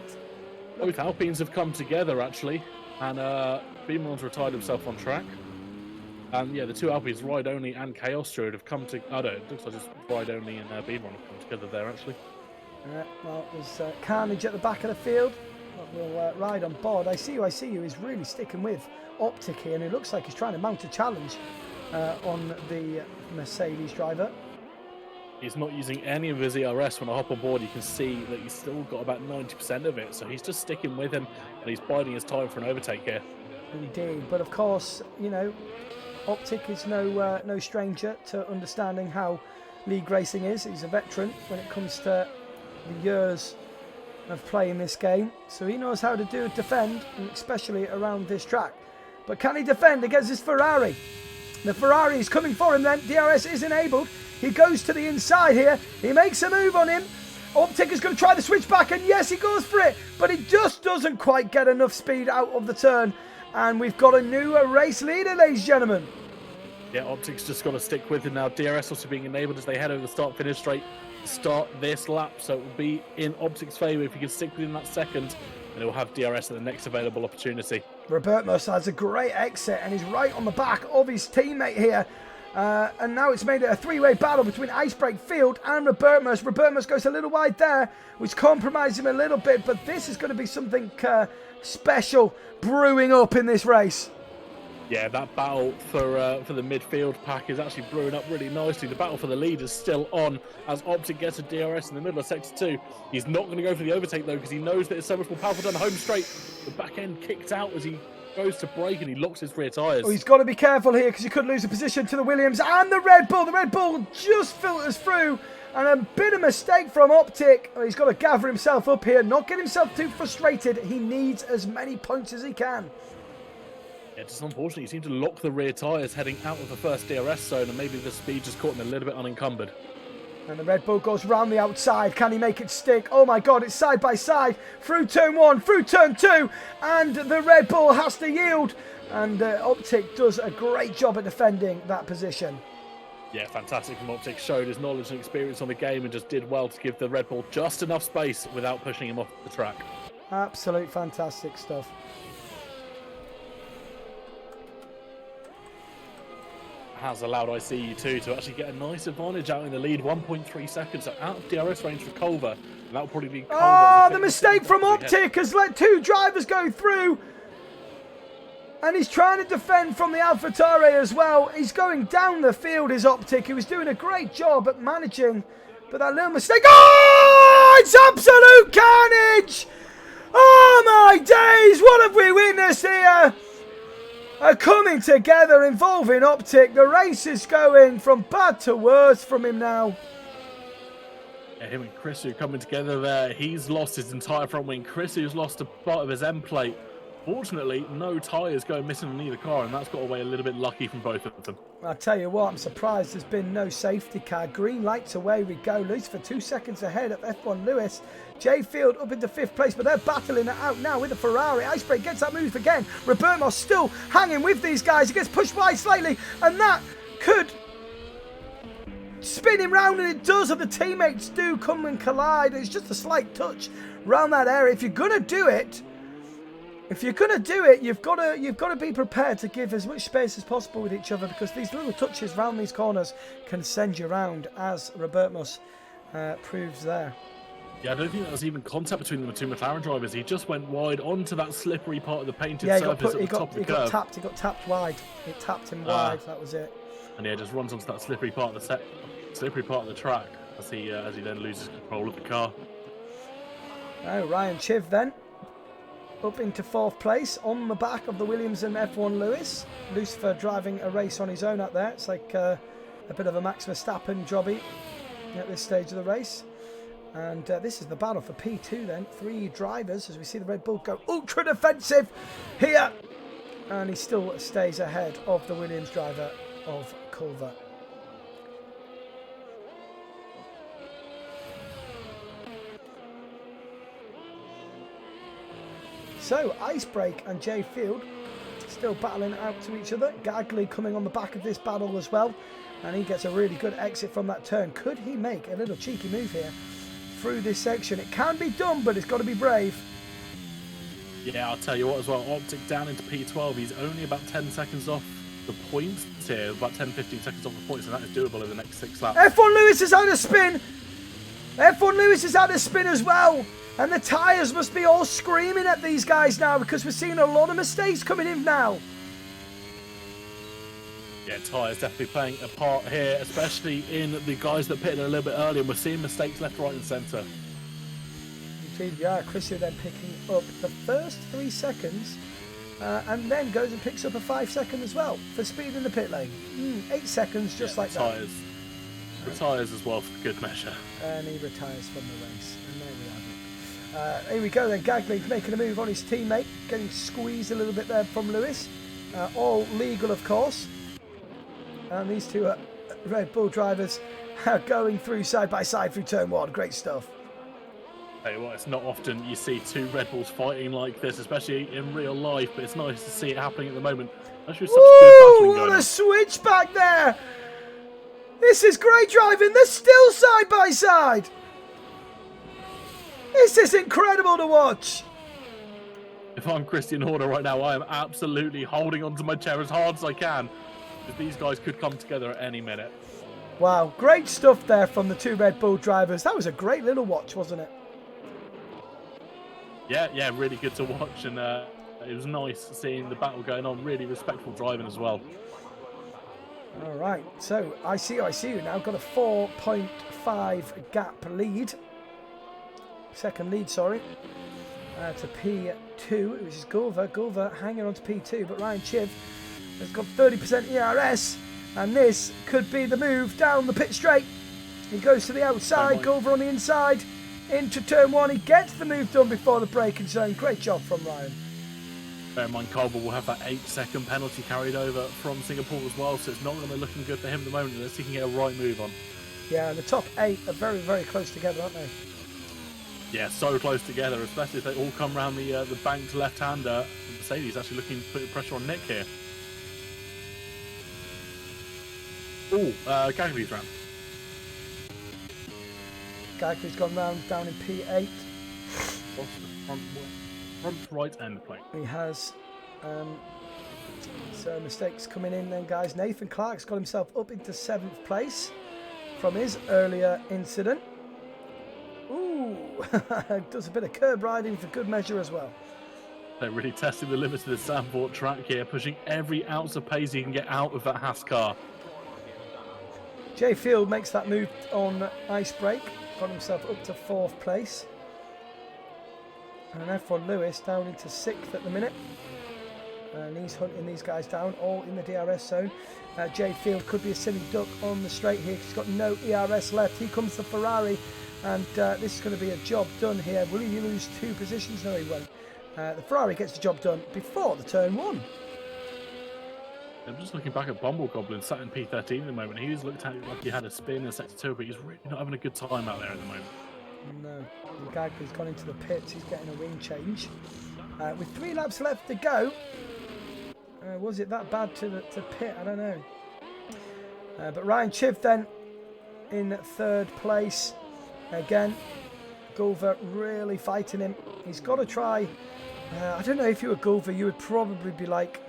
Both Alpines have come together actually, and Beamon's retired himself on track. And yeah, the two Alpines, Ride Only and Chaos Druid, have come to. Oh no, it looks like just Ride Only and Beamon have come together there actually. Well, there's carnage at the back of the field. We'll ride on board. I see you is really sticking with Optic here, and it looks like he's trying to mount a challenge on the Mercedes driver. He's not using any of his ERS. When I hop on board, you can see that he's still got about 90% of it, so he's just sticking with him, and he's biding his time for an overtake here. Indeed, but of course, you know, Optic is no stranger to understanding how league racing is. He's a veteran when it comes to the years of playing this game, so he knows how to defend, and especially around this track. But can he defend against this Ferrari? The Ferrari is coming for him then. DRS is enabled. He goes to the inside here. He makes a move on him. Optic is going to try the switch back, and yes, he goes for it, but he just doesn't quite get enough speed out of the turn. And we've got a new race leader, ladies and gentlemen. Yeah, Optic's just got to stick with him now. DRS also being enabled as they head over the start-finish straight to start this lap. So it will be in Optic's favour if he can stick within that second. And he'll have DRS at the next available opportunity. Robert Mus has a great exit and he's right on the back of his teammate here. And now it's made it a three-way battle between Icebreak Field and Robert Mus. Robert Mus goes a little wide there, which compromises him a little bit. But this is going to be something special brewing up in this race. Yeah, that battle for the midfield pack is actually brewing up really nicely. The battle for the lead is still on as Optic gets a DRS in the middle of Sector 2. He's not going to go for the overtake though because he knows that it's so much more powerful down the home straight. The back end kicked out as he goes to brake and he locks his rear tyres. Oh, he's got to be careful here because he could lose a position to the Williams and the Red Bull. The Red Bull just filters through And a bit of mistake from Optic. Oh, he's got to gather himself up here, not get himself too frustrated. He needs as many points as he can. Yeah, just unfortunately, he seemed to lock the rear tyres heading out of the first DRS zone, and maybe the speed just caught him a little bit unencumbered. And the Red Bull goes round the outside. Can he make it stick? Oh my God, it's side by side. Through turn 1, through turn 2. And the Red Bull has to yield. And Optic does a great job at defending that position. Yeah, fantastic from Optic. Showed his knowledge and experience on the game and just did well to give the Red Bull just enough space without pushing him off the track. Absolute fantastic stuff. Has allowed ICU2 to actually get a nice advantage out in the lead, 1.3 seconds, so out of DRS range for Culver, and that'll probably be Culver. Oh, the mistake from Optic has let 2 drivers go through, and he's trying to defend from the AlphaTauri as well. He's going down the field, is Optic. He was doing a great job at managing, but that little mistake. Oh, it's absolute carnage! Oh my days, what have we witnessed here? Coming together involving Optic. The race is going from bad to worse from him now. Yeah, him and Chris are coming together there. He's lost his entire front wing. Chris has lost a part of his end plate. Fortunately, no tyres going missing on either car, and that's got away a little bit lucky from both of them. I'll tell you what, I'm surprised there's been no safety car. Green lights, away we go. Lewis for 2 seconds ahead of F1 Lewis. J Field up into 5th place, but they're battling it out now with the Ferrari. Icebreak gets that move again. Roberto still hanging with these guys. He gets pushed wide slightly, and that could spin him round, and it does, and the teammates do come and collide. It's just a slight touch around that area. If you're going to do it, you've got to be prepared to give as much space as possible with each other, because these little touches round these corners can send you round, as Roberto proves there. Yeah, I don't think there was even contact between the two McLaren drivers. He just went wide onto that slippery part of the painted surface at the top of the curve. He got tapped wide. It tapped him wide. That was it. And yeah, just runs onto that slippery part of the track as he then loses control of the car. Oh, Ryan Chiv then up into 4th place on the back of the Williams and F1 Lewis. Lucifer driving a race on his own out there. It's like a bit of a Max Verstappen jobby at this stage of the race. And this is the battle for P2 then. 3 drivers as we see the Red Bull go ultra defensive here. And he still stays ahead of the Williams driver of Culver. So Icebreak and J Field still battling out to each other. Gagley coming on the back of this battle as well. And he gets a really good exit from that turn. Could he make a little cheeky move here through this section? It can be done, but it's got to be brave. Yeah, I'll tell you what as well. Optic down into P12. He's only about 10 seconds off the points here. About 10-15 seconds off the points, and that is doable in the next 6 laps. F1 Lewis is out of spin. F1 Lewis is out of spin as well. And the tyres must be all screaming at these guys now, because we're seeing a lot of mistakes coming in now. Yeah, tyres definitely playing a part here, especially in the guys that pitted a little bit earlier. We're seeing mistakes left, right and centre. Indeed, yeah. Chrissy then picking up the first 3 seconds and then goes and picks up a 5-second as well for speed in the pit lane. 8 seconds just like that. Retires as well for good measure. And he retires from the race. And there we have it. Here we go then. Gagley making a move on his teammate, getting squeezed a little bit there from Lewis. All legal, of course. And these 2 Red Bull drivers are going through side by side through turn 1. Great stuff. Tell you what, it's not often you see 2 Red Bulls fighting like this, especially in real life, but it's nice to see it happening at the moment. That's just such good battling going on. What a switch back there! This is great driving. They're still side by side. This is incredible to watch. If I'm Christian Horner right now, I am absolutely holding onto my chair as hard as I can, because these guys could come together at any minute. Wow, great stuff there from the 2 Red Bull drivers. That was a great little watch, wasn't it? Yeah, really good to watch, and it was nice seeing the battle going on. Really respectful driving as well. All right, so ICU now got a 4.5 gap lead. Second lead, sorry. To P2, which is Gulver. Gulver hanging on to P2, but Ryan Chiv has got 30% ERS, and this could be the move down the pit straight. He goes to the outside, Gulver on the inside, into turn 1. He gets the move done before the braking zone. Great job from Ryan. Bear in mind, Culver will have that 8-second penalty carried over from Singapore as well, so it's not going to be looking good for him at the moment unless he can get a right move on. Yeah, and the top 8 are very, very close together, aren't they? Yeah, so close together, especially if they all come around the banked left-hander. Mercedes actually looking to put pressure on Nick here. Gagby's round. Gagby's gone round down in P8. What's the front right end plate? He has so mistakes coming in then, guys. Nathan Clark's got himself up into 7th place from his earlier incident. Ooh, does a bit of curb riding for good measure as well. They're really testing the limits of the Sandport track here, pushing every ounce of pace he can get out of that Haas car. Jay Field makes that move on ice brake, got himself up to 4th place. And F1 Lewis down into 6th at the minute. And he's hunting these guys down, all in the DRS zone. Jay Field could be a silly duck on the straight here because he's got no ERS left. Here comes the Ferrari, and this is going to be a job done here. Will he lose 2 positions? No, he won't. The Ferrari gets the job done before the turn 1. I'm just looking back at Bumble Goblin, sat in P13 at the moment. He's looked at it like he had a spin in sector 2, but he's really not having a good time out there at the moment. No, Gagby's gone into the pits. He's getting a wing change. With 3 laps left to go, was it that bad to pit? I don't know. But Ryan Chiv then in 3rd place. Again, Gulver really fighting him. He's got to try. I don't know if you were Gulver, you would probably be like,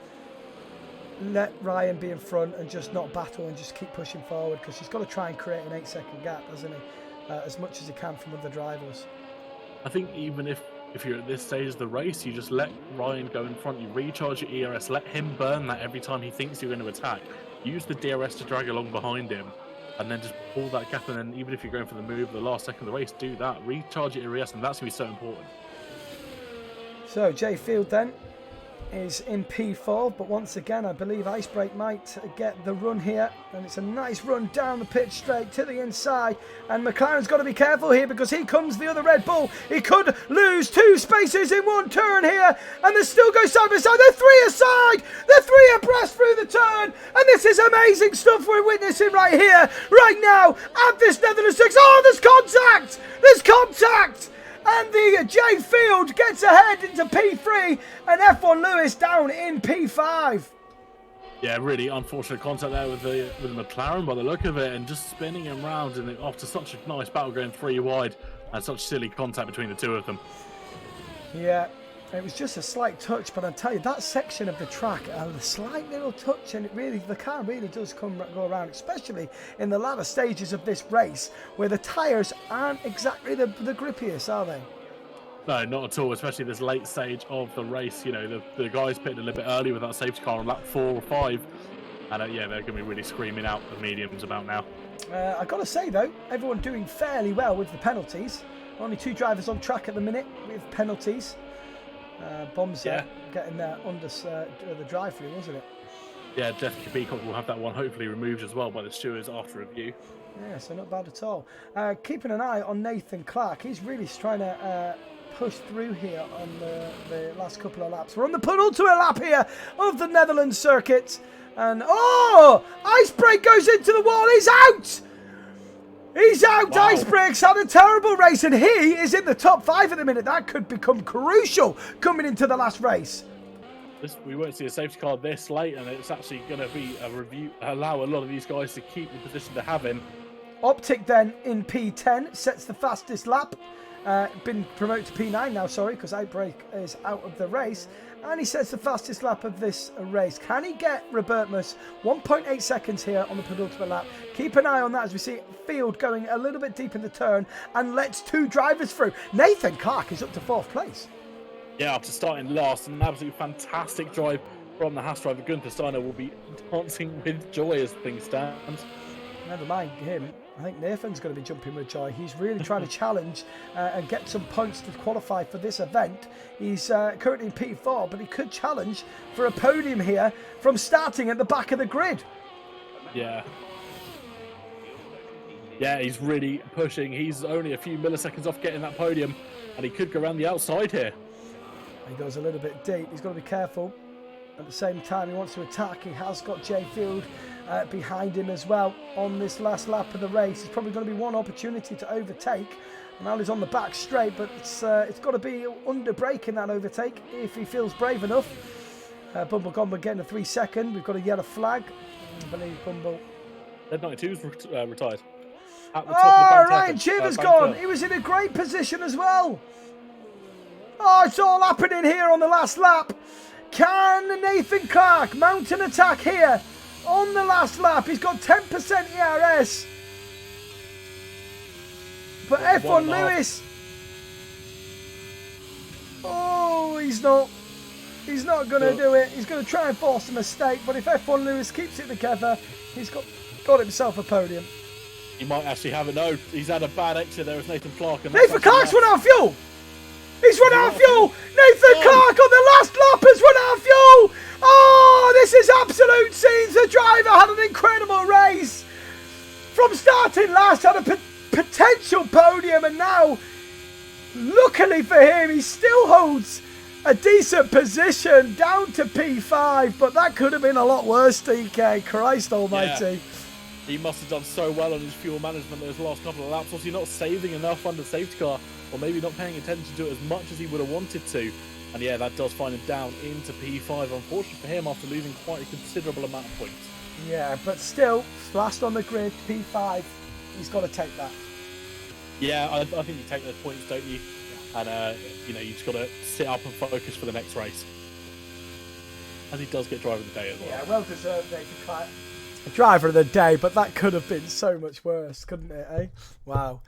let Ryan be in front and just not battle and just keep pushing forward, because he's got to try and create an 8-second gap, hasn't he? As much as he can from other drivers. I think even if you're at this stage of the race, you just let Ryan go in front, you recharge your ERS, let him burn that every time he thinks you're going to attack. Use the DRS to drag along behind him, and then just pull that gap, and then even if you're going for the move the last second of the race, do that. Recharge your ERS, and that's going to be so important. So Jay Field then is in P4, but once again I believe Icebreak might get the run here, and it's a nice run down the pitch straight to the inside, and McLaren's got to be careful here because here comes the other Red Bull. He could lose 2 spaces in one turn here, and they still go side by side. They're 3 aside, they're 3 abreast through the turn, and this is amazing stuff we're witnessing right here, right now at this Netherlands 6. Oh, there's contact, and the Jay Field gets ahead into P3, and F1 Lewis down in P5. Yeah, really unfortunate contact there with the McLaren by the look of it, and just spinning him round and after such a nice battle going 3 wide, and such silly contact between the 2 of them. Yeah, it was just a slight touch, but I tell you, that section of the track, a slight little touch, and the car really does go around, especially in the latter stages of this race, where the tyres aren't exactly the grippiest, are they? No, not at all, especially this late stage of the race. You know, the guys pitted a little bit early with that safety car on lap 4 or 5, and yeah, they're going to be really screaming out the mediums about now. I've got to say, though, everyone doing fairly well with the penalties. Only 2 drivers on track at the minute with penalties. Bombs getting there under the drive-through, wasn't it? Yeah, Jeff Peacock will have that one hopefully removed as well by the stewards after review. Yeah, so not bad at all. Keeping an eye on Nathan Clark. He's really trying to push through here on the last couple of laps. We're on the penultimate lap here of the Netherlands circuit. And, Icebreak goes into the wall. He's out! He's out. Wow. Icebreak's had a terrible race, and he is in the top 5 at the minute. That could become crucial coming into the last race. We won't see a safety car this late, and it's actually going to be a review, allow a lot of these guys to keep the position they have in. Optic then in P10 sets the fastest lap. Been promoted to P9 now, sorry, because Icebreak is out of the race. And he sets the fastest lap of this race. Can he get Robert Mus? 1.8 seconds here on the penultimate lap. Keep an eye on that as we see Field going a little bit deep in the turn and lets 2 drivers through. Nathan Clark is up to 4th place. Yeah, after starting last, an absolutely fantastic drive from the Haas driver. Gunther Steiner will be dancing with joy as things stand. Never mind him. I think Nathan's going to be jumping with joy. He's really trying to challenge and get some points to qualify for this event. He's currently in P4, but he could challenge for a podium here from starting at the back of the grid. Yeah. Yeah, he's really pushing. He's only a few milliseconds off getting that podium, and he could go around the outside here. He goes a little bit deep. He's got to be careful. At the same time, he wants to attack. He has got Jay Field behind him as well on this last lap of the race. There's probably going to be one opportunity to overtake. Now he's on the back straight, but it's got to be under braking that overtake if he feels brave enough. Bumble Gomber getting a 3 second. We've got a yellow flag. I believe Bumble. Red 92's retired. Ryan Chiver's gone. He was in a great position as well. Oh, it's all happening here on the last lap. Can Nathan Clark mount an attack here on the last lap? He's got 10% ERS. But F1 Lewis. Oh, he's not. He's not going to do it. He's going to try and force a mistake. But if F1 Lewis keeps it together, he's got himself a podium. He might actually have it. No, he's had a bad exit there with Nathan Clark. And Nathan Clark's run out of fuel. He's run out of fuel. Nathan Clark on the last lap has run out of fuel. Oh, this is absolute scenes. The driver had an incredible race. From starting last, had a potential podium, and now, luckily for him, he still holds a decent position down to P5, but that could have been a lot worse, TK. Christ almighty. Yeah. He must have done so well on his fuel management those last couple of laps. Obviously not saving enough under safety car, or maybe not paying attention to it as much as he would have wanted to. And yeah, that does find him down into P5, unfortunately for him, after losing quite a considerable amount of points. Yeah, but still, last on the grid, P5, he's got to take that. Yeah, I think you take those points, don't you? And, you just got to sit up and focus for the next race. And he does get driver of the day as well. Yeah, well deserved, Nathan Clark. Driver of the day, but that could have been so much worse, couldn't it, eh? Wow.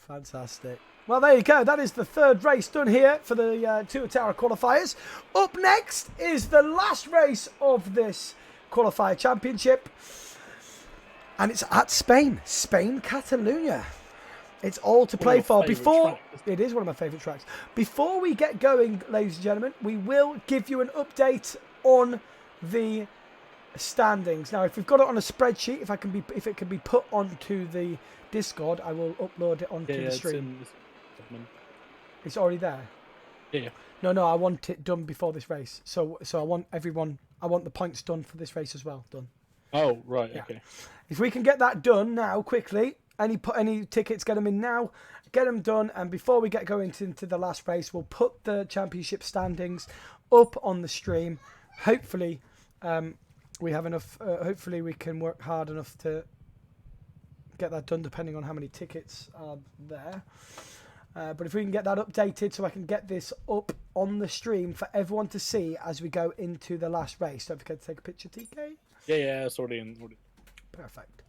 Fantastic. Well, there you go. That is the third race done here for the Tuatara Qualifiers. Up next is the last race of this Qualifier Championship. And it's at Spain. Spain, Catalonia. It's all to play for. It is one of my favourite tracks. Before we get going, ladies and gentlemen, we will give you an update on the standings. Now, if we've got it on a spreadsheet, if it can be put onto the Discord, I will upload it onto the stream. It's already there. Yeah. No, I want it done before this race. So I want the points done for this race as well. Done. Oh, right. Yeah. Okay. If we can get that done now quickly, any tickets, get them in now. Get them done, and before we get going into the last race, we'll put the championship standings up on the stream. Hopefully, we have enough. Hopefully, we can work hard enough to get that done, depending on how many tickets are there. But if we can get that updated, so I can get this up on the stream for everyone to see as we go into the last race. Don't forget to take a picture, TK. Yeah, it's already in. Perfect.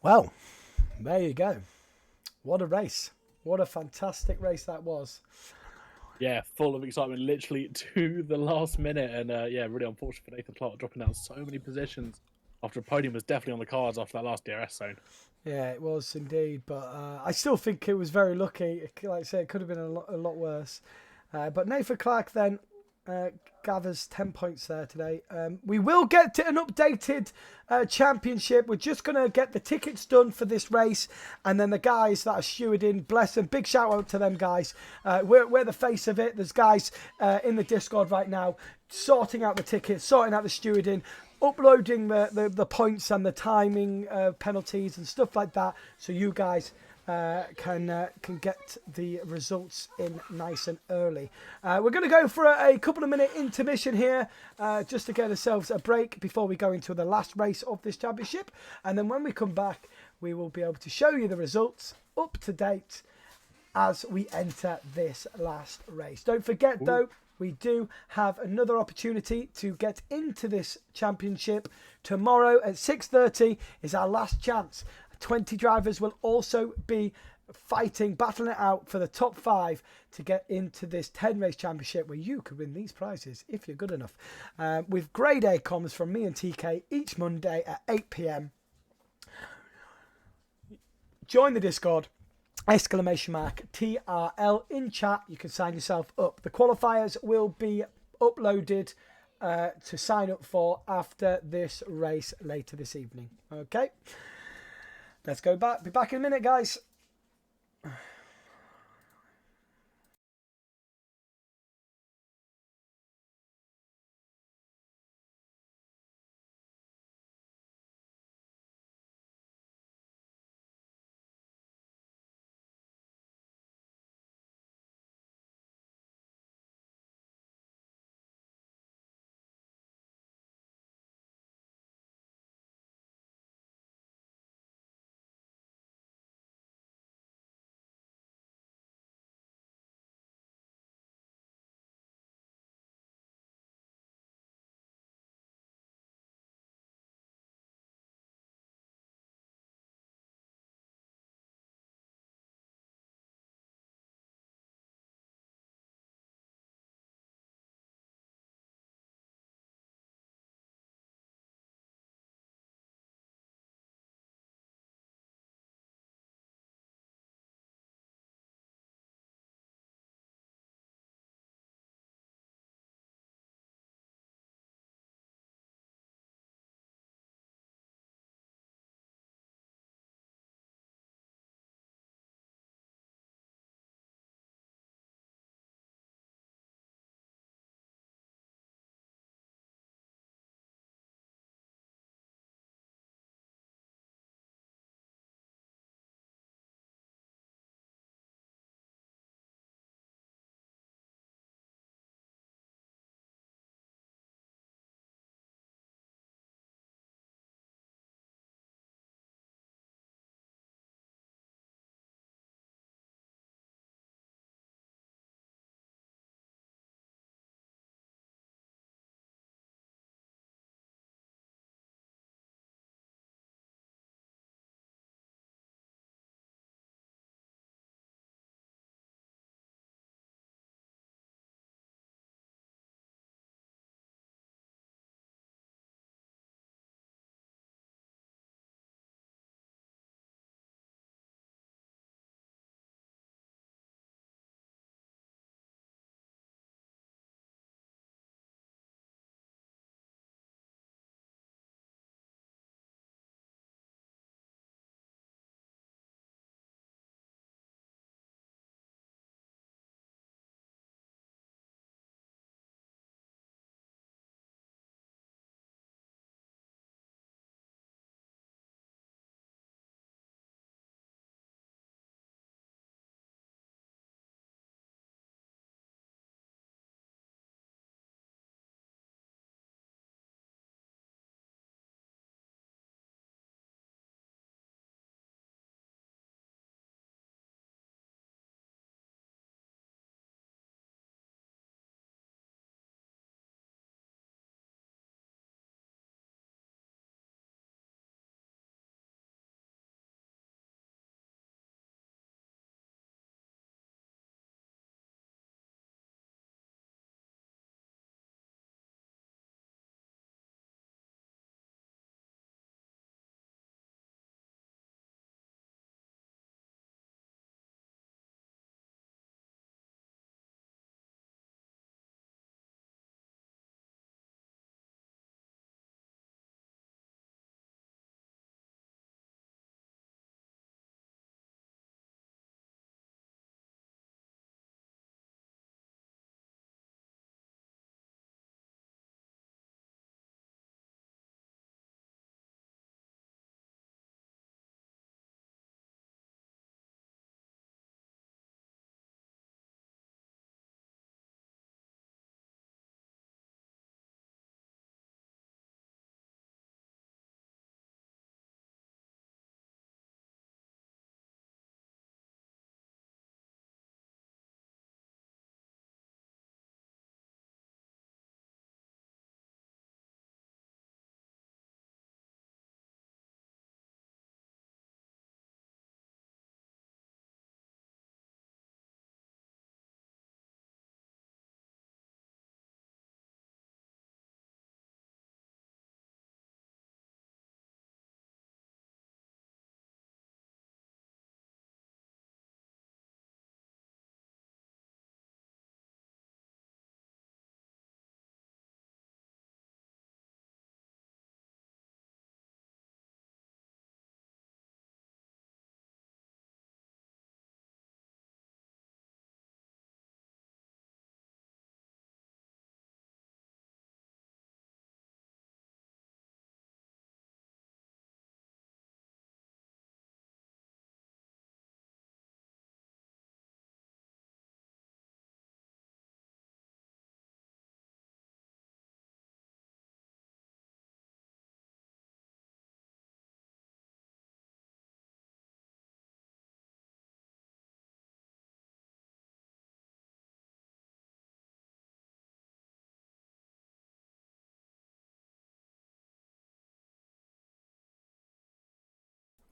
Well, there you go. What a race. What a fantastic race that was. Yeah, full of excitement, literally to the last minute. And yeah, really unfortunate for Nathan Clark dropping down so many positions after a podium was definitely on the cards after that last DRS zone. Yeah, it was indeed. But I still think it was very lucky. Like I say, it could have been a lot worse. But Nathan Clark then gathers 10 points there today. We will get to an updated championship. We're just going to get the tickets done for this race, and then the guys that are stewarding, bless them, big shout out to them guys. We're the face of it. There's guys in the Discord right now sorting out the tickets, sorting out the stewarding, uploading the points and the timing penalties and stuff like that, so you guys can get the results in nice and early. We're going to go for a couple of minute intermission here, just to get ourselves a break before we go into the last race of this championship. And then when we come back, we will be able to show you the results up to date as we enter this last race. Don't forget though, we do have another opportunity to get into this championship. Tomorrow at 6:30 is our last chance. 20 drivers will also be battling it out for the top 5 to get into this 10-race championship where you could win these prizes if you're good enough. With grade A comms from me and TK each Monday at 8 PM. Join the Discord. exclamation mark TRL in chat. You can sign yourself up. The qualifiers will be uploaded to sign up for after this race later this evening. Okay, let's go back. Be back in a minute, guys.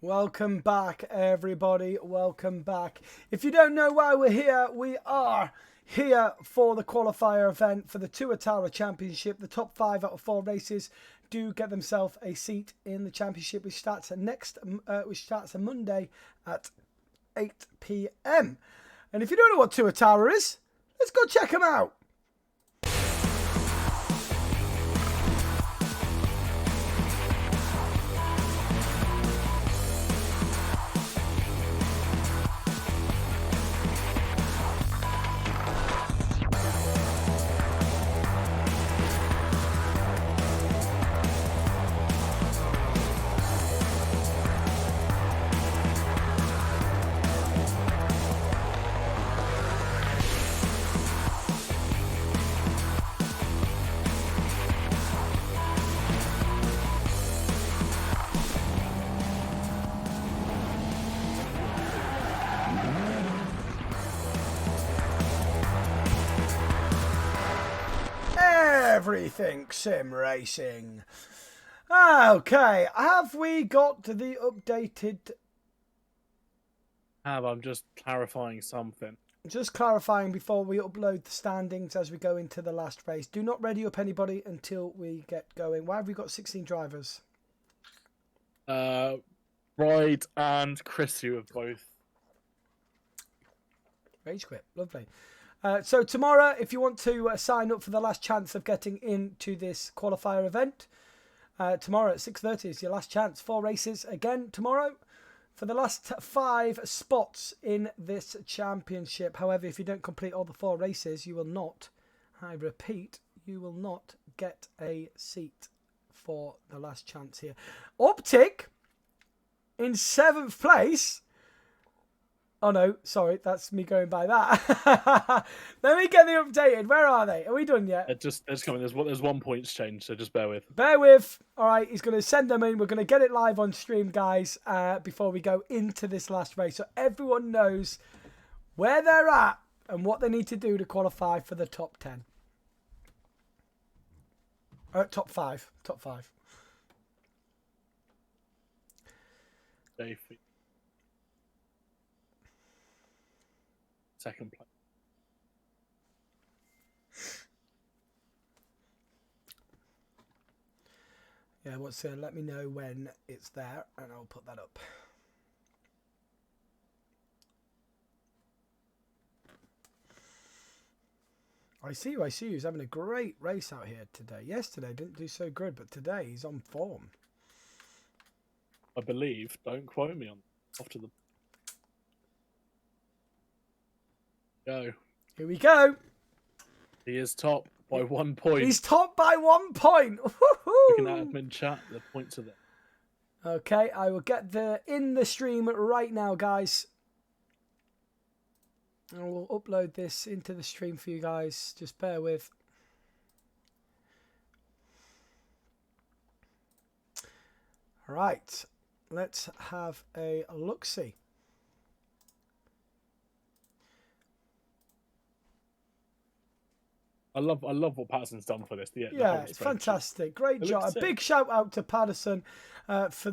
Welcome back, everybody. Welcome back. If you don't know why we're here, we are here for the qualifier event for the Tuatara Championship. The top 5 out of 4 races do get themselves a seat in the championship, which starts on Monday at 8 p.m. And if you don't know what Tuatara is, let's go check them out. Everything sim racing. Okay, have we got the updated? I'm just clarifying something. Just clarifying before we upload the standings as we go into the last race. Do not ready up anybody until we get going. Why have we got 16 drivers? Ride and Chris, you have both. Rage quit. Lovely. So tomorrow, if you want to sign up for the last chance of getting into this qualifier event, tomorrow at 6:30 is your last chance. 4 races again tomorrow for the last 5 spots in this championship. However, if you don't complete all the 4 races, you will not, I repeat, you will not get a seat for the last chance here. Optic in 7th place. Oh no, sorry, that's me going by that. Let me get the updated. Where are they? Are we done yet? They're just coming. There's 1 points change, so just bear with. Bear with. All right, he's going to send them in. We're going to get it live on stream, guys, before we go into this last race, so everyone knows where they're at and what they need to do to qualify for the top 10. Top 5. Top 5. Davey. Second place. Yeah, let me know when it's there and I'll put that up. I see you. He's having a great race out here today. Yesterday didn't do so good, but today he's on form. I believe. Don't quote me on. Off to the. Go. Here we go. He is top by 1 point. He's top by 1 point. We can admin chat. The points are there. Okay, I will get in the stream right now, guys. I will upload this into the stream for you guys. Just bear with. All right, let's have a look-see. I love what Patterson's done for this. Yeah, it's fantastic. Great job. A big shout out to Patterson for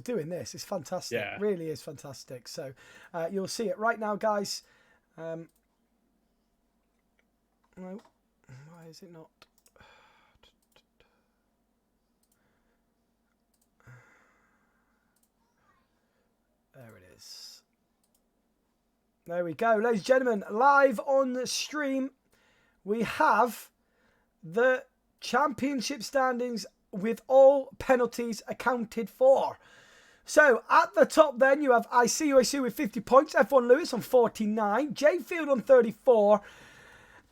doing this. It's fantastic. Yeah. It really is fantastic. So you'll see it right now, guys. No, why is it not? There it is. There we go, ladies and gentlemen, live on the stream. We have the championship standings with all penalties accounted for. So at the top then you have ICUIC with 50 points, F1 Lewis on 49, J Field on 34,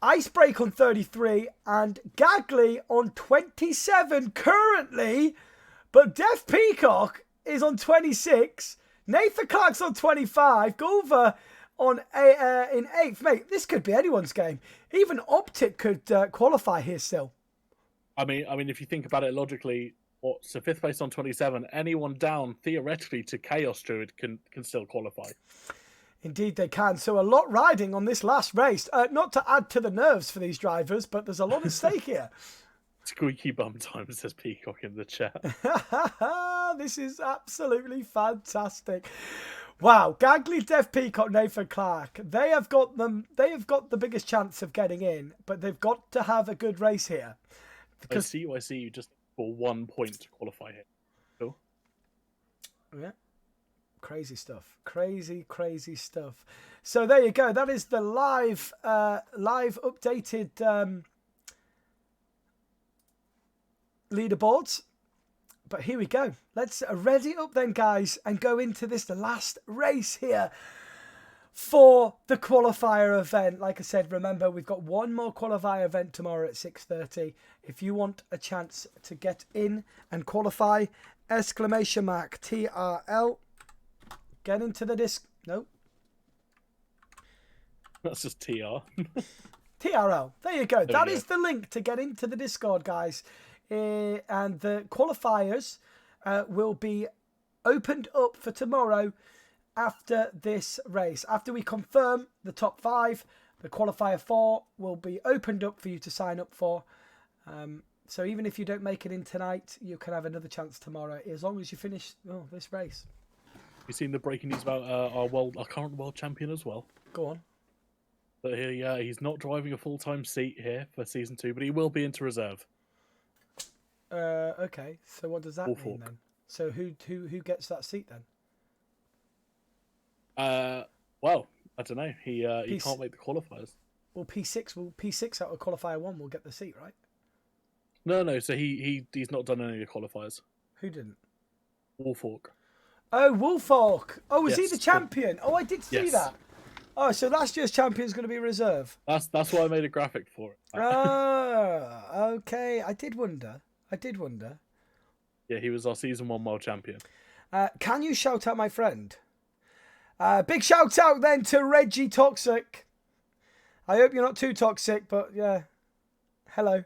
Icebreak on 33 and Gagley on 27 currently. But Def Peacock is on 26, Nathan Clark's on 25, Gulver on in 8th. Mate, this could be anyone's game. Even Optic could qualify here still. I mean, if you think about it logically, so 5th place on 27, anyone down theoretically to Chaos Druid can still qualify. Indeed they can. So a lot riding on this last race. Not to add to the nerves for these drivers, but there's a lot at stake here. Squeaky bum time, says Peacock in the chat. This is absolutely fantastic. Wow, Gagley, Dev Peacock, Nathan Clark. They have got the biggest chance of getting in, but they've got to have a good race here. Because I see you just for 1 point to qualify here. Cool. Yeah. Crazy stuff. Crazy stuff. So there you go. That is the live updated leaderboards. But here we go. Let's ready up then, guys, and go into the last race here for the qualifier event. Like I said, remember, we've got one more qualifier event tomorrow at 6:30. If you want a chance to get in and qualify, exclamation mark TRL. Get into the disc. Nope. That's just TR. TRL. There you go. That is the link to get into the Discord, guys. And the qualifiers will be opened up for tomorrow after this race. After we confirm the top 5, the qualifier 4 will be opened up for you to sign up for. So even if you don't make it in tonight, you can have another chance tomorrow, as long as you finish this race. You've seen the breaking news about our current world champion as well. Go on. But he's not driving a full-time seat here for season 2, but he will be into reserve. Okay. So what does that mean then? So who gets that seat then? Well, I don't know. He can't make the qualifiers. Well, P6 out of qualifier 1 will get the seat, right? No. So he's not done any of the qualifiers. Who didn't? Wolfhawk. Oh, Wolfhawk. Oh, was he the champion? Oh, I did see that. Oh, so last year's champion's going to be reserve. That's why I made a graphic for it. Oh, okay. I did wonder. Yeah, he was our season 1 world champion. Can you shout out my friend? Big shout out then to Reggie Toxic. I hope you're not too toxic, but yeah. Hello.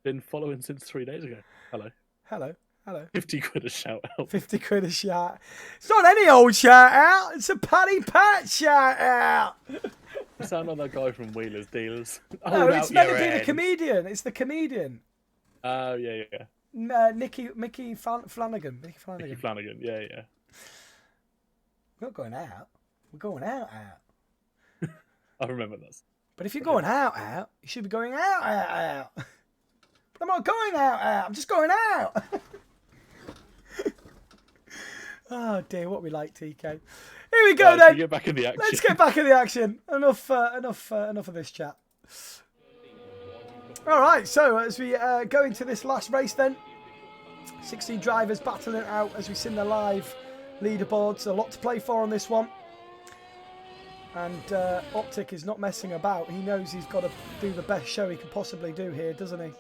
Been following since 3 days ago. Hello. 50 quid a shout out. 50 quid a shout. It's not any old shout out. It's a Paddy Pat shout out. You sound like that guy from Wheelers Dealers. No, it's meant to be the comedian. It's the comedian. Oh, yeah. Mickey Flanagan. Mickey Flanagan, yeah. We're not going out. We're going out. I remember this. But if you're going out, you should be going out. But I'm not going out. I'm just going out. Oh dear, what we like, TK. Here we go then. Get back in the action. Let's get back in the action. Enough of this chat. All right, so as we go into this last race then, 16 drivers battling it out as we see the live leaderboards. A lot to play for on this one. And Optic is not messing about. He knows he's got to do the best show he can possibly do here, doesn't he?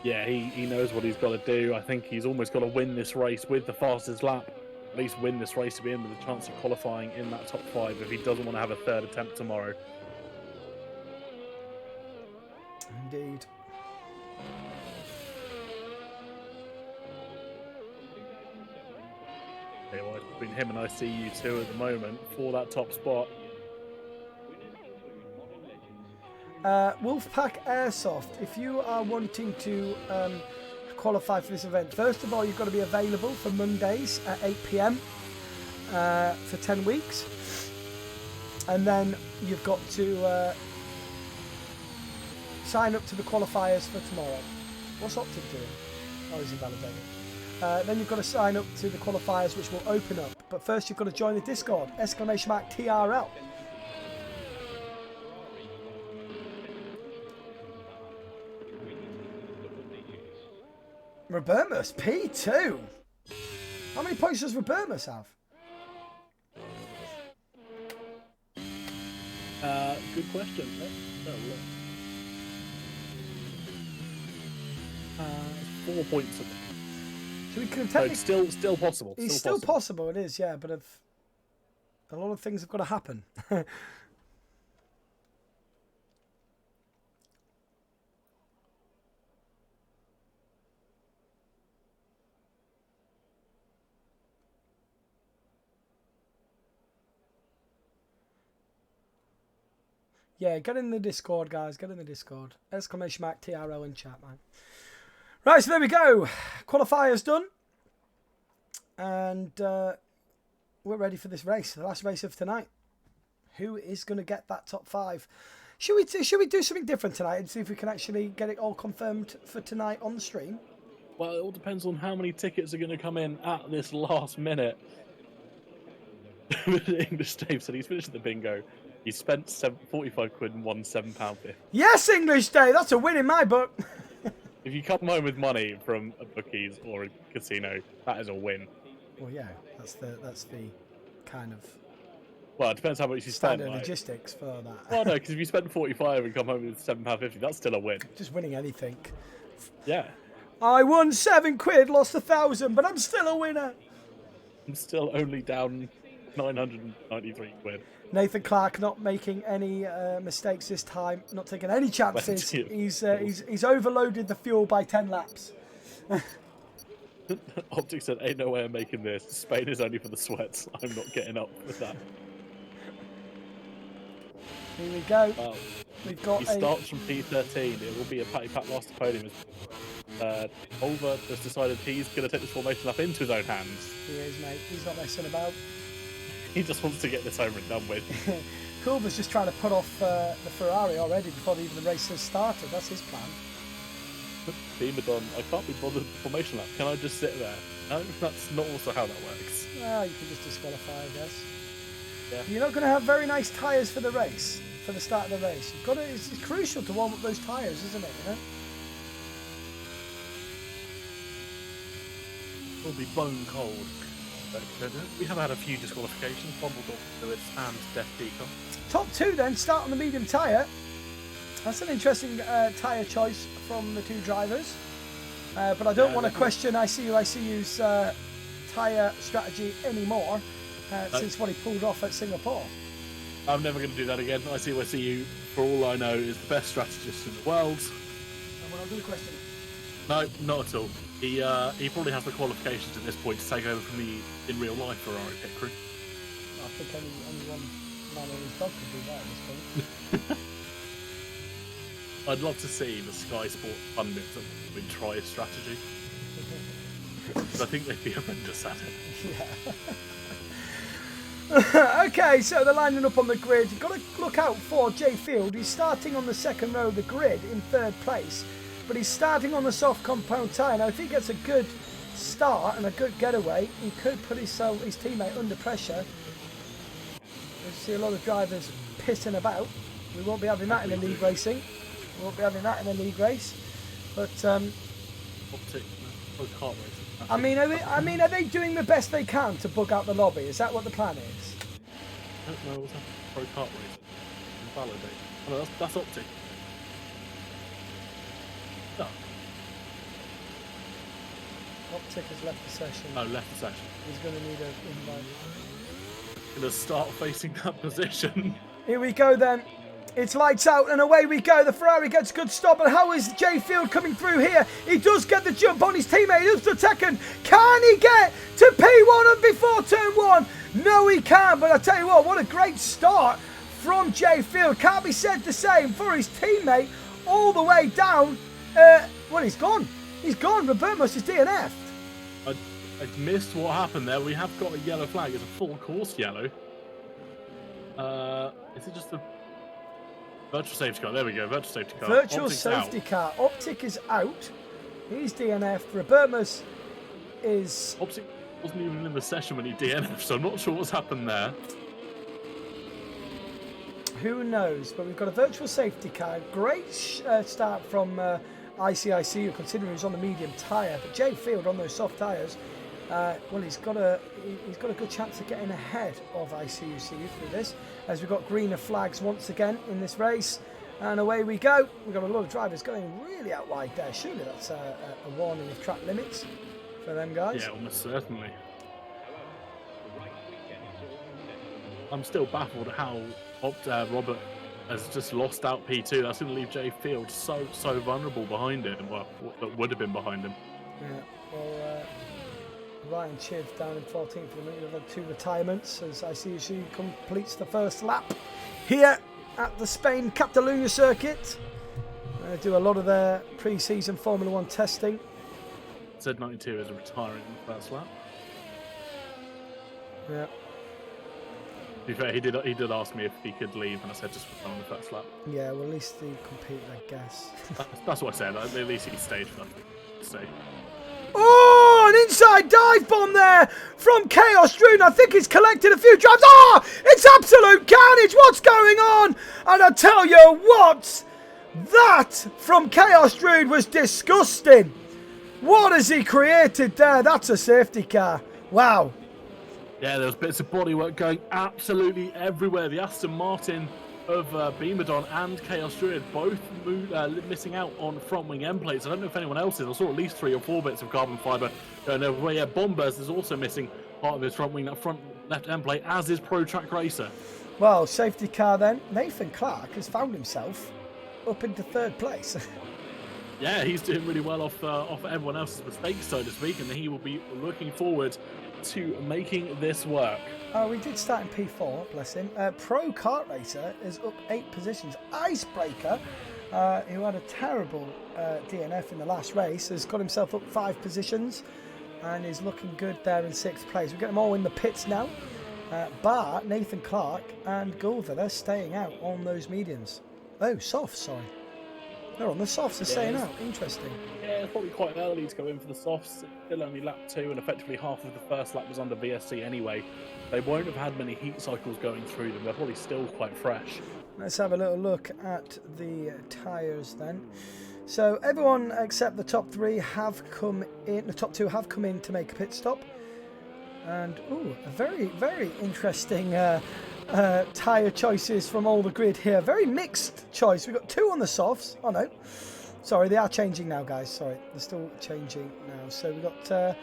Yeah, he knows what he's got to do. I think he's almost got to win this race with the fastest lap. At least win this race to be in with a chance of qualifying in that top 5 if he doesn't want to have a third attempt tomorrow. Indeed. Anyway, between him and ICU2 at the moment for that top spot. Wolfpack Airsoft, if you are wanting to qualify for this event, first of all, you've got to be available for Mondays at 8 PM for 10 weeks. And then you've got to sign up to the qualifiers for tomorrow. What's Optic doing? Oh, he's invalidating. Then you've got to sign up to the qualifiers, which will open up. But first, you've got to join the Discord, exclamation mark TRL. Robermus, P2. How many points does Robermus have? Good question. 4 points. So we could So it's still possible. It's still possible, it is, yeah, but a lot of things have got to happen. Yeah, get in the Discord, guys. Get in the Discord. Exclamation mark TRL in chat, man. Right, so there we go. Qualifiers done. And we're ready for this race, the last race of tonight. Who is going to get that top 5? Should we do something different tonight and see if we can actually get it all confirmed for tonight on the stream? Well, it all depends on how many tickets are going to come in at this last minute. English Dave said he's finished the bingo. He spent 45 quid and won £7.50. Yes, English Dave, that's a win in my book. If you come home with money from a bookies or a casino, that is a win. Well, yeah, that's the kind of Well, it depends how much you spend. standard logistics for that. Well, no, because if you spend 45 and come home with £7.50, that's still a win. Just winning anything. Yeah. I won 7 quid, lost 1,000, but I'm still a winner. I'm still only down 993 quid. Nathan Clark not making any mistakes this time, not taking any chances. He's overloaded the fuel by 10 laps. Optic said, ain't no way I'm making this. Spain is only for the sweats. I'm not getting up with that. Here we go. Well, We've got he starts from P13. It will be a Patty Pat last podium. Olver has decided he's going to take this formation up into his own hands. He is, mate. He's not messing about. He just wants to get this over and done with. Culver's just trying to put off the Ferrari already before even the race has started. That's his plan. Beamadon, I can't be bothered with the formation lap. Can I just sit there? No, that's not also how that works. Well, you can just disqualify, I guess. Yeah. You're not going to have very nice tyres for the race, for the start of the race. You've got to, it's crucial to warm up those tyres, isn't it? You know? Will be bone cold. We have had a few disqualifications. Bumbledore, Lewis, and Death Deacon. Top 2 then, start on the medium tyre. That's an interesting tyre choice from the 2 drivers. But I don't want to question ICU's tyre strategy anymore since what he pulled off at Singapore. I'm never going to do that again. ICU, for all I know, is the best strategist in the world. Well, I'm going to question it. No, not at all. He probably has the qualifications at this point to take over from the in real life Ferrari pit crew. I think only one man in his dog could do that at this point. I'd love to see the Sky Sport pundits that try his strategy. Because I think they'd be horrendous at it. Yeah. Okay, so they're lining up on the grid. You've got to look out for Jay Field. He's starting on the second row of the grid in 3rd place. But he's starting on the soft compound tyre. Now, if he gets a good start and a good getaway, he could put his teammate under pressure. We see a lot of drivers pissing about. We won't be having that in the league racing. We won't be having that in the league race. But Optic, kart racing. are they doing the best they can to bug out the lobby? Is that what the plan is? I don't know what's happening. Pro kart racing. Invalidate. Oh, no, that's Optic. No. Optic has left the session. Oh, left the session. He's going to need an invite. Going to start facing that position. Here we go then. It's lights out and away we go. The Ferrari gets a good stop. And how is Jay Field coming through here? He does get the jump on his teammate. He does the second. Can he get to P1 and before turn 1? No, he can't. But I tell you what a great start from Jay Field. Can't be said the same for his teammate all the way down. Well, he's gone. He's gone. Robertmus is DNF'd. I missed what happened there. We have got a yellow flag. It's a full course yellow. Is it just a virtual safety car? There we go. Virtual safety car. Virtual Optic's safety out. car. Optic is out. He's DNF'd. Robertmus is... Optic wasn't even in the session when he DNF'd, so I'm not sure what's happened there. Who knows? But we've got a virtual safety car. Great start from ICICU, considering he's on the medium tyre. But Jay Field on those soft tyres, well, he's got a good chance of getting ahead of ICUCU through this. As we've got greener flags once again in this race, and away we go. We've got a lot of drivers going really out wide there. Surely that's a warning of track limits for them guys. Yeah, almost certainly. I'm still baffled how Robert has just lost out P2. That's going to leave Jay Field so vulnerable behind him. Well, that would have been behind him. Yeah. Well, Ryan Chiv down in 14th for the minute. We've had 2 retirements as ICUC completes the first lap here at the Spain Catalunya circuit. They do a lot of their pre-season Formula 1 testing Z92 is retiring in the first lap. Yeah. To be fair, he did ask me if he could leave, and I said just for on the first lap. Yeah, well, at least he competed, I guess. That's what I said. At least he stayed for that. So. Oh, an inside dive bomb there from Chaos Rune. I think he's collected a few drives. Oh, it's absolute carnage. What's going on? And I tell you what, that from Chaos Rune was disgusting. What has he created there? That's a safety car. Wow. Yeah, there was bits of bodywork going absolutely everywhere. The Aston Martin of Beamadon and Chaos Druid both missing out on front wing end plates. I don't know if anyone else is. I saw at least 3 or 4 bits of carbon fibre going over. Well, yeah, Bombers is also missing part of his front wing, that front left end plate, as is Pro Track Racer. Well, safety car then. Nathan Clark has found himself up into 3rd place. Yeah, he's doing really well off everyone else's mistakes, so to speak, and he will be looking forward to making this work. Oh, we did start in P4, bless him. Pro Kart Racer is up 8 positions. Icebreaker, who had a terrible DNF in the last race, has got himself up 5 positions and is looking good there in 6th place. We've got them all in the pits now. Bar, Nathan Clark and Gulver, they're staying out on those mediums. Oh, softs, sorry. They're on the softs, they're staying out. Interesting. Yeah, it's probably quite early to go in for the softs. It's still only lap 2, and effectively half of the first lap was under VSC anyway. They won't have had many heat cycles going through them. They're probably still quite fresh. Let's have a little look at the tyres then. So everyone except the top 3 have come in. The top 2 have come in to make a pit stop. And, ooh, a very, very interesting tyre choices from all the grid here. Very mixed choice. We've got 2 on the softs. Oh, no. Sorry, they are changing now, guys. Sorry, they're still changing now. So we've got,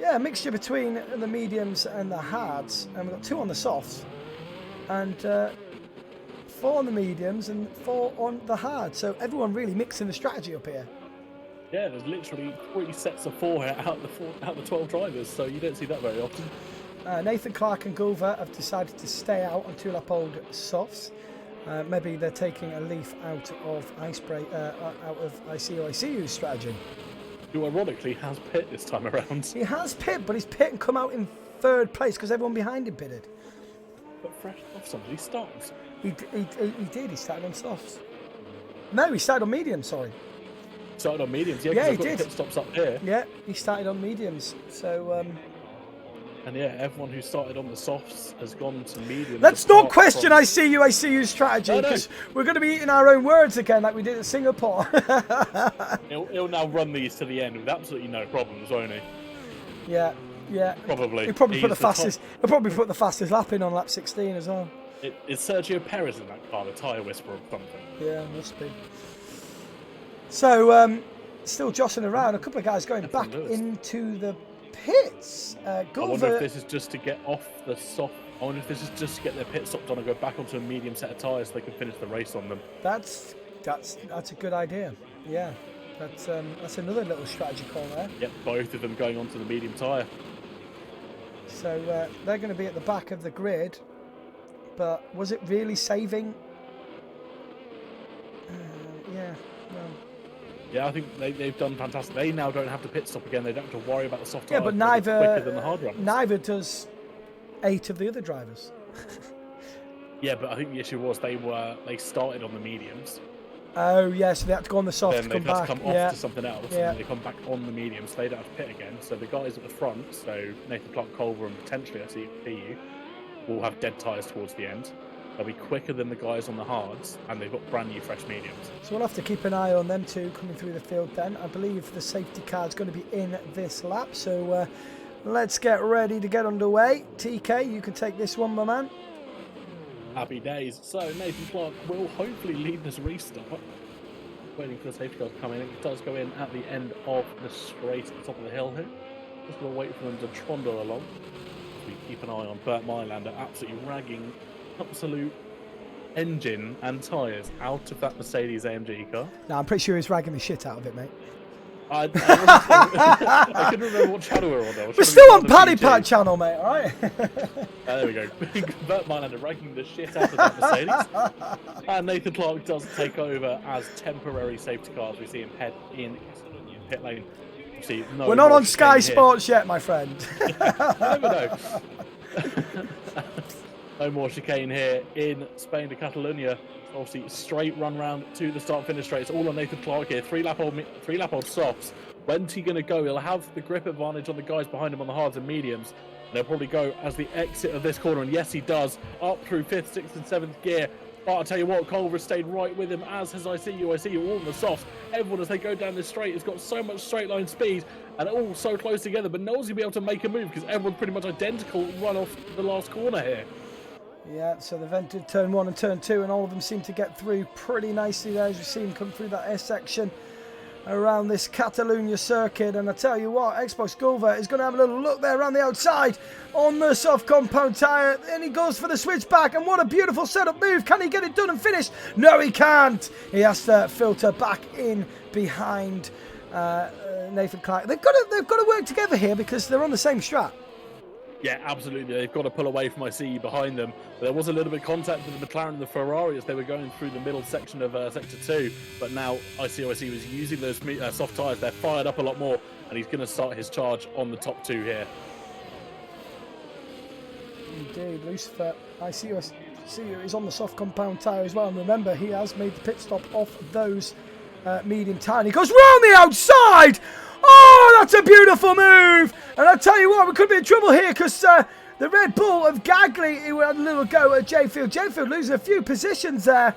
yeah, a mixture between the mediums and the hards. And we've got 2 on the softs. And 4 on the mediums and 4 on the hards. So everyone really mixing the strategy up here. Yeah, there's literally 3 sets of 4 out of the 12 drivers, so you don't see that very often. Nathan Clark and Gulver have decided to stay out on 2-lap-old softs. Maybe they're taking a leaf out of out of ICU's strategy. Who ironically has pit this time around. He has pit, but he's pit and come out in 3rd place because everyone behind him pitted. But fresh off somebody starts. He did. He started on softs. No, he started on mediums. Sorry. Started on mediums, yeah, Yeah, because he I've got did. the pit stops up here. Yeah, he started on mediums. So. And yeah, everyone who started on the softs has gone to mediums. Let's not question ICU's strategy, because we're going to be eating our own words again like we did at Singapore. He'll now run these to the end with absolutely no problems, won't he? Yeah, yeah. Probably. He'll probably put the fastest. He'll probably put the fastest lap in on lap 16 as well. Is Sergio Perez in that car, the tyre whisperer or something? Yeah, must be. So, still jostling around. A couple of guys going back into the pits. I wonder if this is just to get off the soft. I wonder if this is just to get their pit stop done and go back onto a medium set of tyres so they can finish the race on them. That's a good idea. Yeah, that's another little strategy call there. Yep, both of them going onto the medium tyre. So they're going to be at the back of the grid. But was it really saving? Yeah, well. Yeah, I think they've done fantastic. They now don't have to pit stop again. They don't have to worry about the soft Yeah, tyres. but quicker than the hard runners. Neither does 8 of the other drivers. Yeah, but I think the issue was they started on the mediums. Oh, yeah, so they had to go on the soft Then to they come had back. to come off to something else, Yeah. and they come back on the mediums. So they don't have to pit again. So the guys at the front, so Nathan Clark, Culver, and potentially ICU, will have dead tyres towards the end. They'll be quicker than the guys on the hards, and they've got brand new fresh mediums. So we'll have to keep an eye on them two coming through the field then. I believe the safety car is going to be in this lap, so let's get ready to get underway. TK, you can take this one, my man. Happy days. So Nathan Clark will hopefully lead this restart. Waiting for the safety car to come in. It does go in at the end of the straight at the top of the hill here. Just going to wait for them to trundle along. We keep an eye on Bert Mylander absolutely ragging absolute engine and tyres out of that Mercedes AMG car. No, I'm pretty sure he's ragging the shit out of it, mate. I couldn't remember what channel we were on. We're still on Paddy Pat channel, mate, alright? There we go. Bert Mylander ragging the shit out of that Mercedes. And Nathan Clark does take over as temporary safety car as we see him head in pit lane. See, no We're not more on Sky chicane here. Sports yet, my friend. You never know. No more chicane here in Spain to Catalonia. Obviously, straight run round to the start-finish straight. It's all on Nathan Clark here. Three-lap-old softs. When's he going to go? He'll have the grip advantage on the guys behind him on the hards and mediums. And he'll probably go as the exit of this corner. And yes, he does. Up through 5th, 6th, and 7th gear. But I'll tell you what, Culver stayed right with him, as has I see you all on the softs. Everyone, as they go down this straight, has got so much straight line speed and all so close together. But no one's going to be able to make a move because everyone's pretty much identical run off the last corner here. Yeah, so they've entered turn 1 and turn 2, and all of them seem to get through pretty nicely there as we see them come through that S section around this Catalonia circuit. And I tell you what, Xbox Gulver is going to have a little look there around the outside on the soft compound tyre, and he goes for the switchback, and what a beautiful setup move. Can he get it done and finish? No, he can't. He has to filter back in behind Nathan Clark. They've got to work together here because they're on the same strat. Yeah, absolutely. They've got to pull away from ICE behind them. But there was a little bit of contact with the McLaren and the Ferrari as they were going through the middle section of Sector 2. But now ICE was using those soft tyres. They're fired up a lot more, and he's going to start his charge on the top 2 here. Indeed, Lucifer, ICE is on the soft compound tyre as well. And remember, he has made the pit stop off those medium tyre. And he goes round the outside! Oh, that's a beautiful move! And I'll tell you what, we could be in trouble here because the Red Bull of Gagli, who had a little go at J-Field. J-Field losing a few positions there,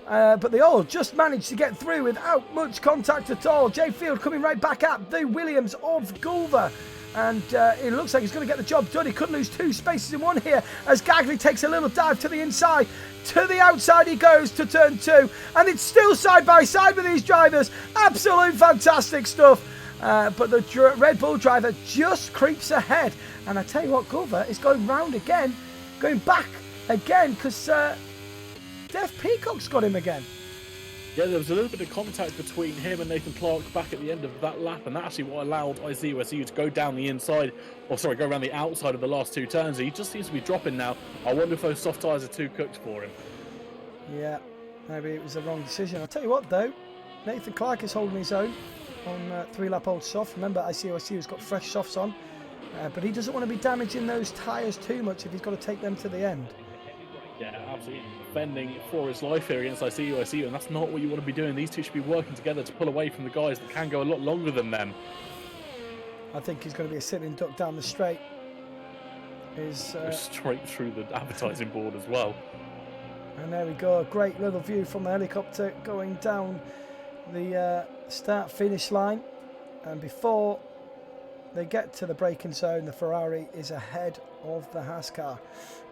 but they all just managed to get through without much contact at all. J-Field coming right back at the Williams of Gulver. And it looks like he's going to get the job done. He could lose 2 spaces in one here as Gagli takes a little dive to the inside. To the outside he goes to turn 2. And it's still side by side with these drivers. Absolute fantastic stuff. But the Red Bull driver just creeps ahead. And I tell you what, Gulver is going round again, going back again, because Death Peacock's got him again. Yeah, there was a little bit of contact between him and Nathan Clark back at the end of that lap, and that's actually what allowed ICUSU to go down the inside, go around the outside of the last 2 turns. He just seems to be dropping now. I wonder if those soft tyres are too cooked for him. Yeah, maybe it was the wrong decision. I'll tell you what, though, Nathan Clark is holding his own on 3-lap-old soft. Remember, ICUSU has got fresh softs on, but he doesn't want to be damaging those tyres too much if he's got to take them to the end. Yeah, absolutely. Defending for his life here against ICUSU, and that's not what you want to be doing. These two should be working together to pull away from the guys that can go a lot longer than them. I think he's going to be a sitting duck down the straight. Straight through the advertising board as well. And there we go. A great little view from the helicopter going down the start-finish line. And before they get to the braking zone, the Ferrari is ahead of the Haas car.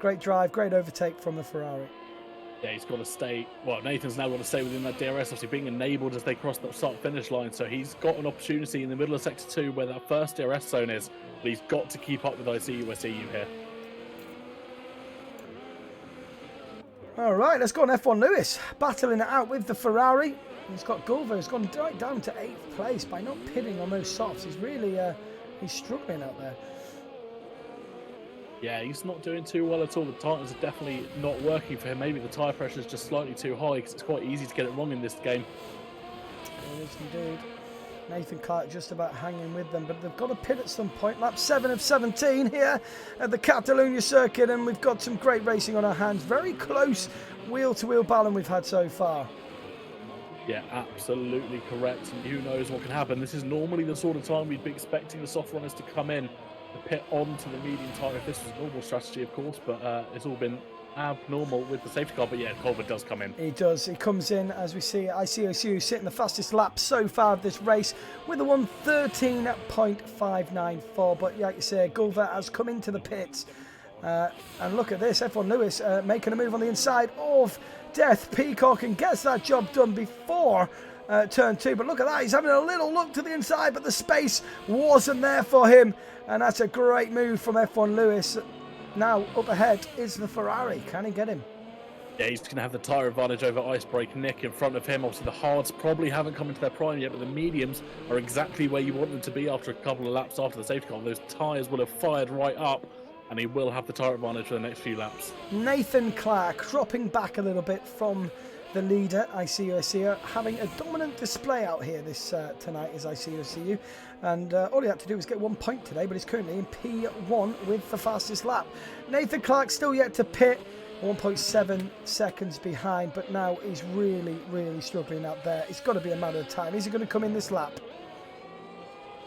Great drive, great overtake from the Ferrari. Yeah, he's got to stay. Well, Nathan's now got to stay within that DRS, obviously being enabled as they cross the start-finish line. So he's got an opportunity in the middle of Sector 2 where that first DRS zone is, but he's got to keep up with ICUSU here. All right, let's go on F1 Lewis, battling it out with the Ferrari. He's got Gulver, who's gone right down to 8th place by not pitting on those softs. He's really he's struggling out there. Yeah, he's not doing too well at all. The tires are definitely not working for him. Maybe the tyre pressure is just slightly too high because it's quite easy to get it wrong in this game. It is indeed. Nathan Clark just about hanging with them, but they've got to pit at some point. Lap 7 of 17 here at the Catalonia circuit, and we've got some great racing on our hands. Very close wheel-to-wheel battle we've had so far. Yeah, absolutely correct. And who knows what can happen. This is normally the sort of time we'd be expecting the soft runners to come in to pit onto the medium tyre if this was a normal strategy, of course, but it's all been abnormal with the safety car. But yeah, Culver does come in. He does. He comes in, as we see ICOSU sitting the fastest lap so far of this race with a 1:13.594. But like you say, Gulver has come into the pits. And look at this, F1 Lewis making a move on the inside of Death Peacock and gets that job done before turn 2. But look at that, he's having a little look to the inside, but the space wasn't there for him. And that's a great move from F1 Lewis. Now up ahead is the Ferrari. Can he get him? Yeah, he's going to have the tyre advantage over Icebreak Nick in front of him. Obviously, the hards probably haven't come into their prime yet, but the mediums are exactly where you want them to be after a couple of laps after the safety car. Those tyres will have fired right up, and he will have the tyre advantage for the next few laps. Nathan Clark dropping back a little bit from the leader, I See You, having a dominant display out here this tonight is I See You. And all he had to do was get 1 point today, but he's currently in P1 with the fastest lap. Nathan Clark still yet to pit, 1.7 seconds behind, but now he's really, really struggling out there. It's got to be a matter of time. Is he going to come in this lap?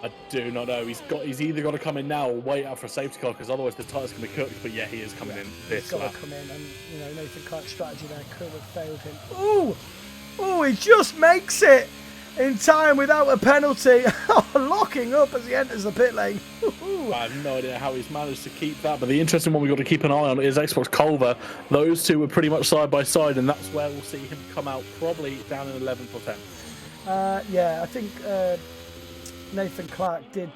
I do not know. He's either got to come in now or wait out for a safety car, because otherwise the tyres can be cooked. But yeah, he is coming in this lap. He's got to come in, and you know, Nathan Clark's strategy there could have failed him. Oh, he just makes it in time without a penalty. Locking up as he enters the pit lane. I have no idea how he's managed to keep that, but the interesting one we've got to keep an eye on is Xbox Culver. Those two were pretty much side by side, and that's where we'll see him come out, probably down in 11th or 10th. Yeah, I think Nathan Clark did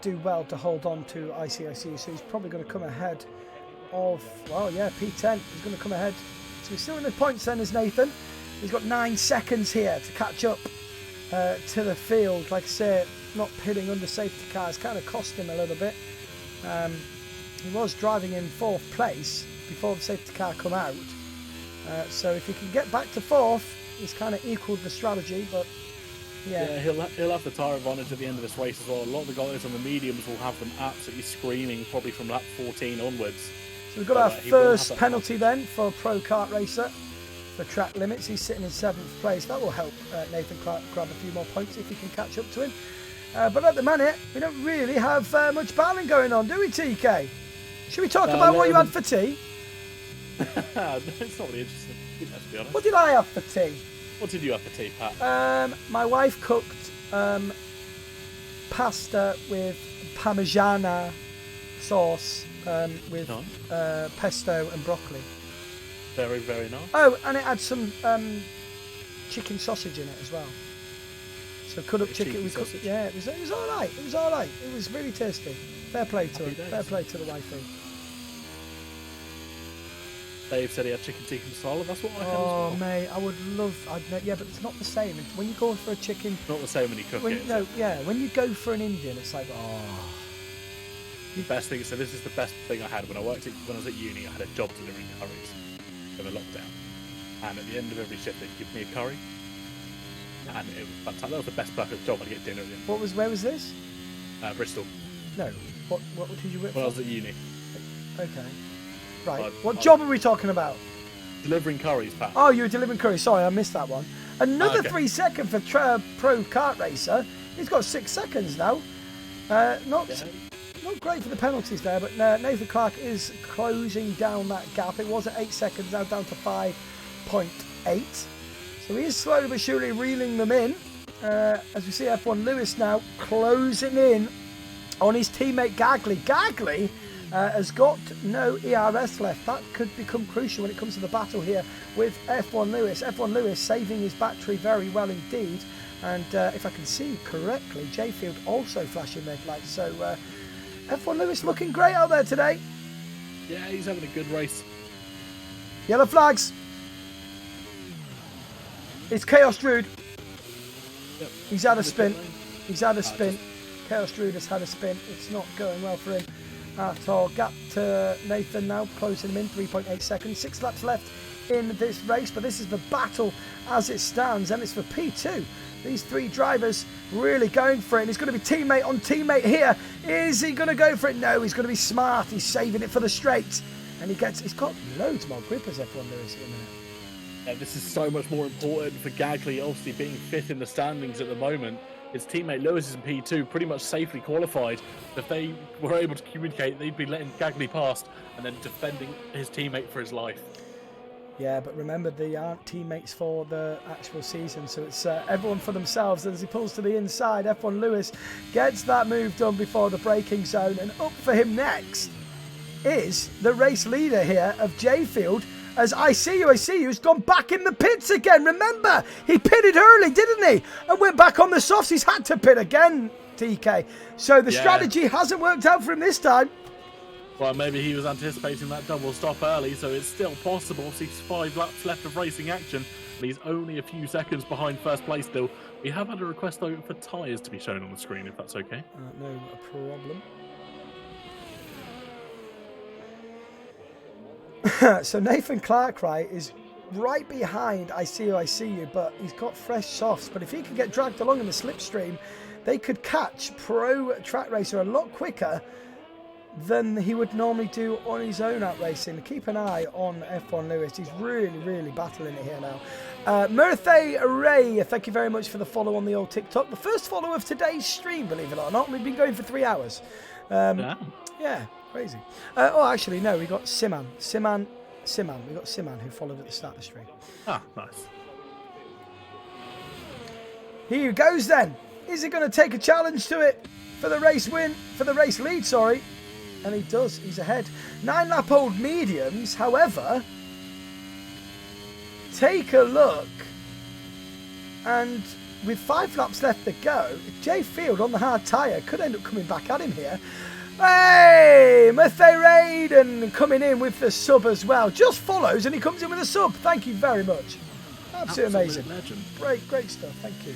do well to hold on to ICIC, so he's probably going to come ahead of, well, yeah, P10. He's going to come ahead. So he's still in the points then as Nathan. He's got 9 seconds here to catch up to the field. Like I say, not pitting under safety cars kind of cost him a little bit. He was driving in 4th place before the safety car come out. So if he can get back to 4th, he's kind of equalled the strategy, but yeah, he'll have the tyre advantage at the end of this race as well. A lot of the guys on the mediums will have them absolutely screaming, probably from lap 14 onwards. So we've got our first penalty then for Pro Kart Racer for track limits. He's sitting in 7th place. That will help Nathan Clark grab a few more points if he can catch up to him. But at the minute, we don't really have much battling going on, do we, TK? Should we talk about what you had for tea? It's not really interesting, let's be honest. What did I have for tea? What did you have for tea, Pat? My wife cooked pasta with Parmigiana sauce with pesto and broccoli. Very, very nice. Oh, and it had some chicken sausage in it as well. So cut up chicken. We cooked, yeah, it was all right. It was all right. It was really tasty. Fair play to it. Fair play to the wifey. Dave said he had chicken tikka masala. That's what I had as well. well. Mate, I would love. Yeah, but it's not the same. When you go for a chicken, not the same when you cook it. No, yeah. When you go for an Indian, it's like The best thing. So this is the best thing I had when I was at uni. I had a job delivering curries for the lockdown, and at the end of every shift they'd give me a curry, and it was fantastic. That was the best perfect job. I'd get dinner at the end. Where was this? Bristol. No. What did you work for? When I was at uni. Okay. Right. What job are we talking about? Delivering curries, Pat. Oh, you were delivering curries. Sorry, I missed that one. Another 3 seconds for Pro Kart Racer. He's got 6 seconds now. Not great for the penalties there, but Nathan Clark is closing down that gap. It was at 8 seconds, now down to 5.8. So he is slowly but surely reeling them in. As we see F1 Lewis now closing in on his teammate Gagley. Gagley has got no ERS left. That could become crucial when it comes to the battle here with F1 Lewis. F1 Lewis saving his battery very well indeed. And if I can see correctly, J Field also flashing red lights. So F1 Lewis looking great out there today. Yeah, he's having a good race. Yellow flags. It's Chaos Druid. Yep. He's had a spin. He's had a spin. Chaos Druid has had a spin. It's not going well for him at all. Gap to Nathan now, closing him in, 3.8 seconds. 6 laps left in this race, but this is the battle as it stands, and it's for P2. These 3 drivers really going for it, and he's going to be teammate on teammate here. Is he going to go for it? No, he's going to be smart. He's saving it for the straight, and he's got loads more grip as F1 Lewis at the minute. Yeah, this is so much more important for Gagley, obviously being 5th in the standings at the moment. His teammate Lewis is in P2, pretty much safely qualified. If they were able to communicate, they'd be letting Gagley past and then defending his teammate for his life. Yeah, but remember, they aren't teammates for the actual season, so it's everyone for themselves. As he pulls to the inside, F1 Lewis gets that move done before the braking zone, and up for him next is the race leader here of J Field, as I see you's gone back in the pits again. Remember, he pitted early, didn't he? And went back on the softs. He's had to pit again, TK. So the strategy hasn't worked out for him this time. Well, maybe he was anticipating that double stop early, so it's still possible. He's 5 laps left of racing action, but he's only a few seconds behind first place still. We have had a request, though, for tyres to be shown on the screen, if that's okay. No problem. So Nathan Clark, right, is right behind I See You, but he's got fresh softs. But if he could get dragged along in the slipstream, they could catch Pro Track Racer a lot quicker than he would normally do on his own out racing. Keep an eye on F1 Lewis. He's really, really battling it here now. Murthay Ray, thank you very much for the follow on the old TikTok. The first follow of today's stream, believe it or not. We've been going for 3 hours. Yeah, crazy. Oh, actually, no, we got Siman. We got Siman who followed at the start of the stream. Ah, nice. Here he goes then. Is he going to take a challenge to it for the race win? For the race lead, sorry. And he does. He's ahead. 9-lap-old mediums, however, take a look. And with 5 laps left to go, Jay Field on the hard tyre could end up coming back at him here. Hey, Matthew Raiden coming in with the sub as well. Just follows and he comes in with a sub. Thank you very much. Absolutely amazing. Legend. Great stuff. Thank you.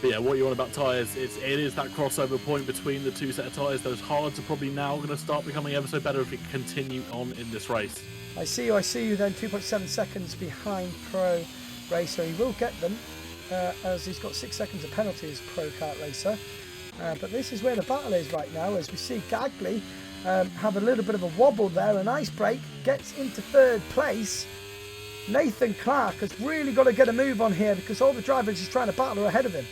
But yeah, what you want about tyres, it is that crossover point between the 2 set of tyres. Those hards are probably now going to start becoming ever so better if we continue on in this race. I see you then, 2.7 seconds behind Pro Racer. He will get them as he's got 6 seconds of penalty as Pro Kart Racer. But this is where the battle is right now, as we see Gagley have a little bit of a wobble there. An ice break gets into 3rd place. Nathan Clark has really got to get a move on here because all the drivers he's trying to battle are ahead of him.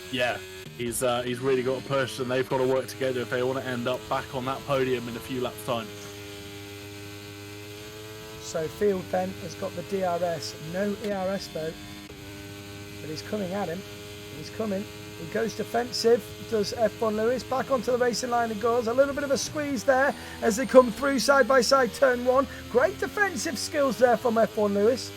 Yeah, he's really got to push, and they've got to work together if they want to end up back on that podium in a few laps' time. So Field then has got the DRS, no ERS though, but he's coming at him. He's coming. He goes defensive, does F1 Lewis, back onto the racing line and goes. A little bit of a squeeze there as they come through side by side turn 1. Great defensive skills there from F1 Lewis.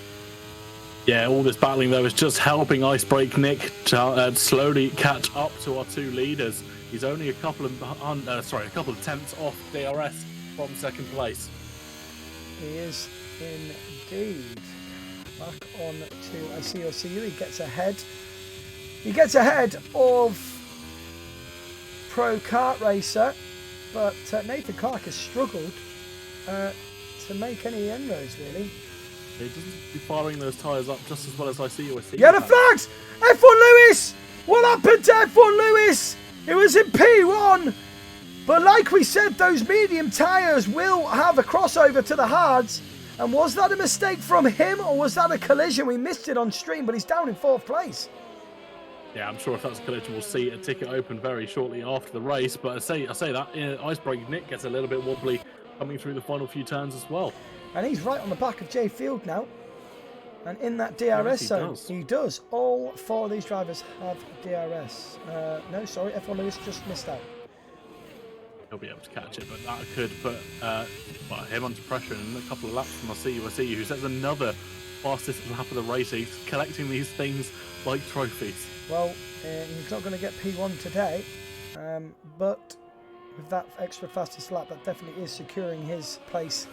Yeah, all this battling though is just helping Icebreak Nick to slowly catch up to our 2 leaders. He's only a couple of tenths off DRS from 2nd place. He is indeed. Back on to I See You. He gets ahead. He gets ahead of Pro Kart Racer, but Nathan Clark has struggled to make any inroads, really. He doesn't be firing those tyres up just as well as I See You. Yeah, the flags! F1 Lewis! What happened to F1 Lewis? It was in P1, but like we said, those medium tyres will have a crossover to the hards. And was that a mistake from him, or was that a collision? We missed it on stream, but he's down in 4th place. Yeah, I'm sure if that's a collision, we'll see a ticket open very shortly after the race. But I say that Icebreak Nick gets a little bit wobbly coming through the final few turns as well. And he's right on the back of Jay Field now. And in that DRS zone, he does. All 4 of these drivers have DRS. No, sorry, F1 Lewis just missed out. He'll be able to catch it, but that could put him under pressure in a couple of laps from I See You, who sets another fastest lap of the race. He's collecting these things like trophies. Well, he's not going to get P1 today, but with that extra fastest lap, that definitely is securing his place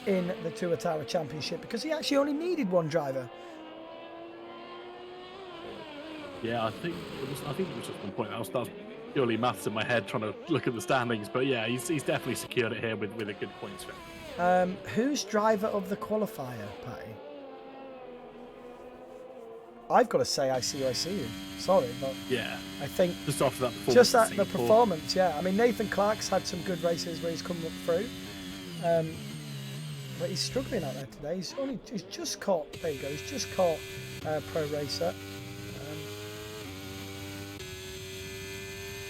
in the Tuatara Championship because he actually only needed 1 driver. Yeah, I think it was just 1 point. That was purely maths in my head trying to look at the standings, but yeah, he's definitely secured it here with a good points for him. Who's driver of the qualifier, Patty? I've got to say I See You. Sorry, but yeah, I think just after that performance, just that the performance, yeah. I mean, Nathan Clark's had some good races where he's come up through, but he's struggling out there today. He's just caught. There you go. He's just caught Pro Racer.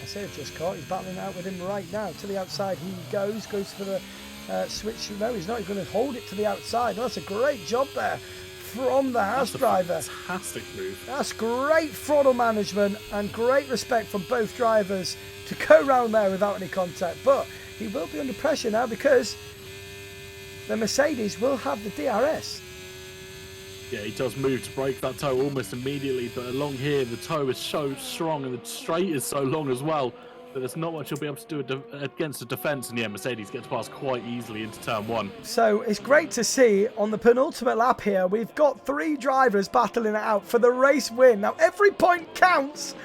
I say just caught. He's battling out with him right now. To the outside he goes for the switch. No, he's not going to hold it to the outside. That's a great job there from the house driver. Fantastic move. That's great throttle management and great respect from both drivers to go round there without any contact. But he will be under pressure now because the Mercedes will have the DRS. Yeah, he does move to break that toe almost immediately, but along here the toe is so strong and the straight is so long as well that there's not much he'll be able to do against the defence. And yeah, Mercedes gets past quite easily into turn 1. So it's great to see on the penultimate lap here, we've got 3 drivers battling it out for the race win. Now every point counts,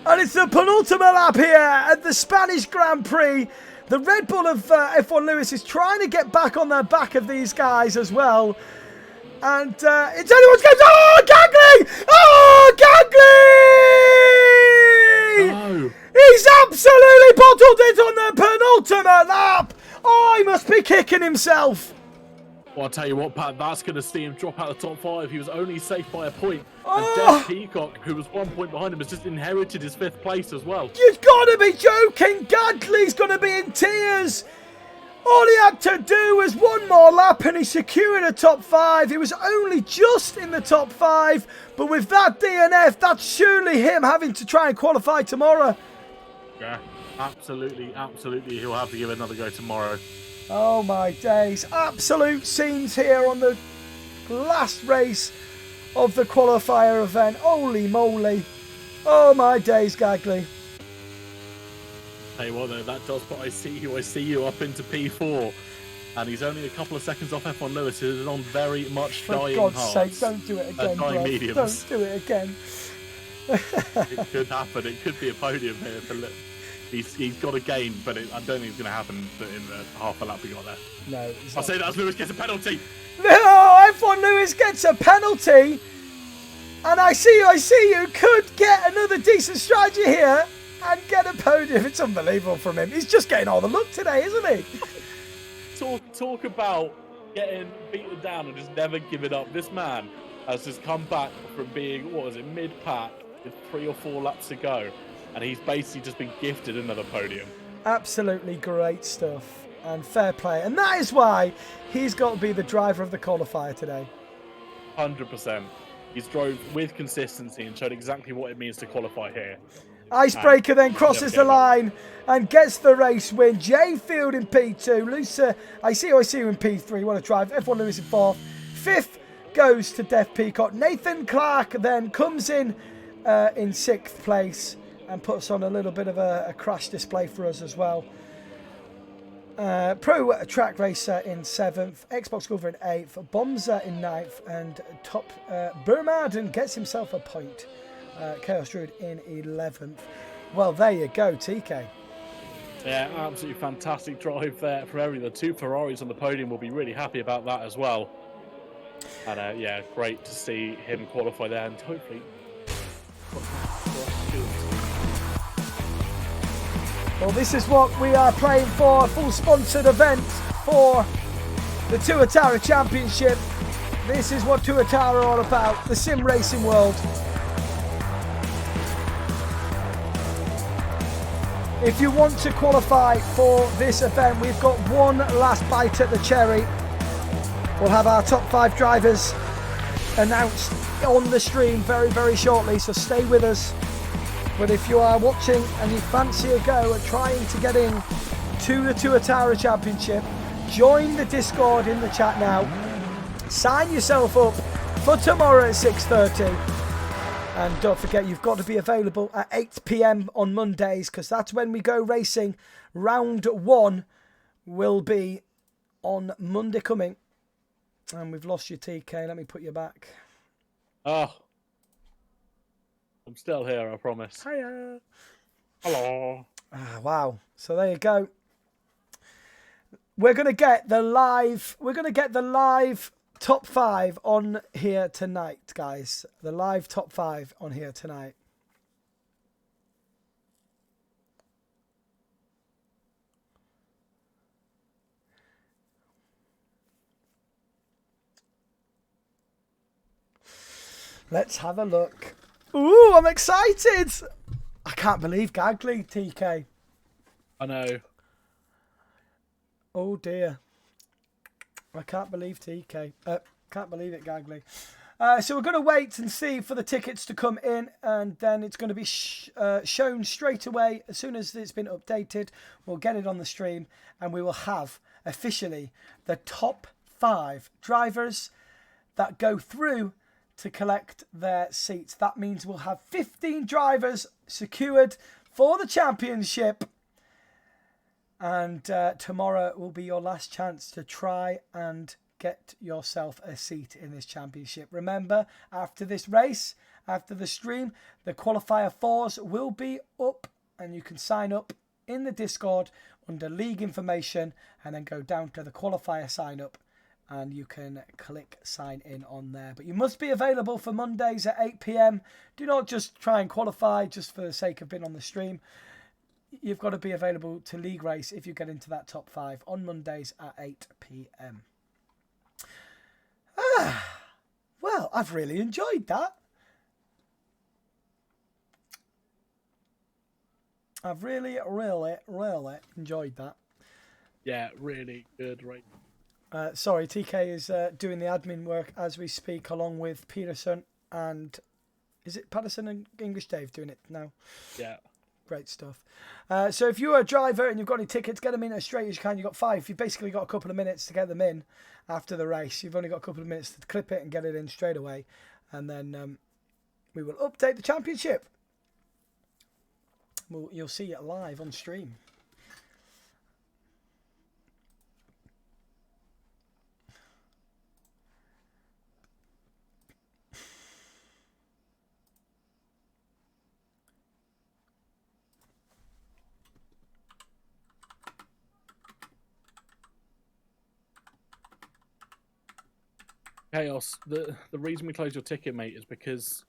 and it's the penultimate lap here at the Spanish Grand Prix. The Red Bull of F1 Lewis is trying to get back on the back of these guys as well. And it's anyone's game. Oh, Gagley! Oh, Gagley! No. He's absolutely bottled it on the penultimate lap. Oh, he must be kicking himself. Well, I'll tell you what, Pat, that's going to see him drop out of the top 5. He was only safe by a point. Oh. And Death Peacock, who was 1 point behind him, has just inherited his 5th place as well. You've got to be joking. Gagley's going to be in tears. All he had to do was one more lap and he secured a top 5. He was only just in the top 5. But with that DNF, that's surely him having to try and qualify tomorrow. Yeah, absolutely. He'll have to give it another go tomorrow. Oh my days. Absolute scenes here on the last race of the qualifier event. Holy moly. Oh my days, Gagley. Tell you what though, that does put I see you up into P4. And he's only a couple of seconds off F1 Lewis, who is on very much dying For God's hearts. sake, don't do it again, dying bro. mediums. Don't do it again. It could happen. It could be a podium here for He's got a gain, but I don't think it's going to happen in the half a lap we got there. No. I'll say that as Lewis gets a penalty. No, F1 Lewis gets a penalty. And I see you could get another decent strategy here and get a podium. It's unbelievable from him. He's just getting all the luck today, isn't he? Talk about getting beaten down and just never giving up. This man has just come back from being, mid-pack with 3 or 4 laps to go. And he's basically just been gifted another podium. Absolutely great stuff and fair play. And that is why he's got to be the driver of the qualifier today. 100%. He's drove with consistency and showed exactly what it means to qualify here. Icebreaker then crosses the line and gets the race win. Jay Field in P2. Lucer, I see you in P3. What a drive. F1 Lewis in 4th. 5th goes to Death Peacock. Nathan Clark then comes in 6th place and puts on a little bit of a crash display for us as well. Pro Track Racer in 7th, Xbox Golfer in 8th, Bomza in 9th, and Top Burmaden gets himself a point. Chaos Druid in 11th. Well, there you go, TK. Yeah, absolutely fantastic drive there for everyone. The 2 Ferraris on the podium will be really happy about that as well. And yeah, great to see him qualify there and hopefully. Well, this is what we are playing for, a full sponsored event for the Tuatara Championship. This is what Tuatara are all about, the sim racing world. If you want to qualify for this event, we've got one last bite at the cherry. We'll have our top 5 drivers announced on the stream very, very shortly, so stay with us. But if you are watching and you fancy a go at trying to get in to the Tuatara Championship, join the Discord in the chat now. Sign yourself up for tomorrow at 6:30. And don't forget, you've got to be available at 8 PM on Mondays, because that's when we go racing. Round 1 will be on Monday coming. And we've lost your TK. Let me put you back. Oh. I'm still here, I promise. Hiya. Hello. Wow. So there you go. We're gonna get the live top 5 on here tonight, guys. The live top 5 on here tonight. Let's have a look. Ooh, I'm excited. I can't believe Gagley, TK. I know. Oh dear. I can't believe TK. Can't believe it, Gagley. So we're going to wait and see for the tickets to come in, and then it's going to be shown straight away. As soon as it's been updated, we'll get it on the stream, and we will have officially the top 5 drivers that go through to collect their seats. That means we'll have 15 drivers secured for the championship. And tomorrow will be your last chance to try and get yourself a seat in this championship. Remember, after this race, after the stream, the qualifier 4s will be up, and you can sign up in the Discord under league information and then go down to the qualifier sign up and you can click sign in on there. But you must be available for Mondays at 8 p.m. Do not just try and qualify just for the sake of being on the stream. You've got to be available to league race if you get into that top 5 on Mondays at 8 p.m. Well, I've really enjoyed that. I've really enjoyed that. Yeah, really good, right? Sorry, TK is doing the admin work as we speak, along with Peterson and... Is it Patterson and English Dave doing it now? Yeah. Great stuff. So if you're a driver and you've got any tickets, get them in as straight as you can. You've got 5. You've basically got a couple of minutes to get them in after the race. You've only got a couple of minutes to clip it and get it in straight away. And then we will update the championship. You'll see it live on stream. Chaos. The reason we closed your ticket, mate, is because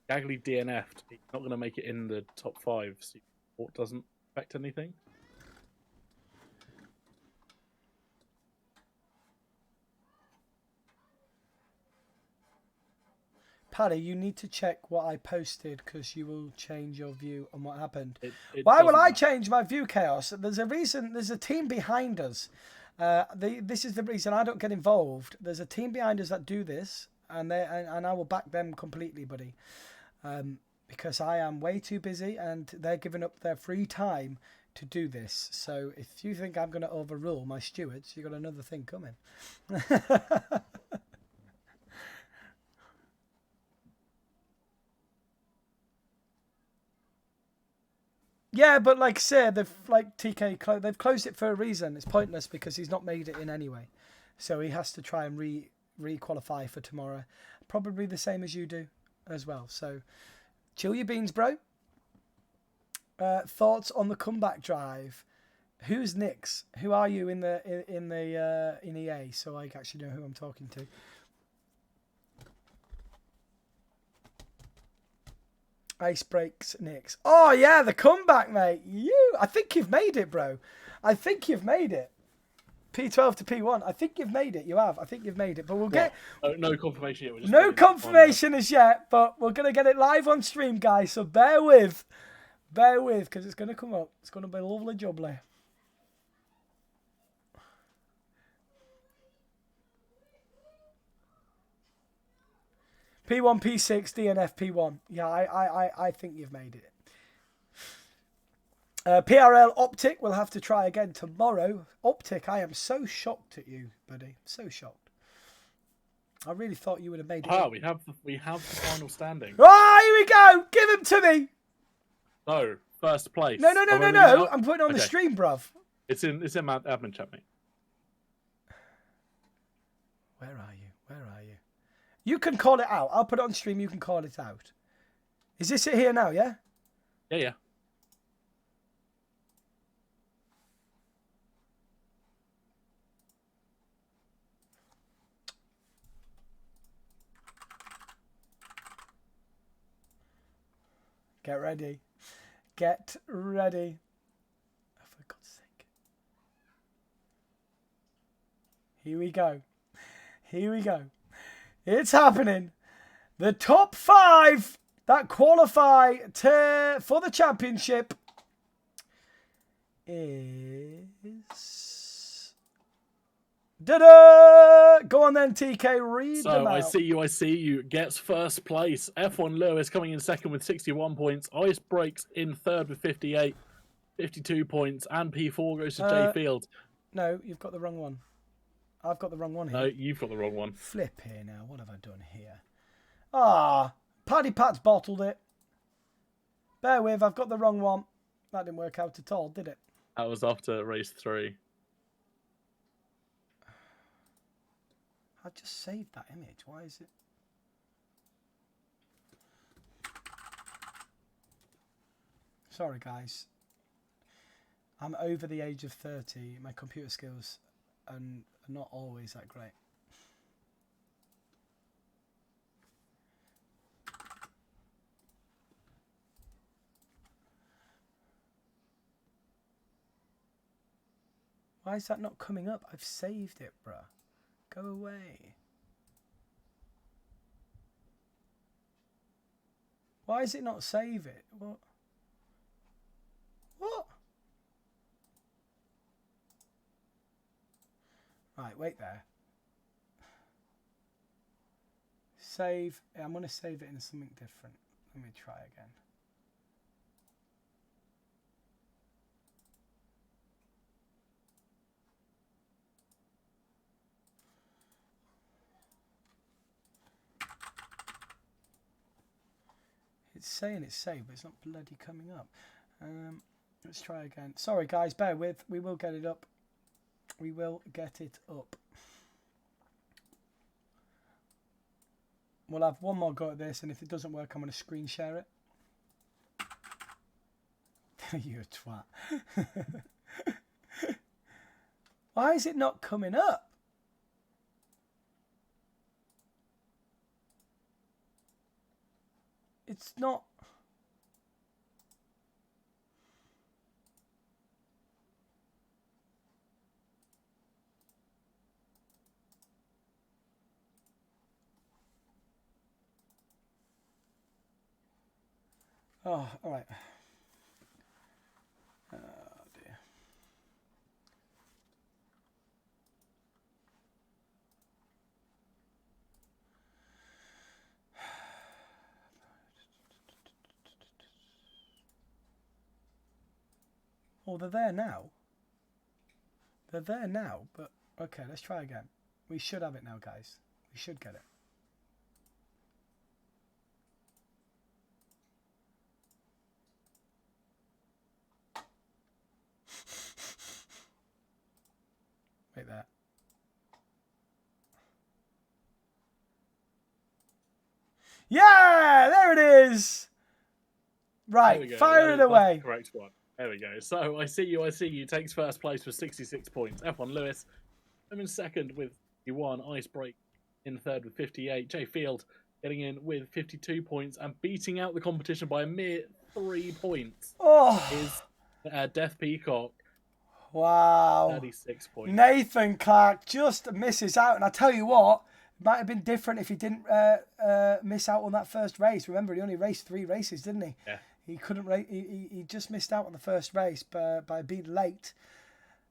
Gagley DNF'd. He's not going to make it in the top 5, so it doesn't affect anything. Paddy, you need to check what I posted because you will change your view on what happened. It Why will I matter. change my view, Chaos? There's a reason. There's a team behind us. This is the reason I don't get involved. There's a team behind us that do this, and I will back them completely, buddy. Because I am way too busy, and they're giving up their free time to do this. So if you think I'm going to overrule my stewards, you've got another thing coming. Yeah, but like I said, they've closed it for a reason. It's pointless because he's not made it in anyway, so he has to try and re-qualify for tomorrow. Probably the same as you do as well. So chill your beans, bro. Thoughts on the comeback drive? Who's Nix? Who are you in EA? So I actually know who I'm talking to. Ice breaks Nix. Oh yeah, the comeback, mate. I think you've made it, bro. I think you've made it. P12 to P1. I think you've made it. You have. I think you've made it. But we'll get no confirmation yet. We're just no confirmation as yet. But we're gonna get it live on stream, guys. So bear with, because it's gonna come up. It's gonna be lovely jubbly. P1, P6, DNF, P1. Yeah, I think you've made it. PRL Optic will have to try again tomorrow. Optic, I am so shocked at you, buddy. So shocked. I really thought you would have made it. Ah, we have the final standing. Ah, here we go. Give him to me. So, first place. No. I'm putting on the stream, bruv. It's in my admin chat, mate. Where are you? You can call it out. I'll put it on stream. You can call it out. Is this it here now, yeah? Yeah. Get ready. Get ready. Oh, for God's sake. Here we go. It's happening. The top 5 that qualify for the championship is... Da-da! Go on then, TK. Read them out. I see you gets first place. F1 Lewis coming in second with 61 points. Ice Breaks in third with 58, 52 points. And P4 goes to Jay Field. No, you've got the wrong one. I've got the wrong one here. No, you've got the wrong one. Flip here now. What have I done here? Paddy Pat's bottled it. Bear with, I've got the wrong one. That didn't work out at all, did it? That was after race 3. I just saved that image. Why is it? Sorry, guys. I'm over the age of 30. My computer skills are They're not always that great. Why is that not coming up? I've saved it, bruh. Go away. Why is it not save it? What? What? Right, wait there. Save. I'm going to save it in something different. Let me try again. It's saying it's saved, but it's not bloody coming up. Let's try again. Sorry, guys, bear with. We will get it up. We will get it up. We'll have one more go at this, and if it doesn't work, I'm going to screen share it. You're a twat. Why is it not coming up? It's not. Oh, all right. Oh, dear. Oh, they're there now. They're there now, but okay, let's try again. We should have it now, guys. We should get it. Wait there. Yeah, there it is. Right, fire it away. That's the correct one. There we go. So I see you takes first place with 66 points. F1 Lewis. I'm in second with 51. Icebreak in third with 58. Jay Field getting in with 52 points and beating out the competition by a mere 3 points. Oh, is Death Peacock. Wow. 36 points. Nathan Clark just misses out. And I tell you what, it might have been different if he didn't miss out on that first race. Remember, he only raced 3 races, didn't he? Yeah. He couldn't race. He just missed out on the first race by being late.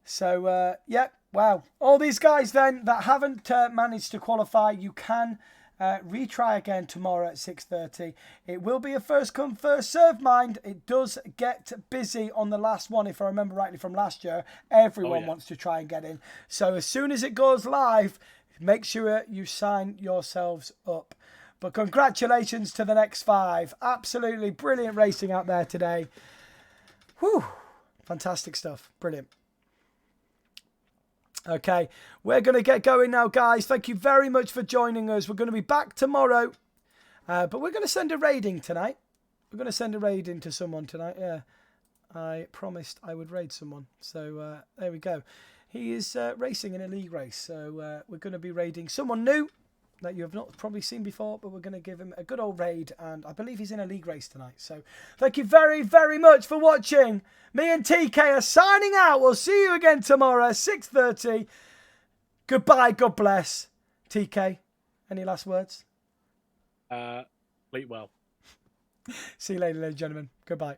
So, yeah, wow. All these guys then that haven't managed to qualify, you can retry again tomorrow at 6:30. It will be a first come, first serve, mind. It does get busy on the last one, if I remember rightly from last year. Everyone wants to try and get in. So as soon as it goes live, make sure you sign yourselves up. But congratulations to the next 5. Absolutely brilliant racing out there today. Whew. Fantastic stuff. Brilliant. Okay, we're going to get going now, guys. Thank you very much for joining us. We're going to be back tomorrow. But we're going to send a raiding tonight. We're going to send a raiding to someone tonight. Yeah, I promised I would raid someone. So there we go. He is racing in a league race. So we're going to be raiding someone new that you have not probably seen before, but we're going to give him a good old raid, and I believe he's in a league race tonight. So thank you very, very much for watching. Me and TK are signing out. We'll see you again tomorrow, 6:30. Goodbye, God bless. TK, any last words? Sleep well. See you later, ladies and gentlemen. Goodbye.